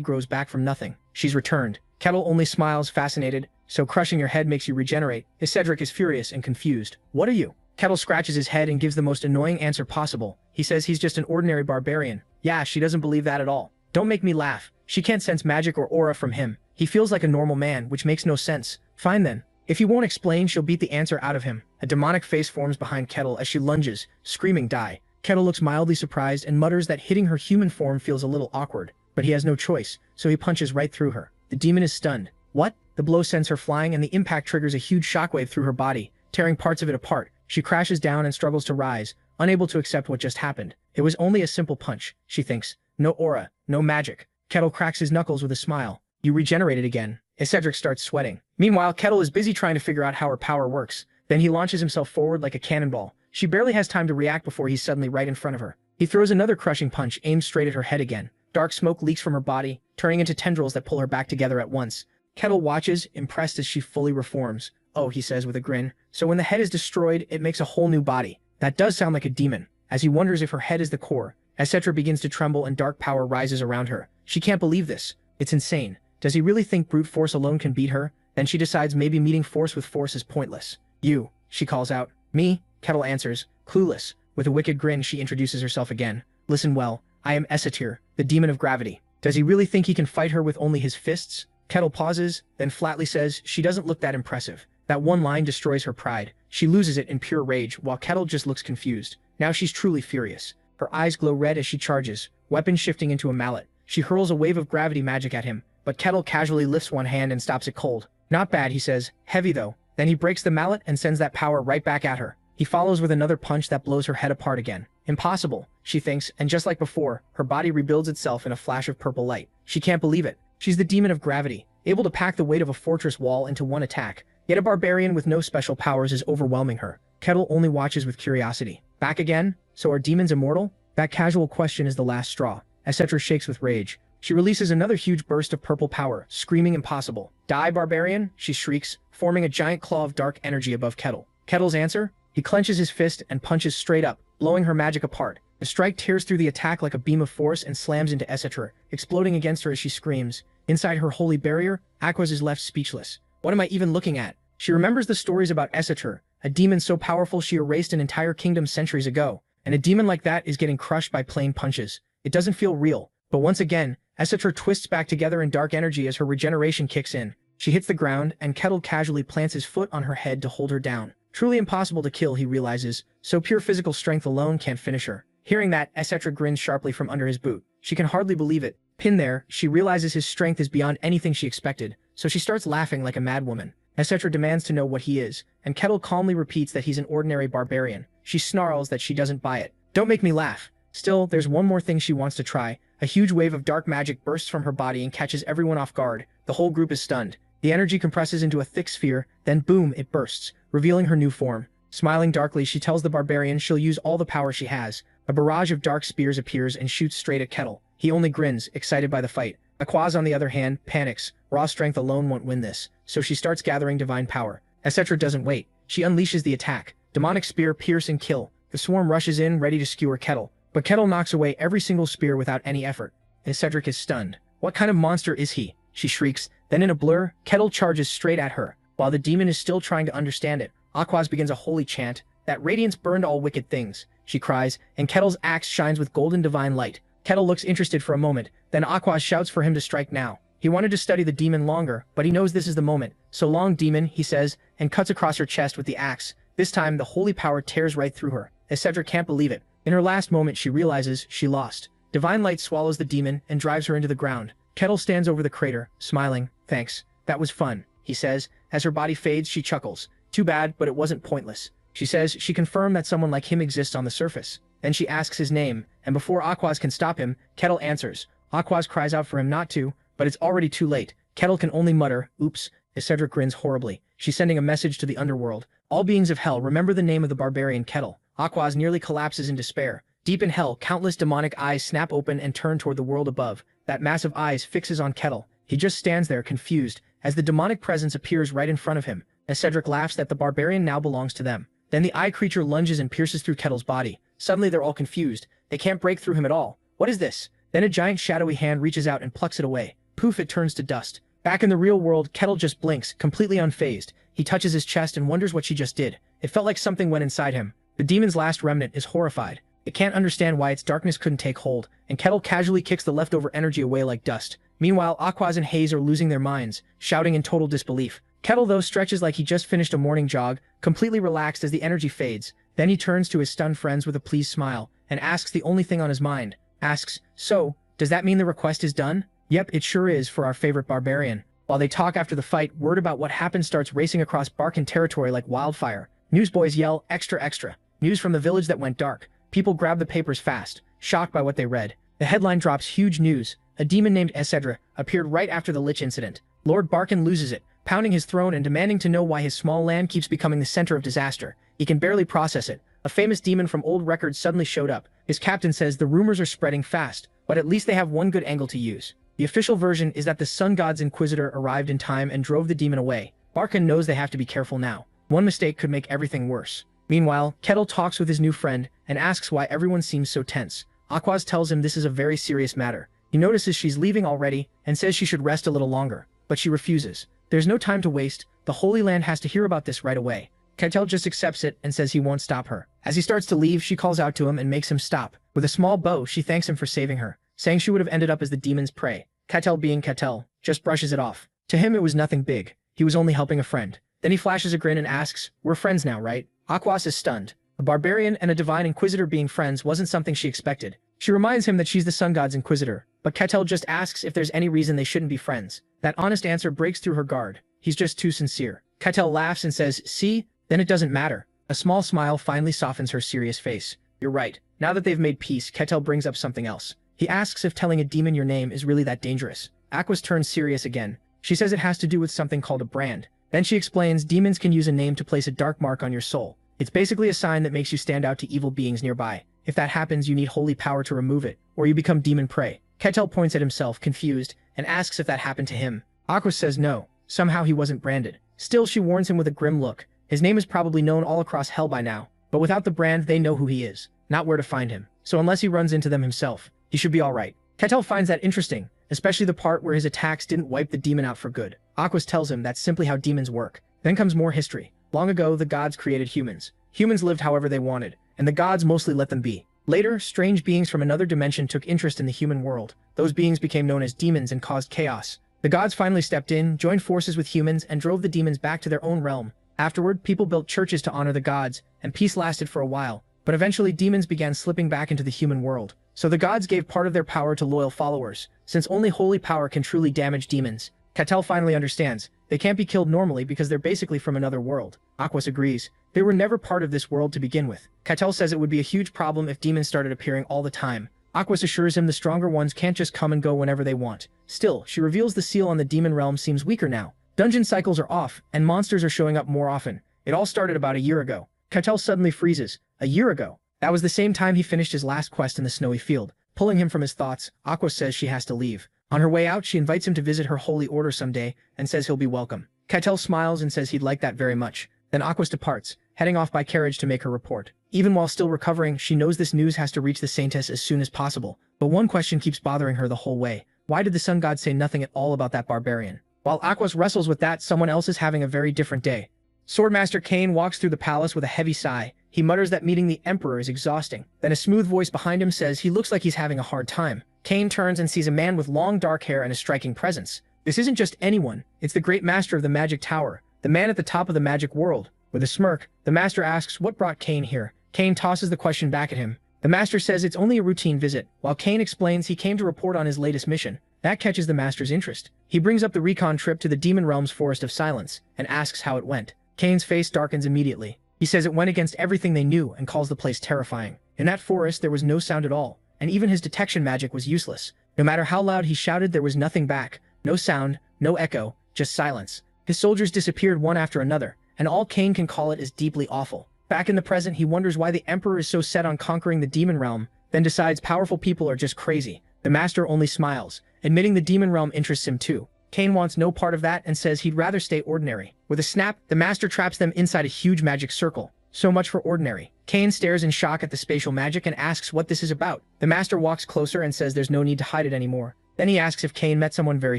grows back from nothing. She's returned. Kettle only smiles, fascinated. So crushing your head makes you regenerate. Cedric is furious and confused. What are you? Kettle scratches his head and gives the most annoying answer possible. He says he's just an ordinary barbarian. Yeah, she doesn't believe that at all. Don't make me laugh. She can't sense magic or aura from him. He feels like a normal man, which makes no sense. Fine then. If he won't explain, she'll beat the answer out of him. A demonic face forms behind Kettle as she lunges, screaming die. Kettle looks mildly surprised and mutters that hitting her human form feels a little awkward, but he has no choice, so he punches right through her. The demon is stunned. What? The blow sends her flying and the impact triggers a huge shockwave through her body, tearing parts of it apart. She crashes down and struggles to rise, unable to accept what just happened. It was only a simple punch, she thinks. No aura, no magic. Kettle cracks his knuckles with a smile. You regenerated again. Cedric starts sweating. Meanwhile, Kettle is busy trying to figure out how her power works. Then he launches himself forward like a cannonball. She barely has time to react before he's suddenly right in front of her. He throws another crushing punch aimed straight at her head again. Dark smoke leaks from her body, turning into tendrils that pull her back together at once. Kettle watches, impressed as she fully reforms. Oh, he says with a grin. So when the head is destroyed, it makes a whole new body. That does sound like a demon. As he wonders if her head is the core, Etc. begins to tremble and dark power rises around her. She can't believe this. It's insane. Does he really think brute force alone can beat her? Then she decides maybe meeting force with force is pointless. You, she calls out. Me? Kettle answers, clueless. With a wicked grin, she introduces herself again. Listen well, I am Esatir, the demon of gravity. Does he really think he can fight her with only his fists? Kettle pauses, then flatly says she doesn't look that impressive. That one line destroys her pride. She loses it in pure rage, while Kettle just looks confused. Now she's truly furious. Her eyes glow red as she charges, weapon shifting into a mallet. She hurls a wave of gravity magic at him, but Kettle casually lifts one hand and stops it cold. Not bad, he says. Heavy though. Then he breaks the mallet and sends that power right back at her. He follows with another punch that blows her head apart again. Impossible, she thinks, and just like before, her body rebuilds itself in a flash of purple light. She can't believe it. She's the demon of gravity, able to pack the weight of a fortress wall into one attack. Yet a barbarian with no special powers is overwhelming her. Kettle only watches with curiosity. Back again? So are demons immortal? That casual question is the last straw. Etc. shakes with rage. She releases another huge burst of purple power, screaming impossible. Die, barbarian, she shrieks, forming a giant claw of dark energy above Kettle. Kettle's answer? He clenches his fist and punches straight up, blowing her magic apart. The strike tears through the attack like a beam of force and slams into Etc., exploding against her as she screams. Inside her holy barrier, Aquaz is left speechless. What am I even looking at? She remembers the stories about Etc., a demon so powerful she erased an entire kingdom centuries ago, and a demon like that is getting crushed by plain punches. It doesn't feel real, but once again, Etc. twists back together in dark energy as her regeneration kicks in. She hits the ground, and Kettle casually plants his foot on her head to hold her down. Truly impossible to kill, he realizes, so pure physical strength alone can't finish her. Hearing that, Etc. grins sharply from under his boot. She can hardly believe it. Pinned there, she realizes his strength is beyond anything she expected, so she starts laughing like a madwoman. Etc. demands to know what he is, and Kettle calmly repeats that he's an ordinary barbarian. She snarls that she doesn't buy it. Don't make me laugh. Still, there's one more thing she wants to try. A huge wave of dark magic bursts from her body and catches everyone off guard. The whole group is stunned. The energy compresses into a thick sphere, then boom, it bursts, revealing her new form. Smiling darkly, she tells the barbarian she'll use all the power she has. A barrage of dark spears appears and shoots straight at Kettle. He only grins, excited by the fight. Aquaz, on the other hand, panics. Raw strength alone won't win this, so she starts gathering divine power. Etc. doesn't wait. She unleashes the attack. Demonic spear, pierce, and kill. The swarm rushes in, ready to skewer Kettle. But Kettle knocks away every single spear without any effort. And Cedric is stunned. What kind of monster is he? She shrieks. Then in a blur, Kettle charges straight at her. While the demon is still trying to understand it, Aquaz begins a holy chant. That radiance burned all wicked things, she cries, and Kettle's axe shines with golden divine light. Kettle looks interested for a moment, then Aquaz shouts for him to strike now. He wanted to study the demon longer, but he knows this is the moment. So long, demon, he says, and cuts across her chest with the axe. This time, the holy power tears right through her. Cedric can't believe it. In her last moment, she realizes she lost. Divine light swallows the demon and drives her into the ground. Kettle stands over the crater, smiling. Thanks. That was fun, he says. As her body fades, she chuckles. Too bad, but it wasn't pointless. She says she confirmed that someone like him exists on the surface. Then she asks his name, and before Aquaz can stop him, Kettle answers. Aquaz cries out for him not to, but it's already too late. Kettle can only mutter, oops, as Cedric grins horribly. She's sending a message to the underworld. All beings of hell, remember the name of the barbarian Kettle. Aquaz nearly collapses in despair. Deep in hell, countless demonic eyes snap open and turn toward the world above. That mass of eyes fixes on Kettle. He just stands there, confused, as the demonic presence appears right in front of him. As Cedric laughs that the barbarian now belongs to them. Then the eye creature lunges and pierces through Kettle's body. Suddenly they're all confused. They can't break through him at all. What is this? Then a giant shadowy hand reaches out and plucks it away. Poof, it turns to dust. Back in the real world, Kettle just blinks, completely unfazed. He touches his chest and wonders what she just did. It felt like something went inside him. The demon's last remnant is horrified. It can't understand why its darkness couldn't take hold, and Kettle casually kicks the leftover energy away like dust. Meanwhile, Aquaz and Haze are losing their minds, shouting in total disbelief. Kettle, though, stretches like he just finished a morning jog, completely relaxed as the energy fades. Then he turns to his stunned friends with a pleased smile, and asks the only thing on his mind. Asks, so, does that mean the request is done? Yep, it sure is for our favorite barbarian. While they talk after the fight, word about what happened starts racing across Barkan territory like wildfire. Newsboys yell, extra, extra. News from the village that went dark. People grab the papers fast, shocked by what they read. The headline drops huge news. A demon named Cedric appeared right after the Lich incident. Lord Barkan loses it, pounding his throne and demanding to know why his small land keeps becoming the center of disaster. He can barely process it. A famous demon from old records suddenly showed up. His captain says the rumors are spreading fast, but at least they have one good angle to use. The official version is that the Sun God's Inquisitor arrived in time and drove the demon away. Barkan knows they have to be careful now. One mistake could make everything worse. Meanwhile, Kettle talks with his new friend and asks why everyone seems so tense. Aquaz tells him this is a very serious matter. He notices she's leaving already and says she should rest a little longer, but she refuses. There's no time to waste. The Holy Land has to hear about this right away. Kettle just accepts it and says he won't stop her. As he starts to leave, she calls out to him and makes him stop. With a small bow, she thanks him for saving her, saying she would have ended up as the demon's prey. Kettle, being Kettle, just brushes it off. To him, it was nothing big. He was only helping a friend. Then he flashes a grin and asks, we're friends now, right? Aquaz is stunned. A barbarian and a divine inquisitor being friends wasn't something she expected. She reminds him that she's the Sun God's Inquisitor, but Kettle just asks if there's any reason they shouldn't be friends. That honest answer breaks through her guard. He's just too sincere. Kettle laughs and says, see? Then it doesn't matter. A small smile finally softens her serious face. You're right. Now that they've made peace, Kettle brings up something else. He asks if telling a demon your name is really that dangerous. Aquaz turns serious again. She says it has to do with something called a brand. Then she explains demons can use a name to place a dark mark on your soul. It's basically a sign that makes you stand out to evil beings nearby. If that happens, you need holy power to remove it, or you become demon prey. Kettle points at himself, confused, and asks if that happened to him. Aquaz says no. Somehow he wasn't branded. Still, she warns him with a grim look. His name is probably known all across hell by now, but without the brand, they know who he is, not where to find him. So unless he runs into them himself, he should be alright. Kettle finds that interesting, especially the part where his attacks didn't wipe the demon out for good. Aquaz tells him that's simply how demons work. Then comes more history. Long ago, the gods created humans. Humans lived however they wanted, and the gods mostly let them be. Later, strange beings from another dimension took interest in the human world. Those beings became known as demons and caused chaos. The gods finally stepped in, joined forces with humans, and drove the demons back to their own realm. Afterward, people built churches to honor the gods, and peace lasted for a while. But eventually, demons began slipping back into the human world. So the gods gave part of their power to loyal followers, since only holy power can truly damage demons. Kettle finally understands. They can't be killed normally because they're basically from another world. Aquaz agrees. They were never part of this world to begin with. Kettle says it would be a huge problem if demons started appearing all the time. Aquaz assures him the stronger ones can't just come and go whenever they want. Still, she reveals the seal on the demon realm seems weaker now. Dungeon cycles are off, and monsters are showing up more often. It all started about a year ago. Kettle suddenly freezes. A year ago? That was the same time he finished his last quest in the snowy field. Pulling him from his thoughts, Aquaz says she has to leave. On her way out, she invites him to visit her holy order someday, and says he'll be welcome. Kettle smiles and says he'd like that very much. Then Aquaz departs, heading off by carriage to make her report. Even while still recovering, she knows this news has to reach the Saintess as soon as possible. But one question keeps bothering her the whole way. Why did the Sun God say nothing at all about that barbarian? While Aquaz wrestles with that, someone else is having a very different day. Swordmaster Kane walks through the palace with a heavy sigh. He mutters that meeting the Emperor is exhausting. Then a smooth voice behind him says he looks like he's having a hard time. Kane turns and sees a man with long dark hair and a striking presence. This isn't just anyone, it's the great master of the Magic Tower, the man at the top of the magic world. With a smirk, the master asks what brought Kane here. Kane tosses the question back at him. The master says it's only a routine visit, while Kane explains he came to report on his latest mission. That catches the master's interest. He brings up the recon trip to the Demon Realm's Forest of Silence, and asks how it went. Kane's face darkens immediately. He says it went against everything they knew and calls the place terrifying. In that forest there was no sound at all, and even his detection magic was useless. No matter how loud he shouted, there was nothing back. No sound, no echo, just silence. His soldiers disappeared one after another, and all Kane can call it is deeply awful. Back in the present, he wonders why the Emperor is so set on conquering the Demon Realm, then decides powerful people are just crazy. The master only smiles, admitting the Demon Realm interests him too. Kane wants no part of that and says he'd rather stay ordinary. With a snap, the master traps them inside a huge magic circle. So much for ordinary. Kane stares in shock at the spatial magic and asks what this is about. The master walks closer and says there's no need to hide it anymore. Then he asks if Kane met someone very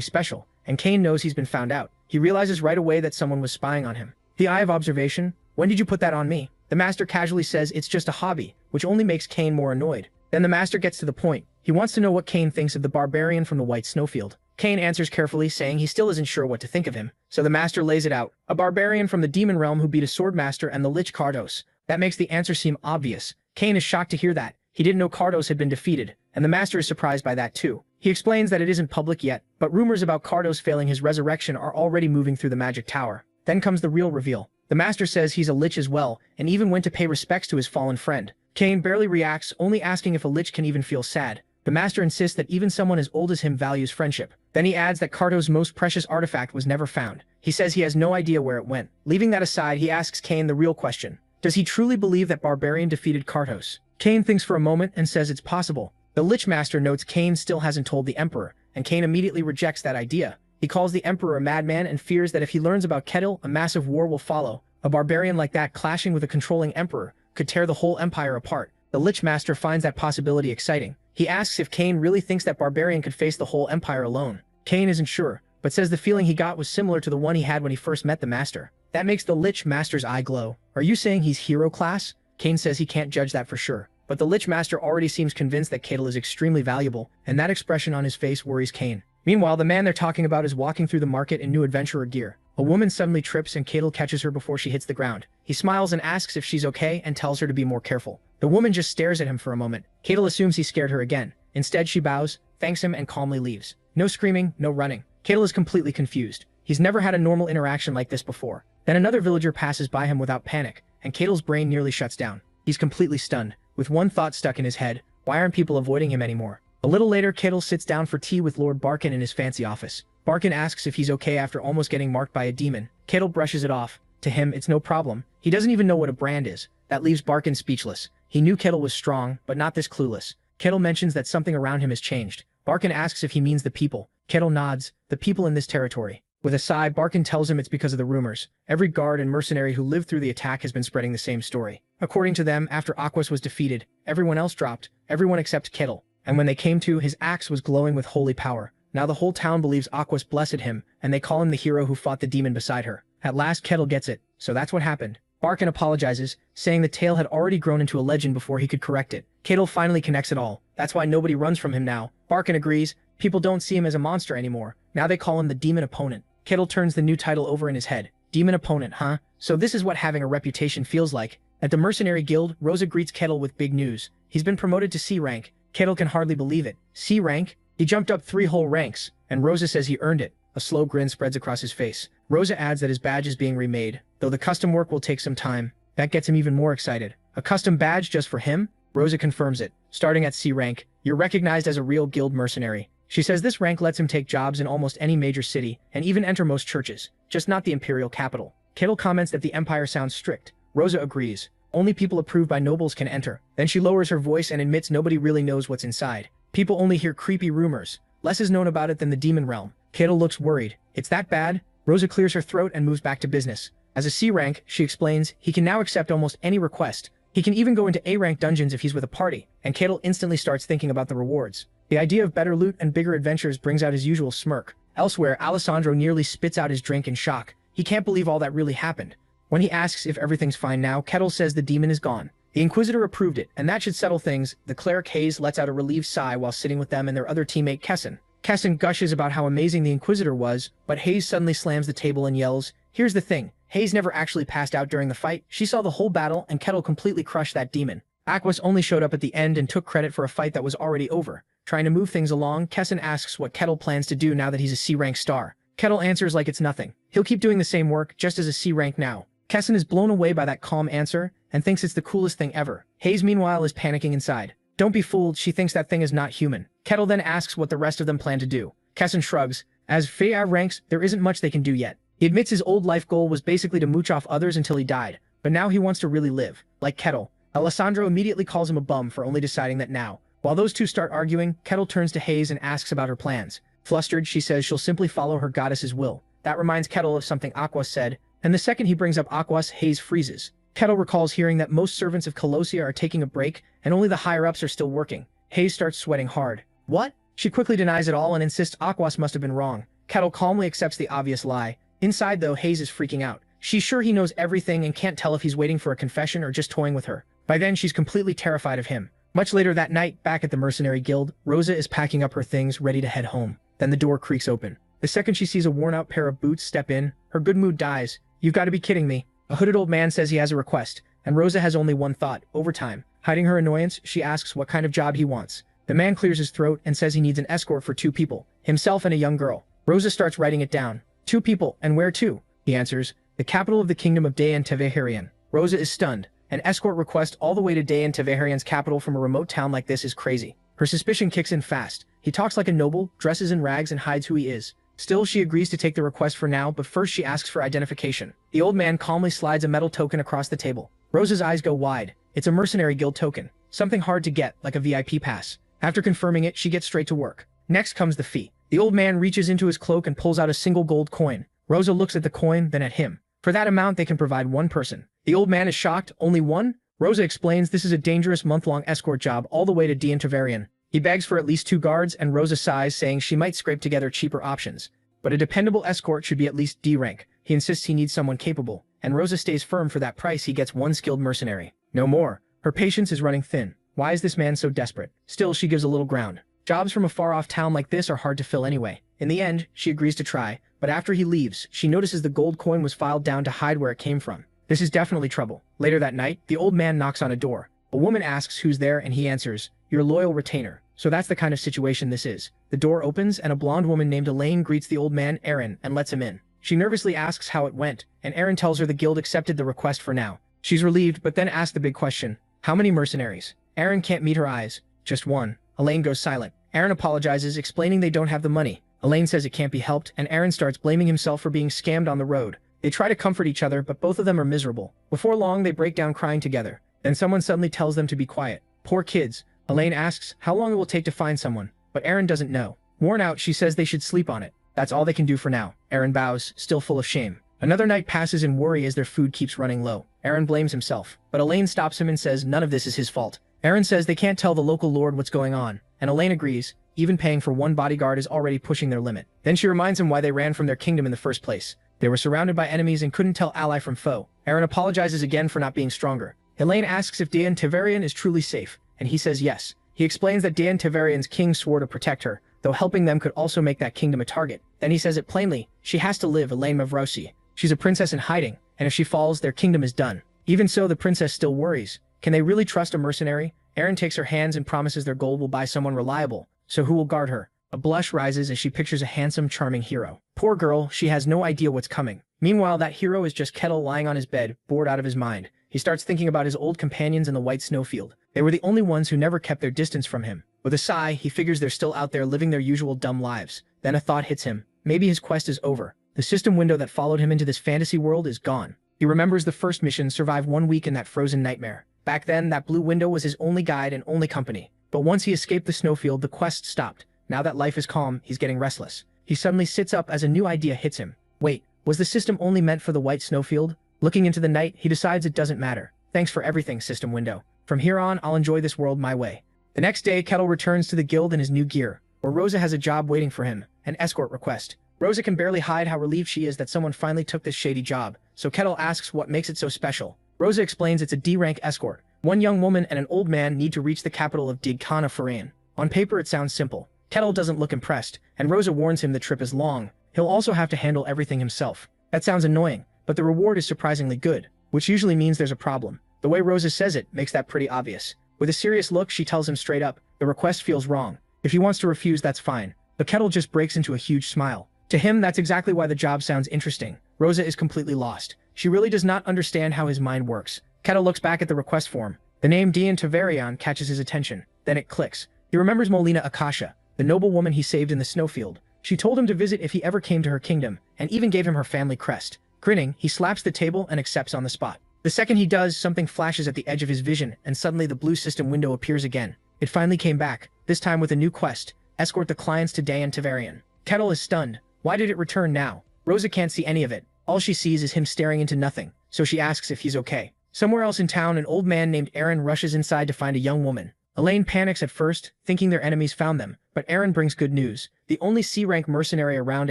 special, and Kane knows he's been found out. He realizes right away that someone was spying on him. The eye of observation? When did you put that on me? The master casually says it's just a hobby, which only makes Kane more annoyed. Then the master gets to the point. He wants to know what Kane thinks of the barbarian from the White Snowfield. Kane answers carefully, saying he still isn't sure what to think of him. So the master lays it out. A barbarian from the Demon Realm who beat a swordmaster and the Lich Kardos. That makes the answer seem obvious. Kane is shocked to hear that. He didn't know Kardos had been defeated, and the master is surprised by that too. He explains that it isn't public yet, but rumors about Kardos failing his resurrection are already moving through the Magic Tower. Then comes the real reveal. The master says he's a lich as well, and even went to pay respects to his fallen friend. Kane barely reacts, only asking if a lich can even feel sad. The master insists that even someone as old as him values friendship. Then he adds that Kardos' most precious artifact was never found. He says he has no idea where it went. Leaving that aside, he asks Kane the real question. Does he truly believe that Barbarian defeated Kardos? Kane thinks for a moment and says it's possible. The Lich Master notes Kane still hasn't told the Emperor, and Kane immediately rejects that idea. He calls the Emperor a madman and fears that if he learns about Kettle, a massive war will follow. A barbarian like that clashing with a controlling Emperor could tear the whole empire apart. The Lich Master finds that possibility exciting. He asks if Kane really thinks that Barbarian could face the whole empire alone. Kane isn't sure, but says the feeling he got was similar to the one he had when he first met the Master. That makes the Lich Master's eye glow. Are you saying he's hero class? Kane says he can't judge that for sure, but the Lich Master already seems convinced that Kettle is extremely valuable, and that expression on his face worries Kane. Meanwhile, the man they're talking about is walking through the market in new adventurer gear. A woman suddenly trips and Kettle catches her before she hits the ground. He smiles and asks if she's okay and tells her to be more careful. The woman just stares at him for a moment. Kettle assumes he scared her again. Instead, she bows, thanks him, and calmly leaves. No screaming, no running. Kettle is completely confused. He's never had a normal interaction like this before. Then another villager passes by him without panic, and Kettle's brain nearly shuts down. He's completely stunned, with one thought stuck in his head: why aren't people avoiding him anymore? A little later, Kettle sits down for tea with Lord Barkin in his fancy office. Barkin asks if he's okay after almost getting marked by a demon. Kettle brushes it off. To him, it's no problem. He doesn't even know what a brand is. That leaves Barkin speechless. He knew Kettle was strong, but not this clueless. Kettle mentions that something around him has changed. Barkin asks if he means the people. Kettle nods. The people in this territory. With a sigh, Barkin tells him it's because of the rumors. Every guard and mercenary who lived through the attack has been spreading the same story. According to them, after Aquas was defeated, everyone else dropped, everyone except Kettle. And when they came to, his axe was glowing with holy power. Now the whole town believes Aquas blessed him, and they call him the hero who fought the demon beside her. At last, Kettle gets it, so that's what happened. Barkin apologizes, saying the tale had already grown into a legend before he could correct it. Kettle finally connects it all. That's why nobody runs from him now. Barkin agrees. People don't see him as a monster anymore. Now they call him the demon opponent. Kettle turns the new title over in his head. Demon opponent, huh? So this is what having a reputation feels like. At the Mercenary Guild, Rosa greets Kettle with big news. He's been promoted to C rank. Kettle can hardly believe it. C rank? He jumped up 3 whole ranks, and Rosa says he earned it. A slow grin spreads across his face. Rosa adds that his badge is being remade, though the custom work will take some time. That gets him even more excited. A custom badge just for him? Rosa confirms it. Starting at C rank, you're recognized as a real guild mercenary. She says this rank lets him take jobs in almost any major city, and even enter most churches, just not the imperial capital. Kettle comments that the empire sounds strict. Rosa agrees. Only people approved by nobles can enter. Then she lowers her voice and admits nobody really knows what's inside. People only hear creepy rumors. Less is known about it than the demon realm. Kettle looks worried. It's that bad? Rosa clears her throat and moves back to business. As a C rank, she explains, he can now accept almost any request. He can even go into A rank dungeons if he's with a party, and Kettle instantly starts thinking about the rewards. The idea of better loot and bigger adventures brings out his usual smirk. Elsewhere, Alessandro nearly spits out his drink in shock. He can't believe all that really happened. When he asks if everything's fine now, Kettle says the demon is gone. The Inquisitor approved it, and that should settle things. The cleric Hayes lets out a relieved sigh while sitting with them and their other teammate Kessin. Kessin gushes about how amazing the Inquisitor was, but Hayes suddenly slams the table and yells, "Here's the thing. Hayes never actually passed out during the fight. She saw the whole battle, and Kettle completely crushed that demon. Aquas only showed up at the end and took credit for a fight that was already over." Trying to move things along, Kessin asks what Kettle plans to do now that he's a C-rank star. Kettle answers like it's nothing. He'll keep doing the same work, just as a C-rank now. Kessin is blown away by that calm answer and thinks it's the coolest thing ever. Hayes, meanwhile, is panicking inside. Don't be fooled, she thinks that thing is not human. Kettle then asks what the rest of them plan to do. Kessin shrugs. As Feyar ranks, there isn't much they can do yet. He admits his old life goal was basically to mooch off others until he died, but now he wants to really live. Like Kettle, Alessandro immediately calls him a bum for only deciding that now. While those two start arguing, Kettle turns to Hayes and asks about her plans. Flustered, she says she'll simply follow her goddess's will. That reminds Kettle of something Aquas said, and the second he brings up Aquas, Hayes freezes. Kettle recalls hearing that most servants of Colossia are taking a break, and only the higher-ups are still working. Hayes starts sweating hard. What? She quickly denies it all and insists Aquas must have been wrong. Kettle calmly accepts the obvious lie. Inside, though, Hayes is freaking out. She's sure he knows everything and can't tell if he's waiting for a confession or just toying with her. By then, she's completely terrified of him. Much later that night, back at the Mercenary Guild, Rosa is packing up her things, ready to head home. Then the door creaks open. The second she sees a worn-out pair of boots step in, her good mood dies. "You've got to be kidding me." A hooded old man says he has a request, and Rosa has only one thought: overtime. Hiding her annoyance, she asks what kind of job he wants. The man clears his throat and says he needs an escort for 2 people, himself and a young girl. Rosa starts writing it down. 2 people, and where to? He answers, the capital of the kingdom of Dayan Teveharian. Rosa is stunned. An escort request all the way to Dayan Teveharian's capital from a remote town like this is crazy. Her suspicion kicks in fast. He talks like a noble, dresses in rags, and hides who he is. Still, she agrees to take the request for now, but first she asks for identification. The old man calmly slides a metal token across the table. Rosa's eyes go wide. It's a mercenary guild token. Something hard to get, like a VIP pass. After confirming it, she gets straight to work. Next comes the fee. The old man reaches into his cloak and pulls out a single gold coin. Rosa looks at the coin, then at him. For that amount, they can provide 1 person. The old man is shocked. Only 1? Rosa explains this is a dangerous month-long escort job all the way to Dayan Teveharian. He begs for at least 2 guards, and Rosa sighs, saying she might scrape together cheaper options. But a dependable escort should be at least D rank. He insists he needs someone capable, and Rosa stays firm. For that price, he gets 1 skilled mercenary. No more. Her patience is running thin. Why is this man so desperate? Still, she gives a little ground. Jobs from a far-off town like this are hard to fill anyway. In the end, she agrees to try, but after he leaves, she notices the gold coin was filed down to hide where it came from. This is definitely trouble. Later that night, the old man knocks on a door. A woman asks who's there, and he answers, "Your loyal retainer." So that's the kind of situation this is. The door opens, and a blonde woman named Elaine greets the old man, Aaron, and lets him in. She nervously asks how it went, and Aaron tells her the guild accepted the request for now. She's relieved, but then asks the big question. How many mercenaries? Aaron can't meet her eyes. Just 1. Elaine goes silent. Aaron apologizes, explaining they don't have the money. Elaine says it can't be helped, and Aaron starts blaming himself for being scammed on the road. They try to comfort each other, but both of them are miserable. Before long, they break down crying together. Then someone suddenly tells them to be quiet. Poor kids. Elaine asks how long it will take to find someone, but Aaron doesn't know. Worn out, she says they should sleep on it. That's all they can do for now. Aaron bows, still full of shame. Another night passes in worry as their food keeps running low. Aaron blames himself, but Elaine stops him and says none of this is his fault. Aaron says they can't tell the local lord what's going on, and Elaine agrees. Even paying for 1 bodyguard is already pushing their limit. Then she reminds him why they ran from their kingdom in the first place. They were surrounded by enemies and couldn't tell ally from foe. Aaron apologizes again for not being stronger. Elaine asks if Dayan Teveharian is truly safe, and he says yes. He explains that Dayan Teveharian's king swore to protect her, though helping them could also make that kingdom a target. Then he says it plainly. She has to live, Elaine Mavrosi. She's a princess in hiding, and if she falls, their kingdom is done. Even so, the princess still worries. Can they really trust a mercenary? Aaron takes her hands and promises their gold will buy someone reliable. So who will guard her? A blush rises as she pictures a handsome, charming hero. Poor girl, she has no idea what's coming. Meanwhile, that hero is just Kettle lying on his bed, bored out of his mind. He starts thinking about his old companions in the white snowfield. They were the only ones who never kept their distance from him. With a sigh, he figures they're still out there living their usual dumb lives. Then a thought hits him. Maybe his quest is over. The system window that followed him into this fantasy world is gone. He remembers the first mission, survive 1 week in that frozen nightmare. Back then, that blue window was his only guide and only company. But once he escaped the snowfield, the quest stopped. Now that life is calm, he's getting restless. He suddenly sits up as a new idea hits him. Wait, was the system only meant for the white snowfield? Looking into the night, he decides it doesn't matter. Thanks for everything, system window. From here on, I'll enjoy this world my way. The next day, Kettle returns to the guild in his new gear, where Rosa has a job waiting for him, an escort request. Rosa can barely hide how relieved she is that someone finally took this shady job. so Kettle asks what makes it so special. Rosa explains it's a D-rank escort. One young woman and an old man need to reach the capital of Digkana Farain. On paper it sounds simple. Kettle doesn't look impressed, and Rosa warns him the trip is long. He'll also have to handle everything himself. That sounds annoying, but the reward is surprisingly good, which usually means there's a problem. The way Rosa says it makes that pretty obvious. With a serious look, she tells him straight up, the request feels wrong. If he wants to refuse, that's fine. But Kettle just breaks into a huge smile. To him, that's exactly why the job sounds interesting. Rosa is completely lost. She really does not understand how his mind works. Kettle looks back at the request form. The name Dian Tavarian catches his attention. Then it clicks. He remembers Molina Akasha, the noble woman he saved in the snowfield. She told him to visit if he ever came to her kingdom, and even gave him her family crest. Grinning, he slaps the table and accepts on the spot. The second he does, something flashes at the edge of his vision, and suddenly the blue system window appears again. It finally came back, this time with a new quest. Escort the clients to Dian Tavarian. Kettle is stunned. Why did it return now? Rosa can't see any of it. All she sees is him staring into nothing, so she asks if he's okay. Somewhere else in town, an old man named Aaron rushes inside to find a young woman. Elaine panics at first, thinking their enemies found them, but Aaron brings good news. The only C-rank mercenary around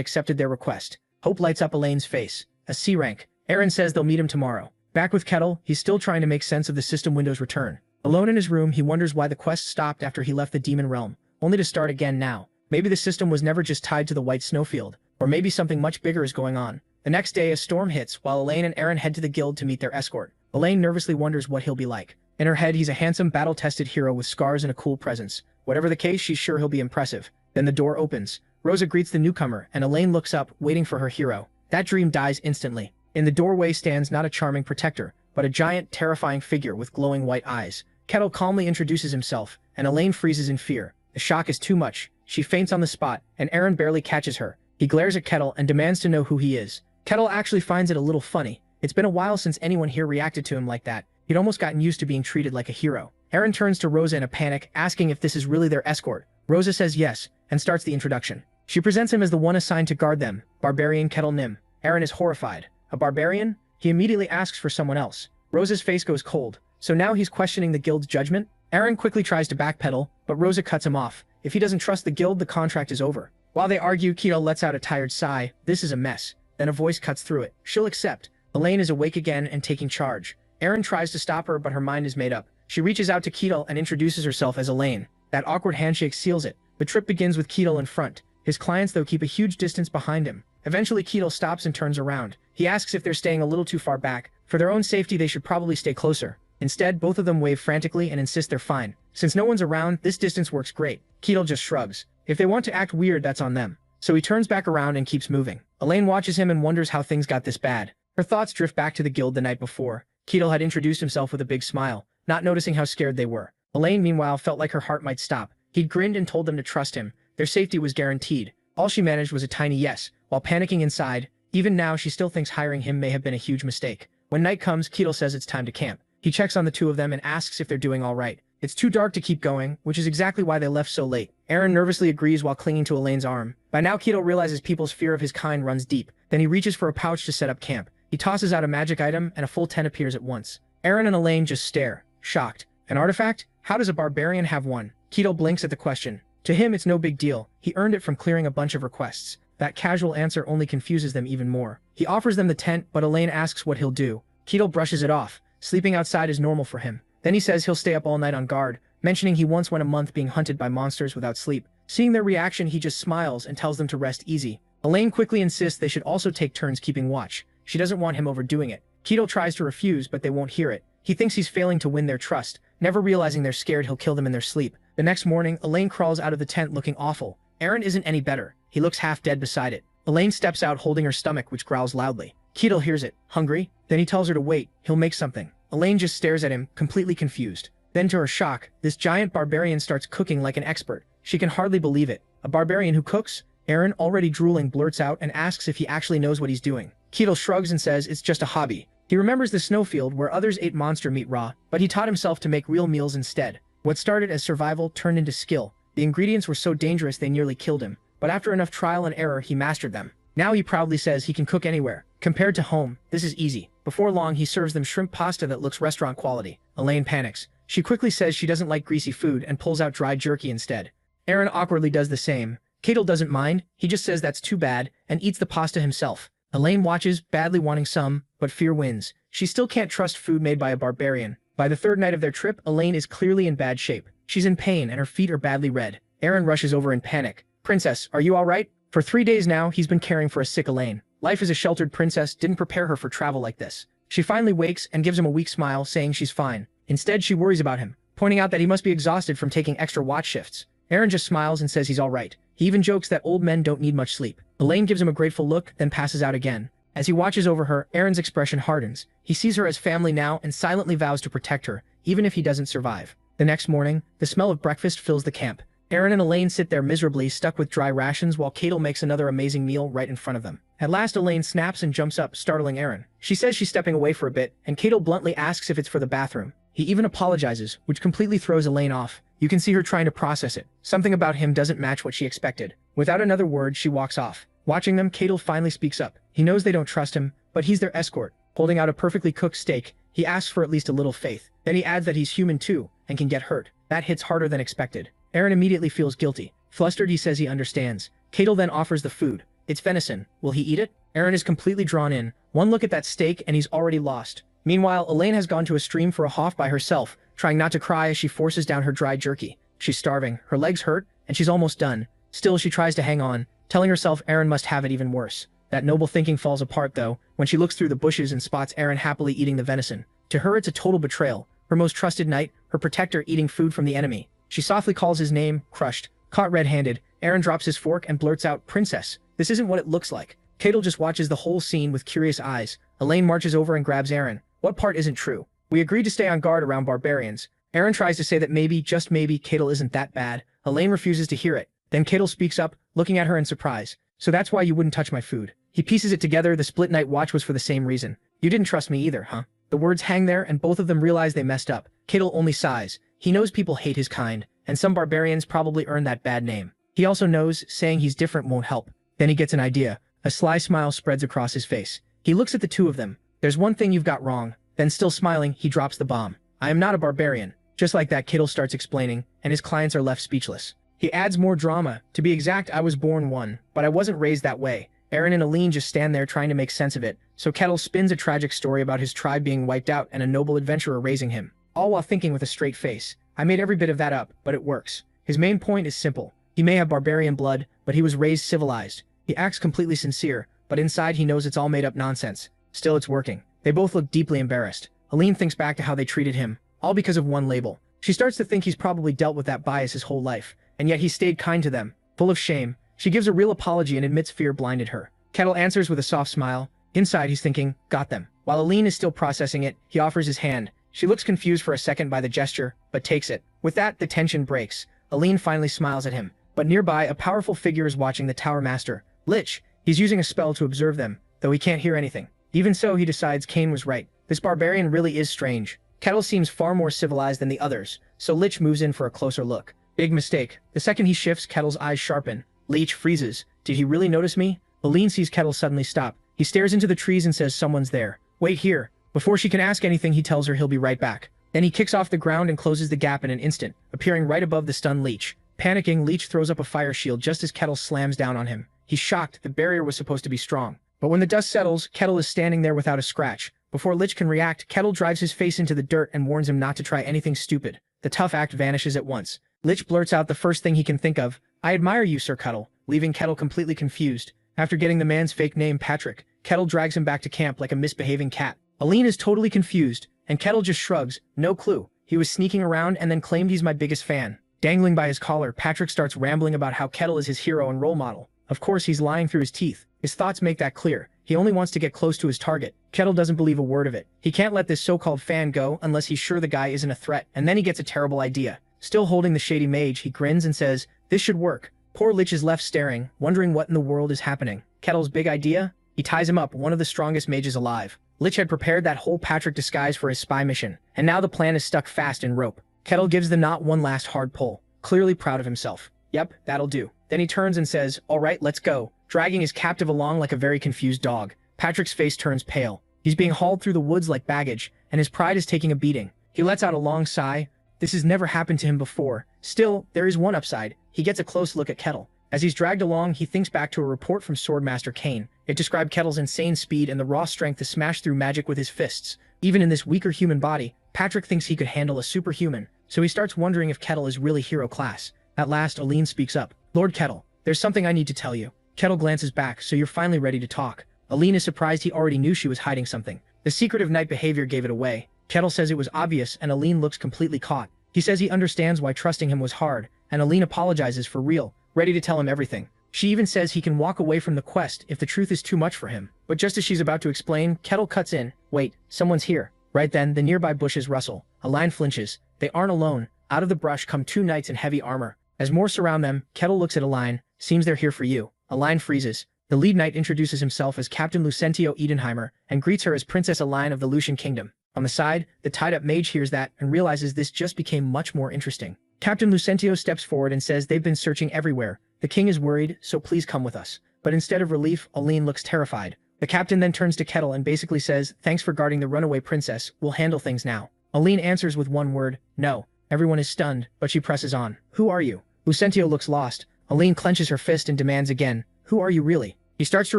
accepted their request. Hope lights up Elaine's face. A C-rank. Aaron says they'll meet him tomorrow. Back with Kettle, he's still trying to make sense of the system window's return. Alone in his room, he wonders why the quest stopped after he left the demon realm, only to start again now. Maybe the system was never just tied to the white snowfield, or maybe something much bigger is going on. The next day, a storm hits, while Elaine and Aaron head to the guild to meet their escort. Elaine nervously wonders what he'll be like. In her head, he's a handsome, battle-tested hero with scars and a cool presence. Whatever the case, she's sure he'll be impressive. Then the door opens. Rosa greets the newcomer, and Elaine looks up, waiting for her hero. That dream dies instantly. In the doorway stands not a charming protector, but a giant, terrifying figure with glowing white eyes. Kettle calmly introduces himself, and Elaine freezes in fear. The shock is too much. She faints on the spot, and Aaron barely catches her. He glares at Kettle and demands to know who he is. Kettle actually finds it a little funny. It's been a while since anyone here reacted to him like that. He'd almost gotten used to being treated like a hero. Aaron turns to Rosa in a panic, asking if this is really their escort. Rosa says yes, and starts the introduction. She presents him as the one assigned to guard them, Barbarian Kettle Nim. Aaron is horrified. A barbarian? He immediately asks for someone else. Rosa's face goes cold. So now he's questioning the guild's judgment? Aaron quickly tries to backpedal, but Rosa cuts him off. If he doesn't trust the guild, the contract is over. While they argue, Kettle lets out a tired sigh. This is a mess. Then a voice cuts through it. She'll accept. Elaine is awake again and taking charge. Aaron tries to stop her, but her mind is made up. She reaches out to Kettle and introduces herself as Elaine. That awkward handshake seals it. The trip begins with Kettle in front. His clients, though, keep a huge distance behind him. Eventually, Kettle stops and turns around. He asks if they're staying a little too far back. For their own safety, they should probably stay closer. Instead, both of them wave frantically and insist they're fine. Since no one's around, this distance works great. Kettle just shrugs. If they want to act weird, that's on them. So he turns back around and keeps moving. Elaine watches him and wonders how things got this bad. Her thoughts drift back to the guild the night before. Kettle had introduced himself with a big smile, not noticing how scared they were. Elaine, meanwhile, felt like her heart might stop. He'd grinned and told them to trust him. Their safety was guaranteed. All she managed was a tiny yes, while panicking inside. Even now, she still thinks hiring him may have been a huge mistake. When night comes, Kettle says it's time to camp. He checks on the two of them and asks if they're doing all right. It's too dark to keep going, which is exactly why they left so late. Aaron nervously agrees while clinging to Elaine's arm. By now, Kettle realizes people's fear of his kind runs deep. Then he reaches for a pouch to set up camp. He tosses out a magic item, and a full 10 appears at once. Aaron and Elaine just stare, shocked. An artifact? How does a barbarian have one? Kettle blinks at the question. To him, it's no big deal. He earned it from clearing a bunch of requests. That casual answer only confuses them even more. He offers them the tent, but Elaine asks what he'll do. Kettle brushes it off. Sleeping outside is normal for him. Then he says he'll stay up all night on guard, mentioning he once went a month being hunted by monsters without sleep. Seeing their reaction, he just smiles and tells them to rest easy. Elaine quickly insists they should also take turns keeping watch. She doesn't want him overdoing it. Kettle tries to refuse, but they won't hear it. He thinks he's failing to win their trust, never realizing they're scared he'll kill them in their sleep. The next morning, Elaine crawls out of the tent looking awful. Aaron isn't any better. He looks half dead beside it. Elaine steps out holding her stomach, which growls loudly. Kettle hears it. Hungry? Then he tells her to wait. He'll make something. Elaine just stares at him, completely confused. Then to her shock, this giant barbarian starts cooking like an expert. She can hardly believe it. A barbarian who cooks? Aaron, already drooling, blurts out and asks if he actually knows what he's doing. Kettle shrugs and says it's just a hobby. He remembers the snowfield where others ate monster meat raw, but he taught himself to make real meals instead. What started as survival turned into skill. The ingredients were so dangerous they nearly killed him, but after enough trial and error, he mastered them. Now he proudly says he can cook anywhere. Compared to home, this is easy. Before long, he serves them shrimp pasta that looks restaurant quality. Elaine panics. She quickly says she doesn't like greasy food and pulls out dry jerky instead. Aaron awkwardly does the same. Kettle doesn't mind. He just says that's too bad and eats the pasta himself. Elaine watches, badly wanting some, but fear wins. She still can't trust food made by a barbarian. By the third night of their trip, Elaine is clearly in bad shape. She's in pain and her feet are badly red. Aaron rushes over in panic. "Princess, are you alright?" For 3 days now, he's been caring for a sick Elaine. Life as a sheltered princess didn't prepare her for travel like this. She finally wakes and gives him a weak smile, saying she's fine. Instead, she worries about him, pointing out that he must be exhausted from taking extra watch shifts. Aaron just smiles and says he's alright. He even jokes that old men don't need much sleep. Elaine gives him a grateful look, then passes out again. As he watches over her, Aaron's expression hardens. He sees her as family now and silently vows to protect her, even if he doesn't survive. The next morning, the smell of breakfast fills the camp. Aaron and Elaine sit there miserably, stuck with dry rations, while Cadel makes another amazing meal right in front of them. At last, Elaine snaps and jumps up, startling Aaron. She says she's stepping away for a bit, and Cadel bluntly asks if it's for the bathroom. He even apologizes, which completely throws Elaine off. You can see her trying to process it. Something about him doesn't match what she expected. Without another word, she walks off. Watching them, Cadel finally speaks up. He knows they don't trust him, but he's their escort. Holding out a perfectly cooked steak, he asks for at least a little faith. Then he adds that he's human too, and can get hurt. That hits harder than expected. Aaron immediately feels guilty. Flustered, he says he understands. Cadel then offers the food. It's venison. Will he eat it? Aaron is completely drawn in. One look at that steak and he's already lost. Meanwhile, Elaine has gone to a stream for a hoff by herself, trying not to cry as she forces down her dry jerky. She's starving, her legs hurt, and she's almost done. Still, she tries to hang on, telling herself Aaron must have it even worse. That noble thinking falls apart, though, when she looks through the bushes and spots Aaron happily eating the venison. To her, it's a total betrayal. Her most trusted knight, her protector, eating food from the enemy. She softly calls his name, crushed. Caught red-handed, Aaron drops his fork and blurts out, "Princess, this isn't what it looks like." Cadel just watches the whole scene with curious eyes. Elaine marches over and grabs Aaron. What part isn't true? We agreed to stay on guard around barbarians. Aaron tries to say that maybe, just maybe, Cadel isn't that bad. Elaine refuses to hear it. Then Cadel speaks up, looking at her in surprise. "So that's why you wouldn't touch my food." He pieces it together. The split night watch was for the same reason. "You didn't trust me either, huh?" The words hang there, and both of them realize they messed up. Cadel only sighs. He knows people hate his kind, and some barbarians probably earn that bad name. He also knows saying he's different won't help. Then he gets an idea. A sly smile spreads across his face. He looks at the two of them. "There's one thing you've got wrong." Then, still smiling, he drops the bomb. "I am not a barbarian." Just like that, Cadel starts explaining, and his clients are left speechless. He adds more drama. "To be exact, I was born one, but I wasn't raised that way." Aaron and Elaine just stand there trying to make sense of it, so Cadel spins a tragic story about his tribe being wiped out and a noble adventurer raising him, all while thinking with a straight face. "I made every bit of that up, but it works." His main point is simple. He may have barbarian blood, but he was raised civilized. He acts completely sincere, but inside he knows it's all made up nonsense. Still, it's working. They both look deeply embarrassed. Elaine thinks back to how they treated him, all because of one label. She starts to think he's probably dealt with that bias his whole life, and yet he stayed kind to them. Full of shame, she gives a real apology and admits fear blinded her. Cadel answers with a soft smile. Inside, he's thinking, got them. While Elaine is still processing it, he offers his hand. She looks confused for a second by the gesture, but takes it. With that, the tension breaks. Elaine finally smiles at him. But nearby, a powerful figure is watching the Tower Master, Lich. He's using a spell to observe them, though he can't hear anything. Even so, he decides Kane was right. This barbarian really is strange. Cadel seems far more civilized than the others, so Lich moves in for a closer look. Big mistake. The second he shifts, Kedel's eyes sharpen. Lich freezes. Did he really notice me? Elaine sees Cadel suddenly stop. He stares into the trees and says someone's there. Wait here. Before she can ask anything, he tells her he'll be right back. Then he kicks off the ground and closes the gap in an instant, appearing right above the stunned Lich. Panicking, Lich throws up a fire shield just as Cadel slams down on him. He's shocked. The barrier was supposed to be strong. But when the dust settles, Cadel is standing there without a scratch. Before Lich can react, Cadel drives his face into the dirt and warns him not to try anything stupid. The tough act vanishes at once. Lich blurts out the first thing he can think of. I admire you, Sir Cadel, leaving Cadel completely confused. After getting the man's fake name, Patrick, Cadel drags him back to camp like a misbehaving cat. Elaine is totally confused, and Cadel just shrugs. No clue. He was sneaking around and then claimed he's my biggest fan. Dangling by his collar, Patrick starts rambling about how Cadel is his hero and role model. Of course, he's lying through his teeth. His thoughts make that clear. He only wants to get close to his target. Cadel doesn't believe a word of it. He can't let this so-called fan go unless he's sure the guy isn't a threat, and then he gets a terrible idea. Still holding the shady mage, he grins and says, this should work. Poor Lich is left staring, wondering what in the world is happening. Kedel's big idea? He ties him up, one of the strongest mages alive. Lich had prepared that whole Patrick disguise for his spy mission, and now the plan is stuck fast in rope. Cadel gives the knot one last hard pull, clearly proud of himself. Yep, that'll do. Then he turns and says, all right, let's go, dragging his captive along like a very confused dog. Patrick's face turns pale. He's being hauled through the woods like baggage, and his pride is taking a beating. He lets out a long sigh. This has never happened to him before. Still, there is one upside. He gets a close look at Cadel. As he's dragged along, he thinks back to a report from Swordmaster Kane. It described Kettle's insane speed and the raw strength to smash through magic with his fists. Even in this weaker human body, Patrick thinks he could handle a superhuman, so he starts wondering if Kettle is really hero class. At last, Aline speaks up. Lord Kettle, there's something I need to tell you. Kettle glances back, so you're finally ready to talk. Aline is surprised he already knew she was hiding something. The secretive knight behavior gave it away. Kettle says it was obvious, and Aline looks completely caught. He says he understands why trusting him was hard, and Aline apologizes for real, ready to tell him everything. She even says he can walk away from the quest if the truth is too much for him. But just as she's about to explain, Kettle cuts in. Wait, someone's here. Right then, the nearby bushes rustle. Aline flinches. They aren't alone. Out of the brush come two knights in heavy armor. As more surround them, Kettle looks at Aline. Seems they're here for you. Aline freezes. The lead knight introduces himself as Captain Lucentio Edenheimer and greets her as Princess Aline of the Lucian Kingdom. On the side, the tied-up mage hears that and realizes this just became much more interesting. Captain Lucentio steps forward and says they've been searching everywhere. The king is worried, so please come with us. But instead of relief, Aline looks terrified. The captain then turns to Kettle and basically says, thanks for guarding the runaway princess, we'll handle things now. Aline answers with one word, no. Everyone is stunned, but she presses on. Who are you? Lucentio looks lost. Aline clenches her fist and demands again, who are you really? He starts to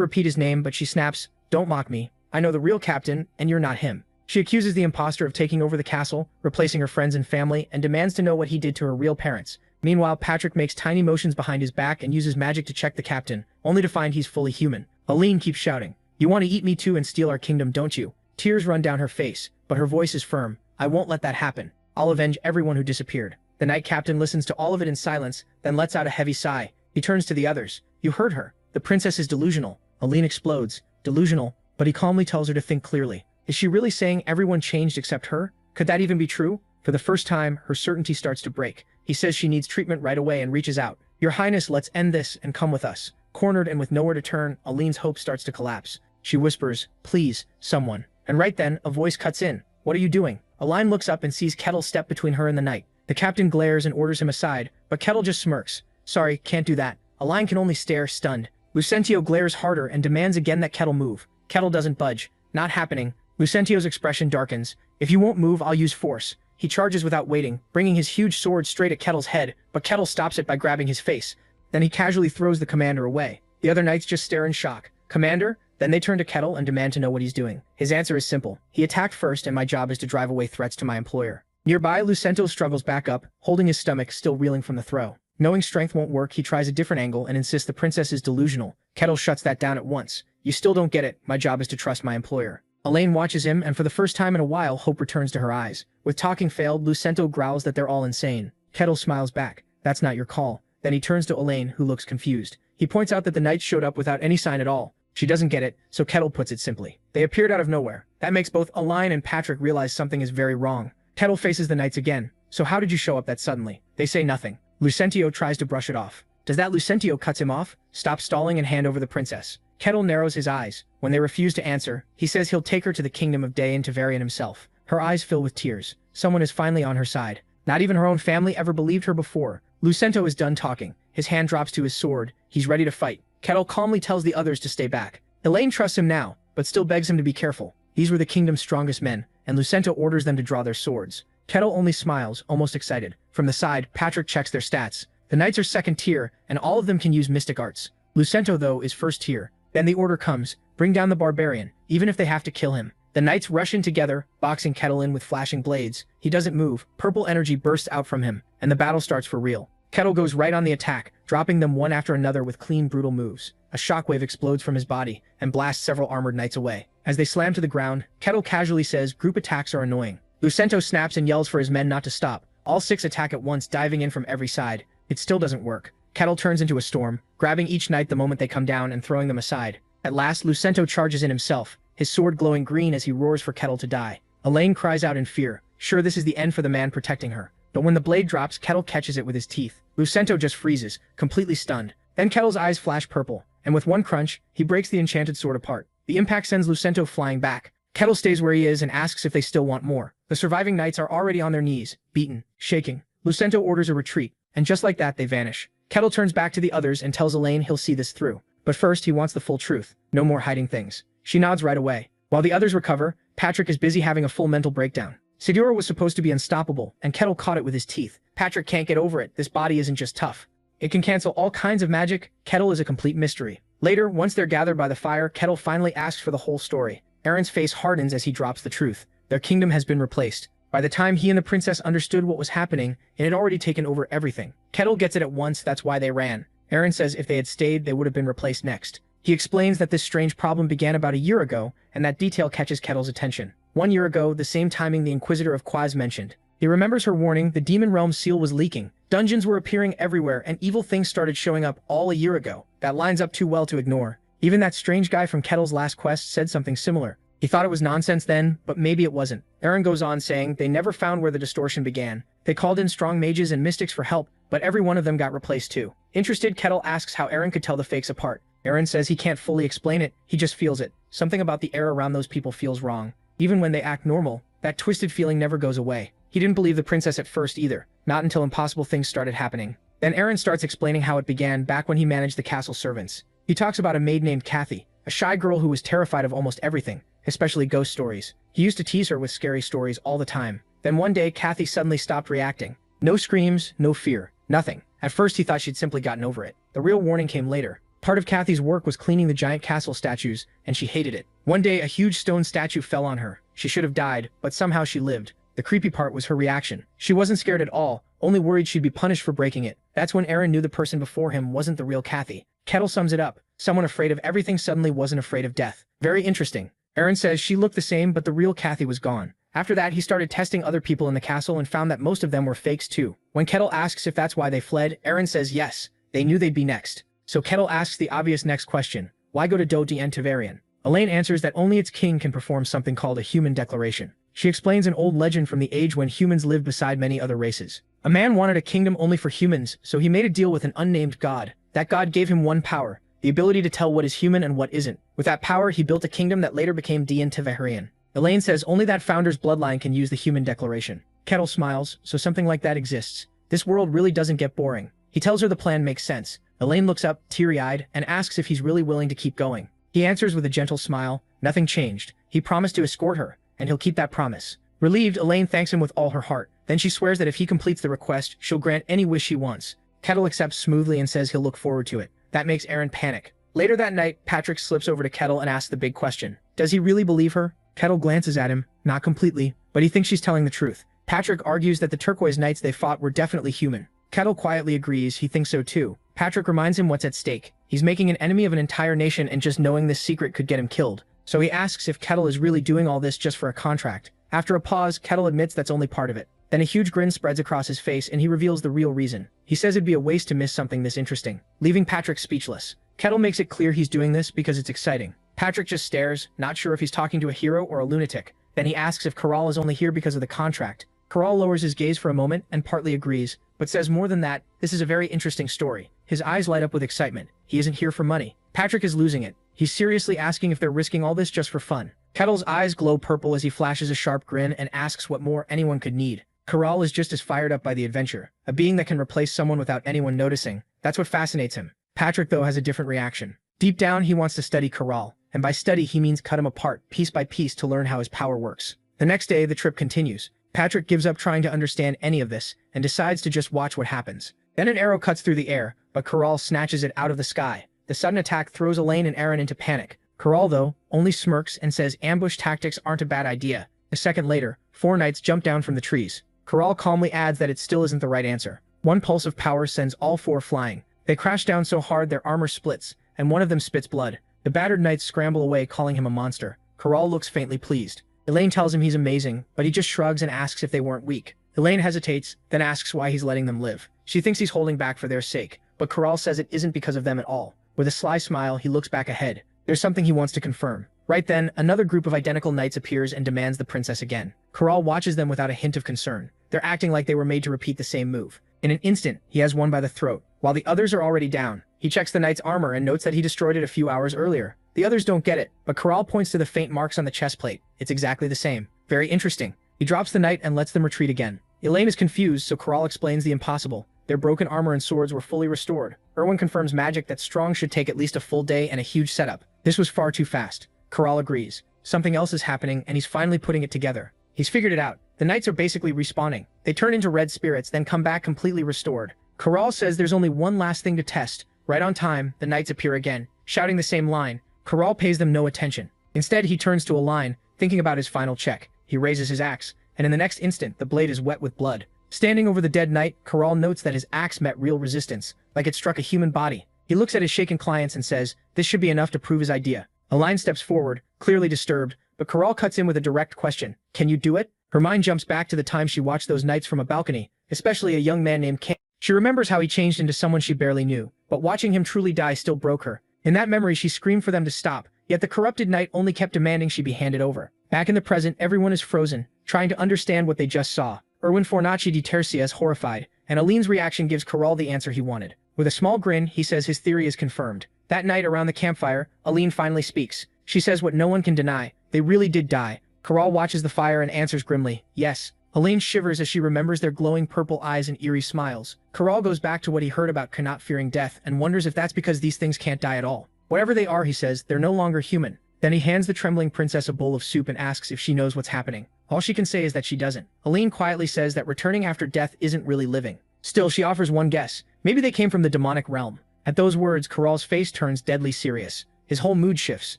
repeat his name, but she snaps, don't mock me. I know the real captain, and you're not him. She accuses the imposter of taking over the castle, replacing her friends and family, and demands to know what he did to her real parents. Meanwhile, Patrick makes tiny motions behind his back and uses magic to check the captain, only to find he's fully human. Aline keeps shouting, you want to eat me too and steal our kingdom, don't you? Tears run down her face, but her voice is firm. I won't let that happen. I'll avenge everyone who disappeared. The knight captain listens to all of it in silence, then lets out a heavy sigh. He turns to the others. You heard her. The princess is delusional. Aline explodes. Delusional, but he calmly tells her to think clearly. Is she really saying everyone changed except her? Could that even be true? For the first time, her certainty starts to break. He says she needs treatment right away and reaches out. Your Highness, let's end this and come with us. Cornered and with nowhere to turn, Aline's hope starts to collapse. She whispers, please, someone. And right then, a voice cuts in. What are you doing? Aline looks up and sees Kettle step between her and the knight. The captain glares and orders him aside, but Kettle just smirks. Sorry, can't do that. Aline can only stare, stunned. Lucentio glares harder and demands again that Kettle move. Kettle doesn't budge. Not happening. Lucentio's expression darkens. If you won't move, I'll use force. He charges without waiting, bringing his huge sword straight at Kettle's head, but Kettle stops it by grabbing his face. Then he casually throws the commander away. The other knights just stare in shock. Commander? Then they turn to Kettle and demand to know what he's doing. His answer is simple. He attacked first, and my job is to drive away threats to my employer. Nearby, Lucentio struggles back up, holding his stomach, still reeling from the throw. Knowing strength won't work, he tries a different angle and insists the princess is delusional. Kettle shuts that down at once. You still don't get it. My job is to trust my employer. Aline watches him, and for the first time in a while, hope returns to her eyes. With talking failed, Lucentio growls that they're all insane. Kettle smiles back. That's not your call. Then he turns to Aline, who looks confused. He points out that the knights showed up without any sign at all. She doesn't get it, so Kettle puts it simply. They appeared out of nowhere. That makes both Aline and Patrick realize something is very wrong. Kettle faces the knights again. So how did you show up that suddenly? They say nothing. Lucentio tries to brush it off. Does that Lucentio cuts him off? Stop stalling and hand over the princess. Kettle narrows his eyes. When they refuse to answer, he says he'll take her to the kingdom of Day and Tavarian himself. Her eyes fill with tears. Someone is finally on her side. Not even her own family ever believed her before. Lucentio is done talking. His hand drops to his sword. He's ready to fight. Kettle calmly tells the others to stay back. Elaine trusts him now, but still begs him to be careful. These were the kingdom's strongest men, and Lucentio orders them to draw their swords. Kettle only smiles, almost excited. From the side, Patrick checks their stats. The knights are second tier, and all of them can use mystic arts. Lucentio, though, is first tier. Then the order comes, bring down the barbarian, even if they have to kill him. The knights rush in together, boxing Kettle in with flashing blades. He doesn't move, purple energy bursts out from him, and the battle starts for real. Kettle goes right on the attack, dropping them one after another with clean, brutal moves. A shockwave explodes from his body, and blasts several armored knights away. As they slam to the ground, Kettle casually says group attacks are annoying. Lucentio snaps and yells for his men not to stop. All 6 attack at once, diving in from every side. It still doesn't work. Kettle turns into a storm, grabbing each knight the moment they come down and throwing them aside. At last, Lucentio charges in himself, his sword glowing green as he roars for Kettle to die. Elaine cries out in fear, sure this is the end for the man protecting her. But when the blade drops, Kettle catches it with his teeth. Lucentio just freezes, completely stunned. Then Kettle's eyes flash purple, and with one crunch, he breaks the enchanted sword apart. The impact sends Lucentio flying back. Kettle stays where he is and asks if they still want more. The surviving knights are already on their knees, beaten, shaking. Lucentio orders a retreat, and just like that, they vanish. Kettle turns back to the others and tells Elaine he'll see this through. But first, he wants the full truth. No more hiding things. She nods right away. While the others recover, Patrick is busy having a full mental breakdown. Sidura was supposed to be unstoppable, and Kettle caught it with his teeth. Patrick can't get over it. This body isn't just tough. It can cancel all kinds of magic. Kettle is a complete mystery. Later, once they're gathered by the fire, Kettle finally asks for the whole story. Aaron's face hardens as he drops the truth. Their kingdom has been replaced. By the time he and the princess understood what was happening, it had already taken over everything. Kettle gets it at once, that's why they ran. Aaron says if they had stayed, they would have been replaced next. He explains that this strange problem began about a year ago, and that detail catches Kettle's attention. 1 year ago, the same timing the Inquisitor of Quaz mentioned. He remembers her warning, the Demon Realm seal was leaking. Dungeons were appearing everywhere, and evil things started showing up all a year ago. That lines up too well to ignore. Even that strange guy from Kettle's last quest said something similar. He thought it was nonsense then, but maybe it wasn't. Aaron goes on saying they never found where the distortion began. They called in strong mages and mystics for help, but every one of them got replaced too. Interested, Kettle asks how Aaron could tell the fakes apart. Aaron says he can't fully explain it, he just feels it. Something about the air around those people feels wrong. Even when they act normal, that twisted feeling never goes away. He didn't believe the princess at first either, not until impossible things started happening. Then Aaron starts explaining how it began back when he managed the castle servants. He talks about a maid named Kathy, a shy girl who was terrified of almost everything, especially ghost stories. He used to tease her with scary stories all the time. Then one day, Kathy suddenly stopped reacting. No screams, no fear, nothing. At first he thought she'd simply gotten over it. The real warning came later. Part of Kathy's work was cleaning the giant castle statues, and she hated it. One day, a huge stone statue fell on her. She should have died, but somehow she lived. The creepy part was her reaction. She wasn't scared at all, only worried she'd be punished for breaking it. That's when Aaron knew the person before him wasn't the real Kathy. Kettle sums it up. Someone afraid of everything suddenly wasn't afraid of death. Very interesting. Aaron says she looked the same, but the real Kathy was gone. After that, he started testing other people in the castle and found that most of them were fakes too. When Kettle asks if that's why they fled, Aaron says yes, they knew they'd be next. So Kettle asks the obvious next question, why go to Do di Antivarian? Elaine answers that only its king can perform something called a human declaration. She explains an old legend from the age when humans lived beside many other races. A man wanted a kingdom only for humans, so he made a deal with an unnamed god. That god gave him one power, the ability to tell what is human and what isn't. With that power, he built a kingdom that later became di Antivarian. Elaine says only that founder's bloodline can use the human declaration. Kettle smiles, so something like that exists. This world really doesn't get boring. He tells her the plan makes sense. Elaine looks up, teary-eyed, and asks if he's really willing to keep going. He answers with a gentle smile, nothing changed. He promised to escort her, and he'll keep that promise. Relieved, Elaine thanks him with all her heart. Then she swears that if he completes the request, she'll grant any wish she wants. Kettle accepts smoothly and says he'll look forward to it. That makes Aaron panic. Later that night, Patrick slips over to Kettle and asks the big question. Does he really believe her? Kettle glances at him, not completely, but he thinks she's telling the truth. Patrick argues that the turquoise knights they fought were definitely human. Kettle quietly agrees, he thinks so too. Patrick reminds him what's at stake. He's making an enemy of an entire nation, and just knowing this secret could get him killed. So he asks if Kettle is really doing all this just for a contract. After a pause, Kettle admits that's only part of it. Then a huge grin spreads across his face and he reveals the real reason. He says it'd be a waste to miss something this interesting, leaving Patrick speechless. Kettle makes it clear he's doing this because it's exciting. Patrick just stares, not sure if he's talking to a hero or a lunatic. Then he asks if Corral is only here because of the contract. Corral lowers his gaze for a moment and partly agrees, but says more than that, this is a very interesting story. His eyes light up with excitement. He isn't here for money. Patrick is losing it. He's seriously asking if they're risking all this just for fun. Kettle's eyes glow purple as he flashes a sharp grin and asks what more anyone could need. Corral is just as fired up by the adventure, a being that can replace someone without anyone noticing. That's what fascinates him. Patrick, though, has a different reaction. Deep down, he wants to study Corral, and by study he means cut him apart, piece by piece, to learn how his power works. The next day, the trip continues. Patrick gives up trying to understand any of this, and decides to just watch what happens. Then an arrow cuts through the air, but Corral snatches it out of the sky. The sudden attack throws Elaine and Aaron into panic. Corral, though, only smirks and says ambush tactics aren't a bad idea. A second later, 4 knights jump down from the trees. Corral calmly adds that it still isn't the right answer. One pulse of power sends all 4 flying. They crash down so hard their armor splits, and one of them spits blood. The battered knights scramble away, calling him a monster. Corral looks faintly pleased. Elaine tells him he's amazing, but he just shrugs and asks if they weren't weak. Elaine hesitates, then asks why he's letting them live. She thinks he's holding back for their sake, but Corral says it isn't because of them at all. With a sly smile, he looks back ahead. There's something he wants to confirm. Right then, another group of identical knights appears and demands the princess again. Corral watches them without a hint of concern. They're acting like they were made to repeat the same move. In an instant, he has one by the throat. While the others are already down, he checks the knight's armor and notes that he destroyed it a few hours earlier. The others don't get it, but Corral points to the faint marks on the chest plate. It's exactly the same. Very interesting. He drops the knight and lets them retreat again. Elaine is confused, so Corral explains the impossible. Their broken armor and swords were fully restored. Erwin confirms magic that's strong should take at least a full day and a huge setup. This was far too fast. Corral agrees. Something else is happening, and he's finally putting it together. He's figured it out. The knights are basically respawning. They turn into red spirits, then come back completely restored. Corral says there's only one last thing to test. Right on time, the knights appear again, shouting the same line. Corral pays them no attention. Instead, he turns to Align, thinking about his final check. He raises his axe, and in the next instant, the blade is wet with blood. Standing over the dead knight, Corral notes that his axe met real resistance, like it struck a human body. He looks at his shaken clients and says, this should be enough to prove his idea. Align steps forward, clearly disturbed, but Corral cuts in with a direct question. Can you do it? Her mind jumps back to the time she watched those knights from a balcony, especially a young man named King. She remembers how he changed into someone she barely knew, but watching him truly die still broke her. In that memory, she screamed for them to stop, yet the corrupted knight only kept demanding she be handed over. Back in the present, everyone is frozen, trying to understand what they just saw. Erwin Fornaci di Tercia is horrified, and Aline's reaction gives Corral the answer he wanted. With a small grin, he says his theory is confirmed. That night around the campfire, Aline finally speaks. She says what no one can deny. They really did die. Corral watches the fire and answers grimly, yes. Aline shivers as she remembers their glowing purple eyes and eerie smiles. Corral goes back to what he heard about Kanat fearing death and wonders if that's because these things can't die at all. Whatever they are, he says, they're no longer human. Then he hands the trembling princess a bowl of soup and asks if she knows what's happening. All she can say is that she doesn't. Aline quietly says that returning after death isn't really living. Still, she offers one guess. Maybe they came from the demonic realm. At those words, Corral's face turns deadly serious. His whole mood shifts.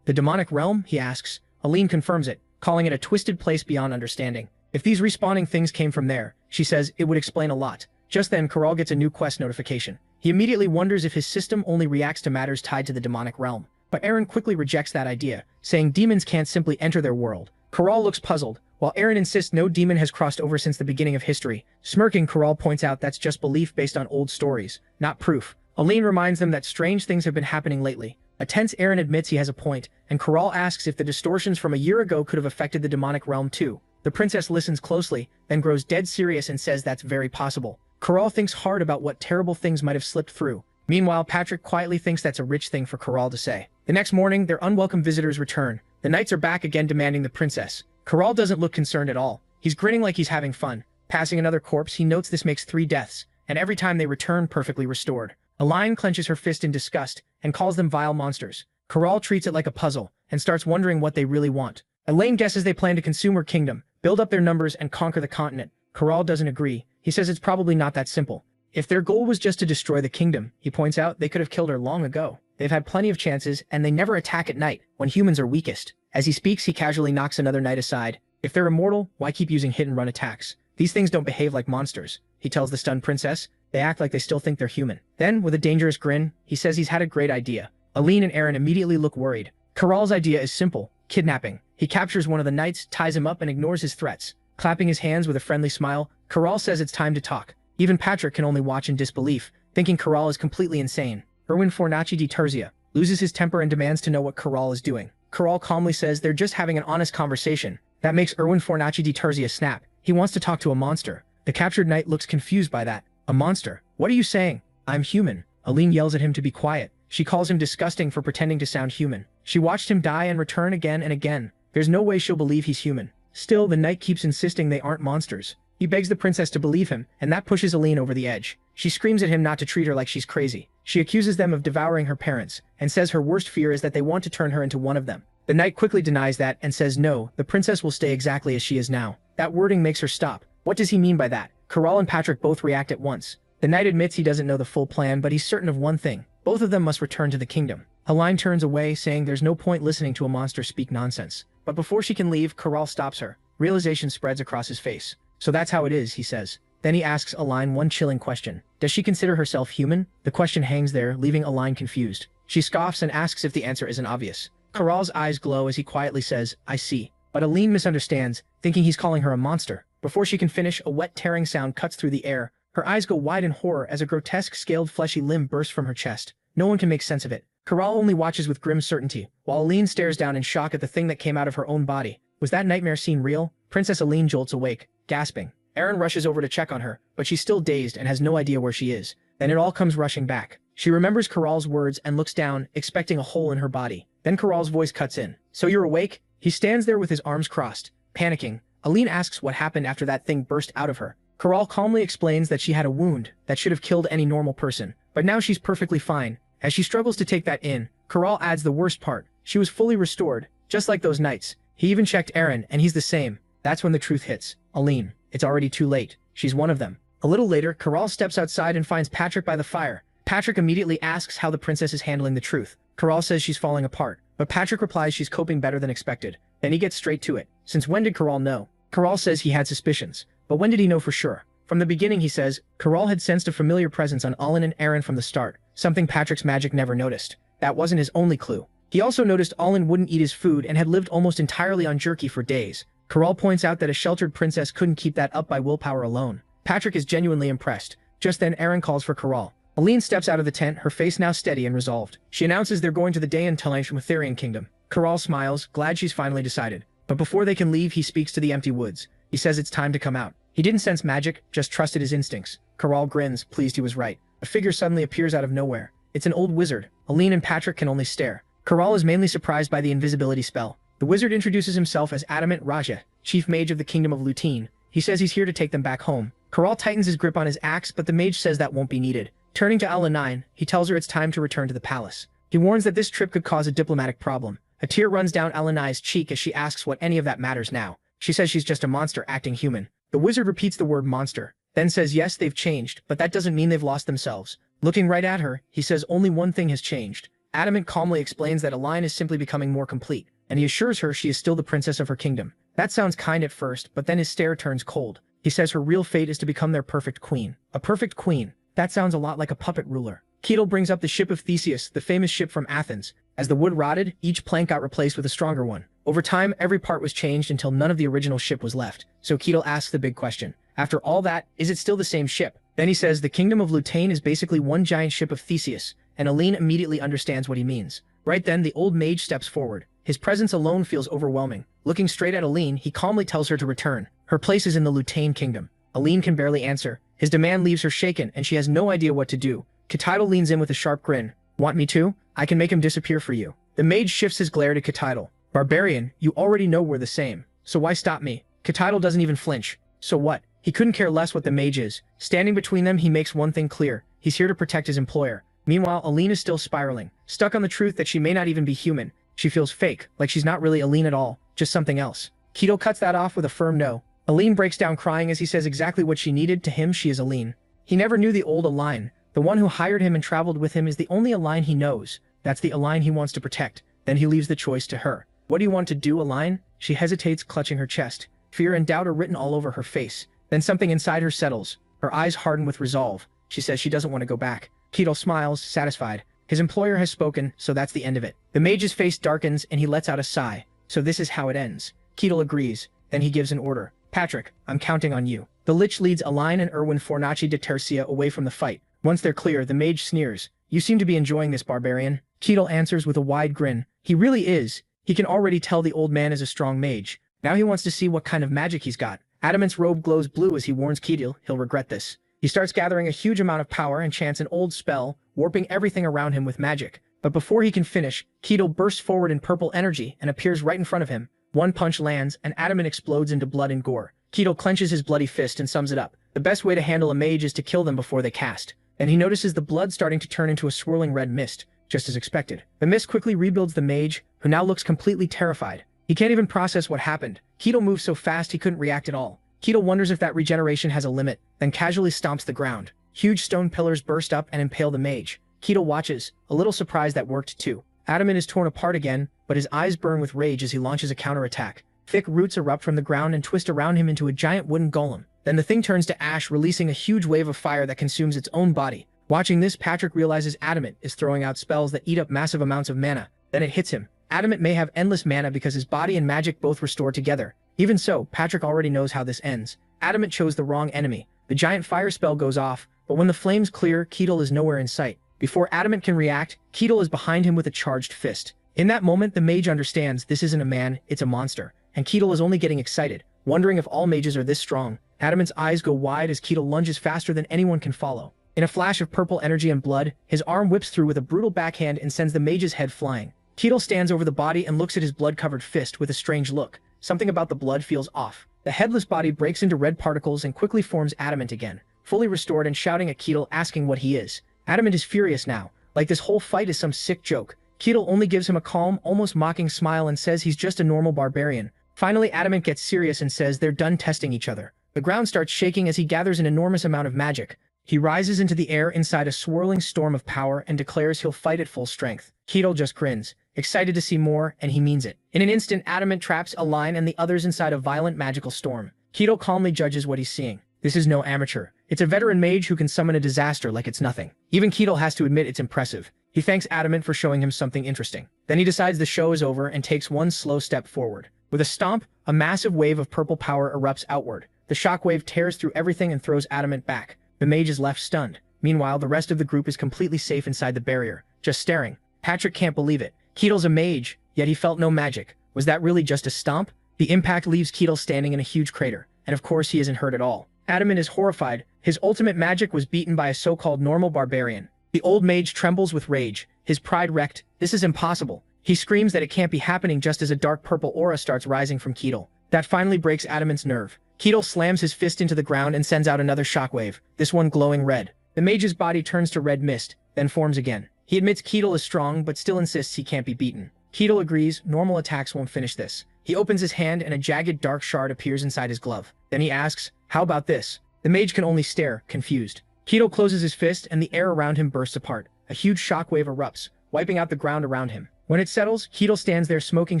The demonic realm? He asks. Aline confirms it, calling it a twisted place beyond understanding. If these respawning things came from there, she says, it would explain a lot. Just then, Corral gets a new quest notification. He immediately wonders if his system only reacts to matters tied to the demonic realm. But Aaron quickly rejects that idea, saying demons can't simply enter their world. Corral looks puzzled, while Aaron insists no demon has crossed over since the beginning of history. Smirking, Corral points out that's just belief based on old stories, not proof. Aline reminds them that strange things have been happening lately. A tense Aaron admits he has a point, and Corral asks if the distortions from a year ago could have affected the demonic realm too. The princess listens closely, then grows dead serious and says that's very possible. Corral thinks hard about what terrible things might have slipped through. Meanwhile, Patrick quietly thinks that's a rich thing for Corral to say. The next morning, their unwelcome visitors return. The knights are back again demanding the princess. Corral doesn't look concerned at all. He's grinning like he's having fun. Passing another corpse, he notes this makes 3 deaths, and every time they return perfectly restored. Aline clenches her fist in disgust and calls them vile monsters. Corral treats it like a puzzle and starts wondering what they really want. Elaine guesses they plan to consume her kingdom, build up their numbers, and conquer the continent. Corral doesn't agree. He says it's probably not that simple. If their goal was just to destroy the kingdom, he points out, they could have killed her long ago. They've had plenty of chances, and they never attack at night, when humans are weakest. As he speaks, he casually knocks another knight aside. If they're immortal, why keep using hit-and-run attacks? These things don't behave like monsters, he tells the stunned princess. They act like they still think they're human. Then, with a dangerous grin, he says he's had a great idea. Aline and Aaron immediately look worried. Corral's idea is simple: kidnapping. He captures one of the knights, ties him up, and ignores his threats. Clapping his hands with a friendly smile, Corral says it's time to talk. Even Patrick can only watch in disbelief, thinking Corral is completely insane. Erwin Fornaci di Tercia loses his temper and demands to know what Corral is doing. Corral calmly says they're just having an honest conversation. That makes Erwin Fornaci di Tercia snap. He wants to talk to a monster. The captured knight looks confused by that. A monster? What are you saying? I'm human. Aline yells at him to be quiet. She calls him disgusting for pretending to sound human. She watched him die and return again and again. There's no way she'll believe he's human. Still, the knight keeps insisting they aren't monsters. He begs the princess to believe him, and that pushes Aline over the edge. She screams at him not to treat her like she's crazy. She accuses them of devouring her parents, and says her worst fear is that they want to turn her into one of them. The knight quickly denies that and says no, the princess will stay exactly as she is now. That wording makes her stop. What does he mean by that? Corral and Patrick both react at once. The knight admits he doesn't know the full plan, but he's certain of one thing. Both of them must return to the kingdom. Aline turns away, saying there's no point listening to a monster speak nonsense. But before she can leave, Corral stops her. Realization spreads across his face. So that's how it is, he says. Then he asks Aline one chilling question. Does she consider herself human? The question hangs there, leaving Aline confused. She scoffs and asks if the answer isn't obvious. Corral's eyes glow as he quietly says, I see. But Aline misunderstands, thinking he's calling her a monster. Before she can finish, a wet tearing sound cuts through the air. Her eyes go wide in horror as a grotesque scaled fleshy limb bursts from her chest. No one can make sense of it. Corral only watches with grim certainty, while Aline stares down in shock at the thing that came out of her own body. Was that nightmare scene real? Princess Aline jolts awake, gasping. Aaron rushes over to check on her, but she's still dazed and has no idea where she is. Then it all comes rushing back. She remembers Corral's words and looks down, expecting a hole in her body. Then Corral's voice cuts in. So you're awake? He stands there with his arms crossed, panicking. Aline asks what happened after that thing burst out of her. Corral calmly explains that she had a wound that should have killed any normal person, but now she's perfectly fine. As she struggles to take that in, Corral adds the worst part. She was fully restored, just like those knights. He even checked Aaron, and he's the same. That's when the truth hits. Aline. It's already too late. She's one of them. A little later, Corral steps outside and finds Patrick by the fire. Patrick immediately asks how the princess is handling the truth. Corral says she's falling apart, but Patrick replies she's coping better than expected. Then he gets straight to it. Since when did Corral know? Corral says he had suspicions, but when did he know for sure? From the beginning, he says, Corral had sensed a familiar presence on Alin and Aaron from the start, something Patrick's magic never noticed. That wasn't his only clue. He also noticed Alin wouldn't eat his food and had lived almost entirely on jerky for days. Corral points out that a sheltered princess couldn't keep that up by willpower alone. Patrick is genuinely impressed. Just then, Aaron calls for Corral. Aline steps out of the tent, her face now steady and resolved. She announces they're going to the Dayan Kingdom. Corral smiles, glad she's finally decided. But before they can leave, he speaks to the empty woods. He says it's time to come out. He didn't sense magic, just trusted his instincts. Corral grins, pleased he was right. A figure suddenly appears out of nowhere. It's an old wizard. Aline and Patrick can only stare. Corral is mainly surprised by the invisibility spell. The wizard introduces himself as Adamant Raja, chief mage of the Kingdom of Lutine. He says he's here to take them back home. Corral tightens his grip on his axe, but the mage says that won't be needed. Turning to Alanine, he tells her it's time to return to the palace. He warns that this trip could cause a diplomatic problem. A tear runs down Alanine's cheek as she asks what any of that matters now. She says she's just a monster acting human. The wizard repeats the word monster, then says yes, they've changed, but that doesn't mean they've lost themselves. Looking right at her, he says only one thing has changed. Adamant calmly explains that Aline is simply becoming more complete, and he assures her she is still the princess of her kingdom. That sounds kind at first, but then his stare turns cold. He says her real fate is to become their perfect queen. A perfect queen. That sounds a lot like a puppet ruler. Ketel brings up the ship of Theseus, the famous ship from Athens. As the wood rotted, each plank got replaced with a stronger one. Over time, every part was changed until none of the original ship was left. So Ketel asks the big question. After all that, is it still the same ship? Then he says the kingdom of Lutane is basically one giant ship of Theseus, and Aline immediately understands what he means. Right then, the old mage steps forward. His presence alone feels overwhelming. Looking straight at Aline, he calmly tells her to return. Her place is in the Lutane kingdom. Aline can barely answer. His demand leaves her shaken, and she has no idea what to do. Katitle leans in with a sharp grin. Want me to? I can make him disappear for you. The mage shifts his glare to Katitle. Barbarian, you already know we're the same. So why stop me? Katitle doesn't even flinch. So what? He couldn't care less what the mage is. Standing between them, he makes one thing clear. He's here to protect his employer. Meanwhile, Aline is still spiraling, stuck on the truth that she may not even be human. She feels fake, like she's not really Aline at all, just something else. Keto cuts that off with a firm no. Aline breaks down crying as he says exactly what she needed. To him, she is Aline. He never knew the old Aline. The one who hired him and traveled with him is the only Aline he knows. That's the Aline he wants to protect. Then he leaves the choice to her. What do you want to do, Aline? She hesitates, clutching her chest. Fear and doubt are written all over her face. Then something inside her settles. Her eyes harden with resolve. She says she doesn't want to go back. Ketel smiles, satisfied. His employer has spoken, so that's the end of it. The mage's face darkens and he lets out a sigh. So this is how it ends. Ketel agrees. Then he gives an order. Patrick, I'm counting on you. The Lich leads Aline and Erwin Fornaci de Tercia away from the fight. Once they're clear, the mage sneers. You seem to be enjoying this, Barbarian. Ketel answers with a wide grin. He really is. He can already tell the old man is a strong mage. Now he wants to see what kind of magic he's got. Adamant's robe glows blue as he warns Ketel he'll regret this. He starts gathering a huge amount of power and chants an old spell, warping everything around him with magic. But before he can finish, Ketel bursts forward in purple energy and appears right in front of him. One punch lands, and Adamant explodes into blood and gore. Ketel clenches his bloody fist and sums it up. The best way to handle a mage is to kill them before they cast. And he notices the blood starting to turn into a swirling red mist, just as expected. The mist quickly rebuilds the mage, who now looks completely terrified. He can't even process what happened. Ketel moves so fast he couldn't react at all. Ketel wonders if that regeneration has a limit, then casually stomps the ground. Huge stone pillars burst up and impale the mage. Ketel watches, a little surprised that worked too. Adamant is torn apart again, but his eyes burn with rage as he launches a counterattack. Thick roots erupt from the ground and twist around him into a giant wooden golem. Then the thing turns to ash, releasing a huge wave of fire that consumes its own body. Watching this, Patrick realizes Adamant is throwing out spells that eat up massive amounts of mana. Then it hits him. Adamant may have endless mana because his body and magic both restore together. Even so, Patrick already knows how this ends. Adamant chose the wrong enemy. The giant fire spell goes off, but when the flames clear, Ketel is nowhere in sight. Before Adamant can react, Ketel is behind him with a charged fist. In that moment, the mage understands this isn't a man, it's a monster. And Ketel is only getting excited, wondering if all mages are this strong. Adamant's eyes go wide as Ketel lunges faster than anyone can follow. In a flash of purple energy and blood, his arm whips through with a brutal backhand and sends the mage's head flying. Ketel stands over the body and looks at his blood-covered fist with a strange look. Something about the blood feels off. The headless body breaks into red particles and quickly forms Adamant again, fully restored and shouting at Ketel, asking what he is. Adamant is furious now, like this whole fight is some sick joke. Ketel only gives him a calm, almost mocking smile and says he's just a normal barbarian. Finally, Adamant gets serious and says they're done testing each other. The ground starts shaking as he gathers an enormous amount of magic. He rises into the air inside a swirling storm of power and declares he'll fight at full strength. Keto just grins, excited to see more, and he means it. In an instant, Adamant traps Align and the others inside a violent magical storm. Keto calmly judges what he's seeing. This is no amateur. It's a veteran mage who can summon a disaster like it's nothing. Even Keto has to admit it's impressive. He thanks Adamant for showing him something interesting. Then he decides the show is over and takes one slow step forward. With a stomp, a massive wave of purple power erupts outward. The shockwave tears through everything and throws Adamant back. The mage is left stunned. Meanwhile, the rest of the group is completely safe inside the barrier, just staring. Patrick can't believe it. Ketel's a mage, yet he felt no magic. Was that really just a stomp? The impact leaves Ketel standing in a huge crater, and of course he isn't hurt at all. Adamant is horrified. His ultimate magic was beaten by a so-called normal barbarian. The old mage trembles with rage, his pride wrecked. This is impossible. He screams that it can't be happening just as a dark purple aura starts rising from Ketel. That finally breaks Adamant's nerve. Ketel slams his fist into the ground and sends out another shockwave, this one glowing red. The mage's body turns to red mist, then forms again. He admits Ketel is strong but still insists he can't be beaten. Ketel agrees, normal attacks won't finish this. He opens his hand and a jagged dark shard appears inside his glove. Then he asks, how about this? The mage can only stare, confused. Ketel closes his fist and the air around him bursts apart. A huge shockwave erupts, wiping out the ground around him. When it settles, Ketel stands there smoking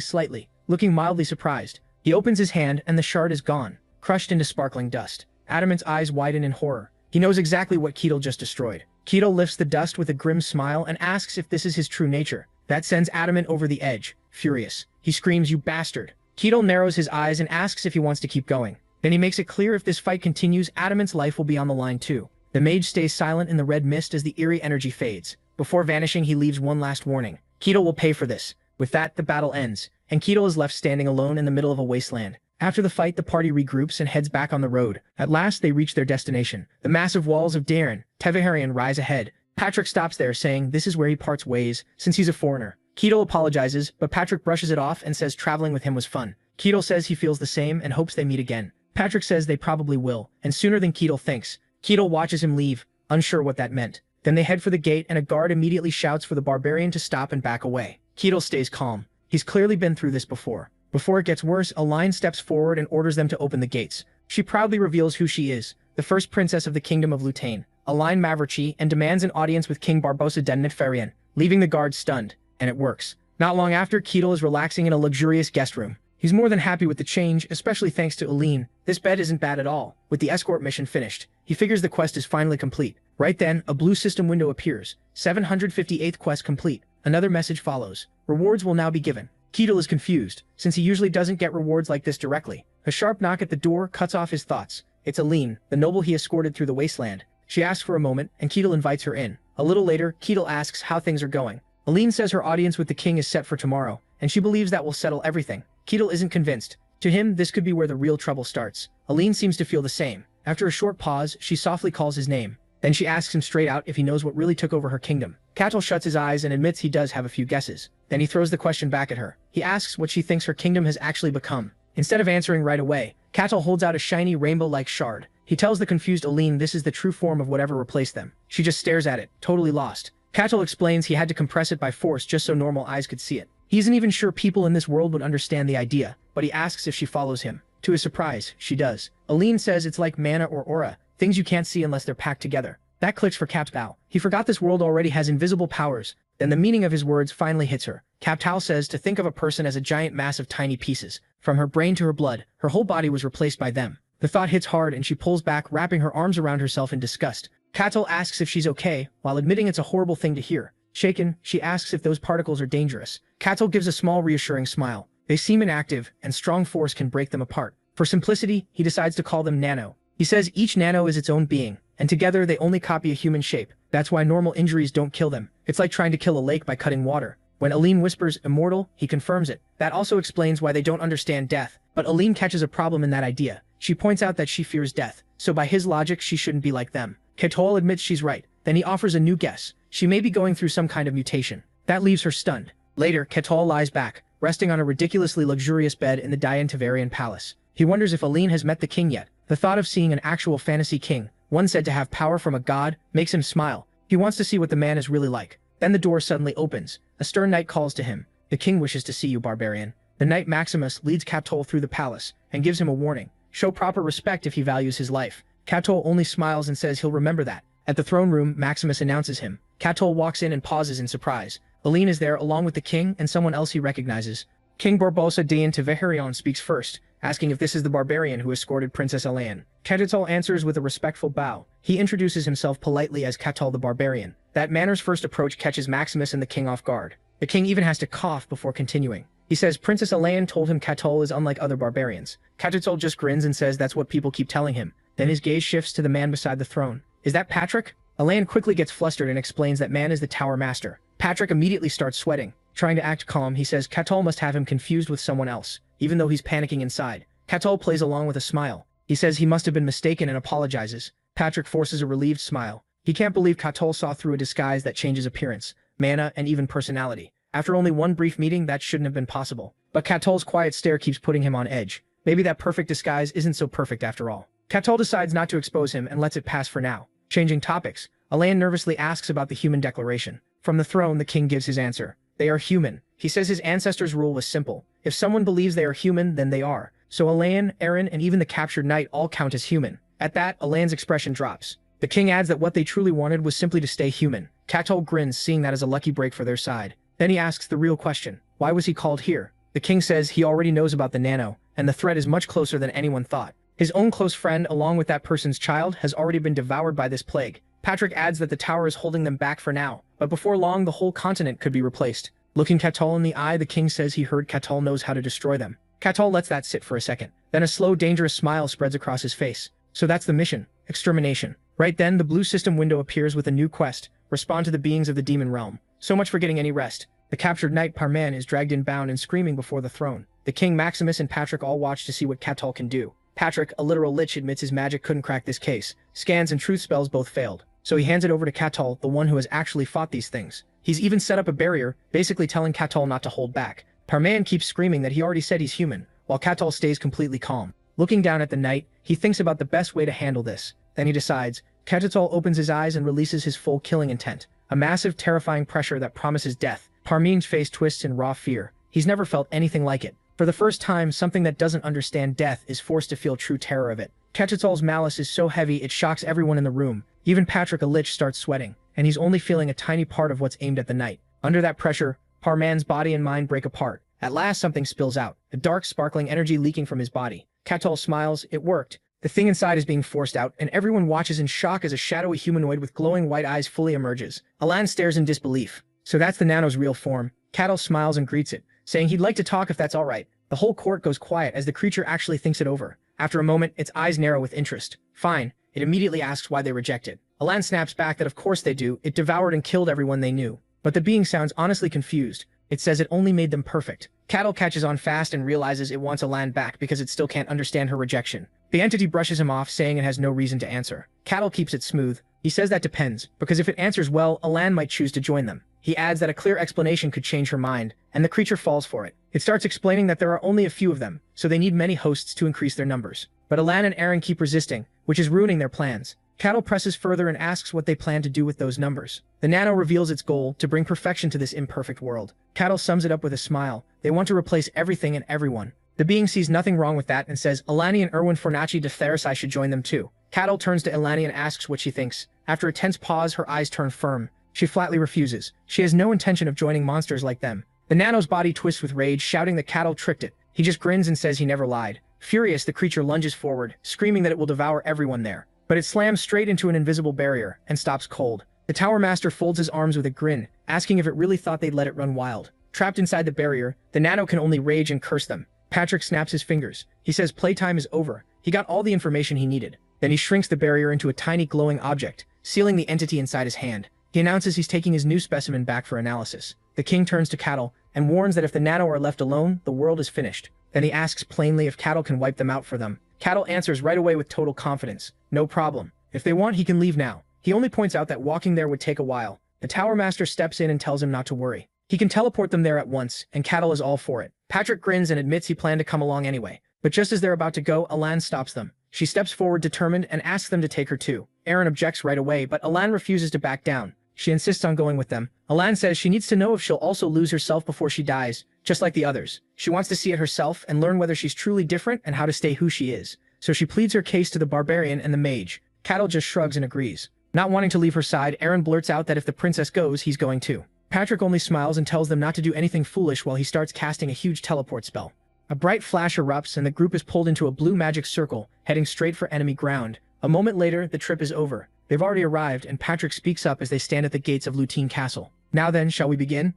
slightly, looking mildly surprised. He opens his hand and the shard is gone, crushed into sparkling dust. Adamant's eyes widen in horror. He knows exactly what Ketel just destroyed. Ketel lifts the dust with a grim smile and asks if this is his true nature. That sends Adamant over the edge, furious. He screams, you bastard. Ketel narrows his eyes and asks if he wants to keep going. Then he makes it clear if this fight continues, Adamant's life will be on the line too. The mage stays silent in the red mist as the eerie energy fades. Before vanishing, he leaves one last warning. Ketel will pay for this. With that, the battle ends, and Ketel is left standing alone in the middle of a wasteland. After the fight, the party regroups and heads back on the road. At last, they reach their destination. The massive walls of Darren, Tevaharian rise ahead. Patrick stops there, saying this is where he parts ways, since he's a foreigner. Ketel apologizes, but Patrick brushes it off and says traveling with him was fun. Ketel says he feels the same and hopes they meet again. Patrick says they probably will, and sooner than Ketel thinks. Ketel watches him leave, unsure what that meant. Then they head for the gate and a guard immediately shouts for the barbarian to stop and back away. Ketel stays calm. He's clearly been through this before. Before it gets worse, Align steps forward and orders them to open the gates. She proudly reveals who she is, the first princess of the kingdom of Lutane, Align Mavrichi, and demands an audience with King Barbosa Dennet, leaving the guards stunned. And it works. Not long after, Ketel is relaxing in a luxurious guest room. He's more than happy with the change, especially thanks to Aline. This bed isn't bad at all. With the escort mission finished, he figures the quest is finally complete. Right then, a blue system window appears. 758th quest complete. Another message follows. Rewards will now be given. Ketel is confused, since he usually doesn't get rewards like this directly. A sharp knock at the door cuts off his thoughts. It's Aline, the noble he escorted through the wasteland. She asks for a moment, and Ketel invites her in. A little later, Ketel asks how things are going. Aline says her audience with the king is set for tomorrow, and she believes that will settle everything. Ketel isn't convinced. To him, this could be where the real trouble starts. Aline seems to feel the same. After a short pause, she softly calls his name. Then she asks him straight out if he knows what really took over her kingdom. Ketel shuts his eyes and admits he does have a few guesses. Then he throws the question back at her. He asks what she thinks her kingdom has actually become. Instead of answering right away, Ketel holds out a shiny rainbow-like shard. He tells the confused Aline this is the true form of whatever replaced them. She just stares at it, totally lost. Ketel explains he had to compress it by force just so normal eyes could see it. He isn't even sure people in this world would understand the idea, but he asks if she follows him. To his surprise, she does. Aline says it's like mana or aura, things you can't see unless they're packed together. That clicks for Ketel. He forgot this world already has invisible powers. Then the meaning of his words finally hits her. Ketel says to think of a person as a giant mass of tiny pieces. From her brain to her blood, her whole body was replaced by them. The thought hits hard and she pulls back, wrapping her arms around herself in disgust. Ketel asks if she's okay, while admitting it's a horrible thing to hear. Shaken, she asks if those particles are dangerous. Ketel gives a small reassuring smile. They seem inactive, and strong force can break them apart. For simplicity, he decides to call them nano. He says each nano is its own being, and together they only copy a human shape. That's why normal injuries don't kill them. It's like trying to kill a lake by cutting water. When Aline whispers immortal, he confirms it. That also explains why they don't understand death. But Aline catches a problem in that idea. She points out that she fears death, so by his logic she shouldn't be like them. Ketel admits she's right. Then he offers a new guess. She may be going through some kind of mutation. That leaves her stunned. Later, Ketel lies back, resting on a ridiculously luxurious bed in the Dian Tavarian palace. He wonders if Aline has met the king yet. The thought of seeing an actual fantasy king, one said to have power from a god, makes him smile. He wants to see what the man is really like. Then the door suddenly opens. A stern knight calls to him. The king wishes to see you, barbarian. The knight Maximus leads Ketel through the palace and gives him a warning. show proper respect if he values his life. Catol only smiles and says he'll remember that. At the throne room, Maximus announces him. Catol walks in and pauses in surprise. Aline is there along with the king and someone else he recognizes. King Barbosa Dean Tveharion speaks first, asking if this is the barbarian who escorted Princess Elaine. Catol answers with a respectful bow. He introduces himself politely as Catol the Barbarian. That manner's first approach catches Maximus and the king off guard. The king even has to cough before continuing. He says Princess Elaine told him Catol is unlike other barbarians. Catol just grins and says that's what people keep telling him. Then his gaze shifts to the man beside the throne. Is that Patrick? Elaine quickly gets flustered and explains that man is the Tower Master. Patrick immediately starts sweating. Trying to act calm, he says Catol must have him confused with someone else, even though he's panicking inside. Catol plays along with a smile. He says he must have been mistaken and apologizes. Patrick forces a relieved smile. He can't believe Catol saw through a disguise that changes appearance, mana, and even personality. After only one brief meeting, that shouldn't have been possible. But Catol's quiet stare keeps putting him on edge. Maybe that perfect disguise isn't so perfect after all. Catol decides not to expose him and lets it pass for now. Changing topics, Elaine nervously asks about the human declaration. From the throne, the king gives his answer. They are human. He says his ancestors' rule was simple. If someone believes they are human, then they are. So Elaine, Aaron, and even the captured knight all count as human. At that, Elaine's expression drops. The king adds that what they truly wanted was simply to stay human. Catol grins, seeing that as a lucky break for their side. Then he asks the real question. Why was he called here? The king says he already knows about the nano, and the threat is much closer than anyone thought. His own close friend, along with that person's child, has already been devoured by this plague. Patrick adds that the tower is holding them back for now, but before long the whole continent could be replaced. Looking Catol in the eye, the king says he heard Catol knows how to destroy them. Catol lets that sit for a second. Then a slow, dangerous smile spreads across his face. So that's the mission. Extermination. Right then, the blue system window appears with a new quest. Respond to the beings of the demon realm. So much for getting any rest. The captured knight Parman is dragged in bound and screaming before the throne. The king, Maximus, and Patrick all watch to see what Catol can do. Patrick, a literal lich, admits his magic couldn't crack this case. Scans and truth spells both failed. So he hands it over to Catol, the one who has actually fought these things. He's even set up a barrier, basically telling Catol not to hold back. Parman keeps screaming that he already said he's human, while Catol stays completely calm. Looking down at the knight, he thinks about the best way to handle this. Then he decides. Catol opens his eyes and releases his full killing intent. A massive, terrifying pressure that promises death. Parman's face twists in raw fear. He's never felt anything like it. For the first time, something that doesn't understand death is forced to feel true terror of it. Catol's malice is so heavy it shocks everyone in the room. Even Patrick, a lich, starts sweating, and he's only feeling a tiny part of what's aimed at the knight. Under that pressure, Parman's body and mind break apart. At last, something spills out, a dark, sparkling energy leaking from his body. Catol smiles. It worked. The thing inside is being forced out, and everyone watches in shock as a shadowy humanoid with glowing white eyes fully emerges. Alan stares in disbelief. So that's the nano's real form. Catol smiles and greets it, saying he'd like to talk if that's all right. The whole court goes quiet as the creature actually thinks it over. After a moment, its eyes narrow with interest. Fine. It immediately asks why they reject it. Alan snaps back that of course they do. It devoured and killed everyone they knew. But the being sounds honestly confused. It says it only made them perfect. Catol catches on fast and realizes it wants Alan back because it still can't understand her rejection. The entity brushes him off, saying it has no reason to answer. Catol keeps it smooth. He says that depends, because if it answers well, Alan might choose to join them. He adds that a clear explanation could change her mind, and the creature falls for it. It starts explaining that there are only a few of them, so they need many hosts to increase their numbers. But Alan and Aaron keep resisting, which is ruining their plans. Catol presses further and asks what they plan to do with those numbers. The nano reveals its goal, to bring perfection to this imperfect world. Catol sums it up with a smile. They want to replace everything and everyone. The being sees nothing wrong with that and says Alani and Erwin Fornaci de Therisai should join them too. Catol turns to Alani and asks what she thinks. After a tense pause, her eyes turn firm. She flatly refuses. She has no intention of joining monsters like them. The nano's body twists with rage, shouting that Catol tricked it. He just grins and says he never lied. Furious, the creature lunges forward, screaming that it will devour everyone there. But it slams straight into an invisible barrier and stops cold. The Tower Master folds his arms with a grin, asking if it really thought they'd let it run wild. Trapped inside the barrier, the nano can only rage and curse them. Patrick snaps his fingers. He says playtime is over. He got all the information he needed. Then he shrinks the barrier into a tiny glowing object, sealing the entity inside his hand. He announces he's taking his new specimen back for analysis. The king turns to Catol and warns that if the nano are left alone, the world is finished. Then he asks plainly if Catol can wipe them out for them. Catol answers right away with total confidence. No problem. If they want, he can leave now. He only points out that walking there would take a while. The Tower Master steps in and tells him not to worry. He can teleport them there at once, and Catol is all for it. Patrick grins and admits he planned to come along anyway. But just as they're about to go, Alan stops them. She steps forward determined and asks them to take her too. Aaron objects right away, but Alan refuses to back down. She insists on going with them. Alan says she needs to know if she'll also lose herself before she dies, just like the others. She wants to see it herself and learn whether she's truly different and how to stay who she is. so she pleads her case to the barbarian and the mage. Cattle just shrugs and agrees. Not wanting to leave her side, Aaron blurts out that if the princess goes, he's going too. Patrick only smiles and tells them not to do anything foolish while he starts casting a huge teleport spell. A bright flash erupts and the group is pulled into a blue magic circle, heading straight for enemy ground. A moment later, the trip is over. They've already arrived, and Patrick speaks up as they stand at the gates of Lutine Castle. Now then, shall we begin?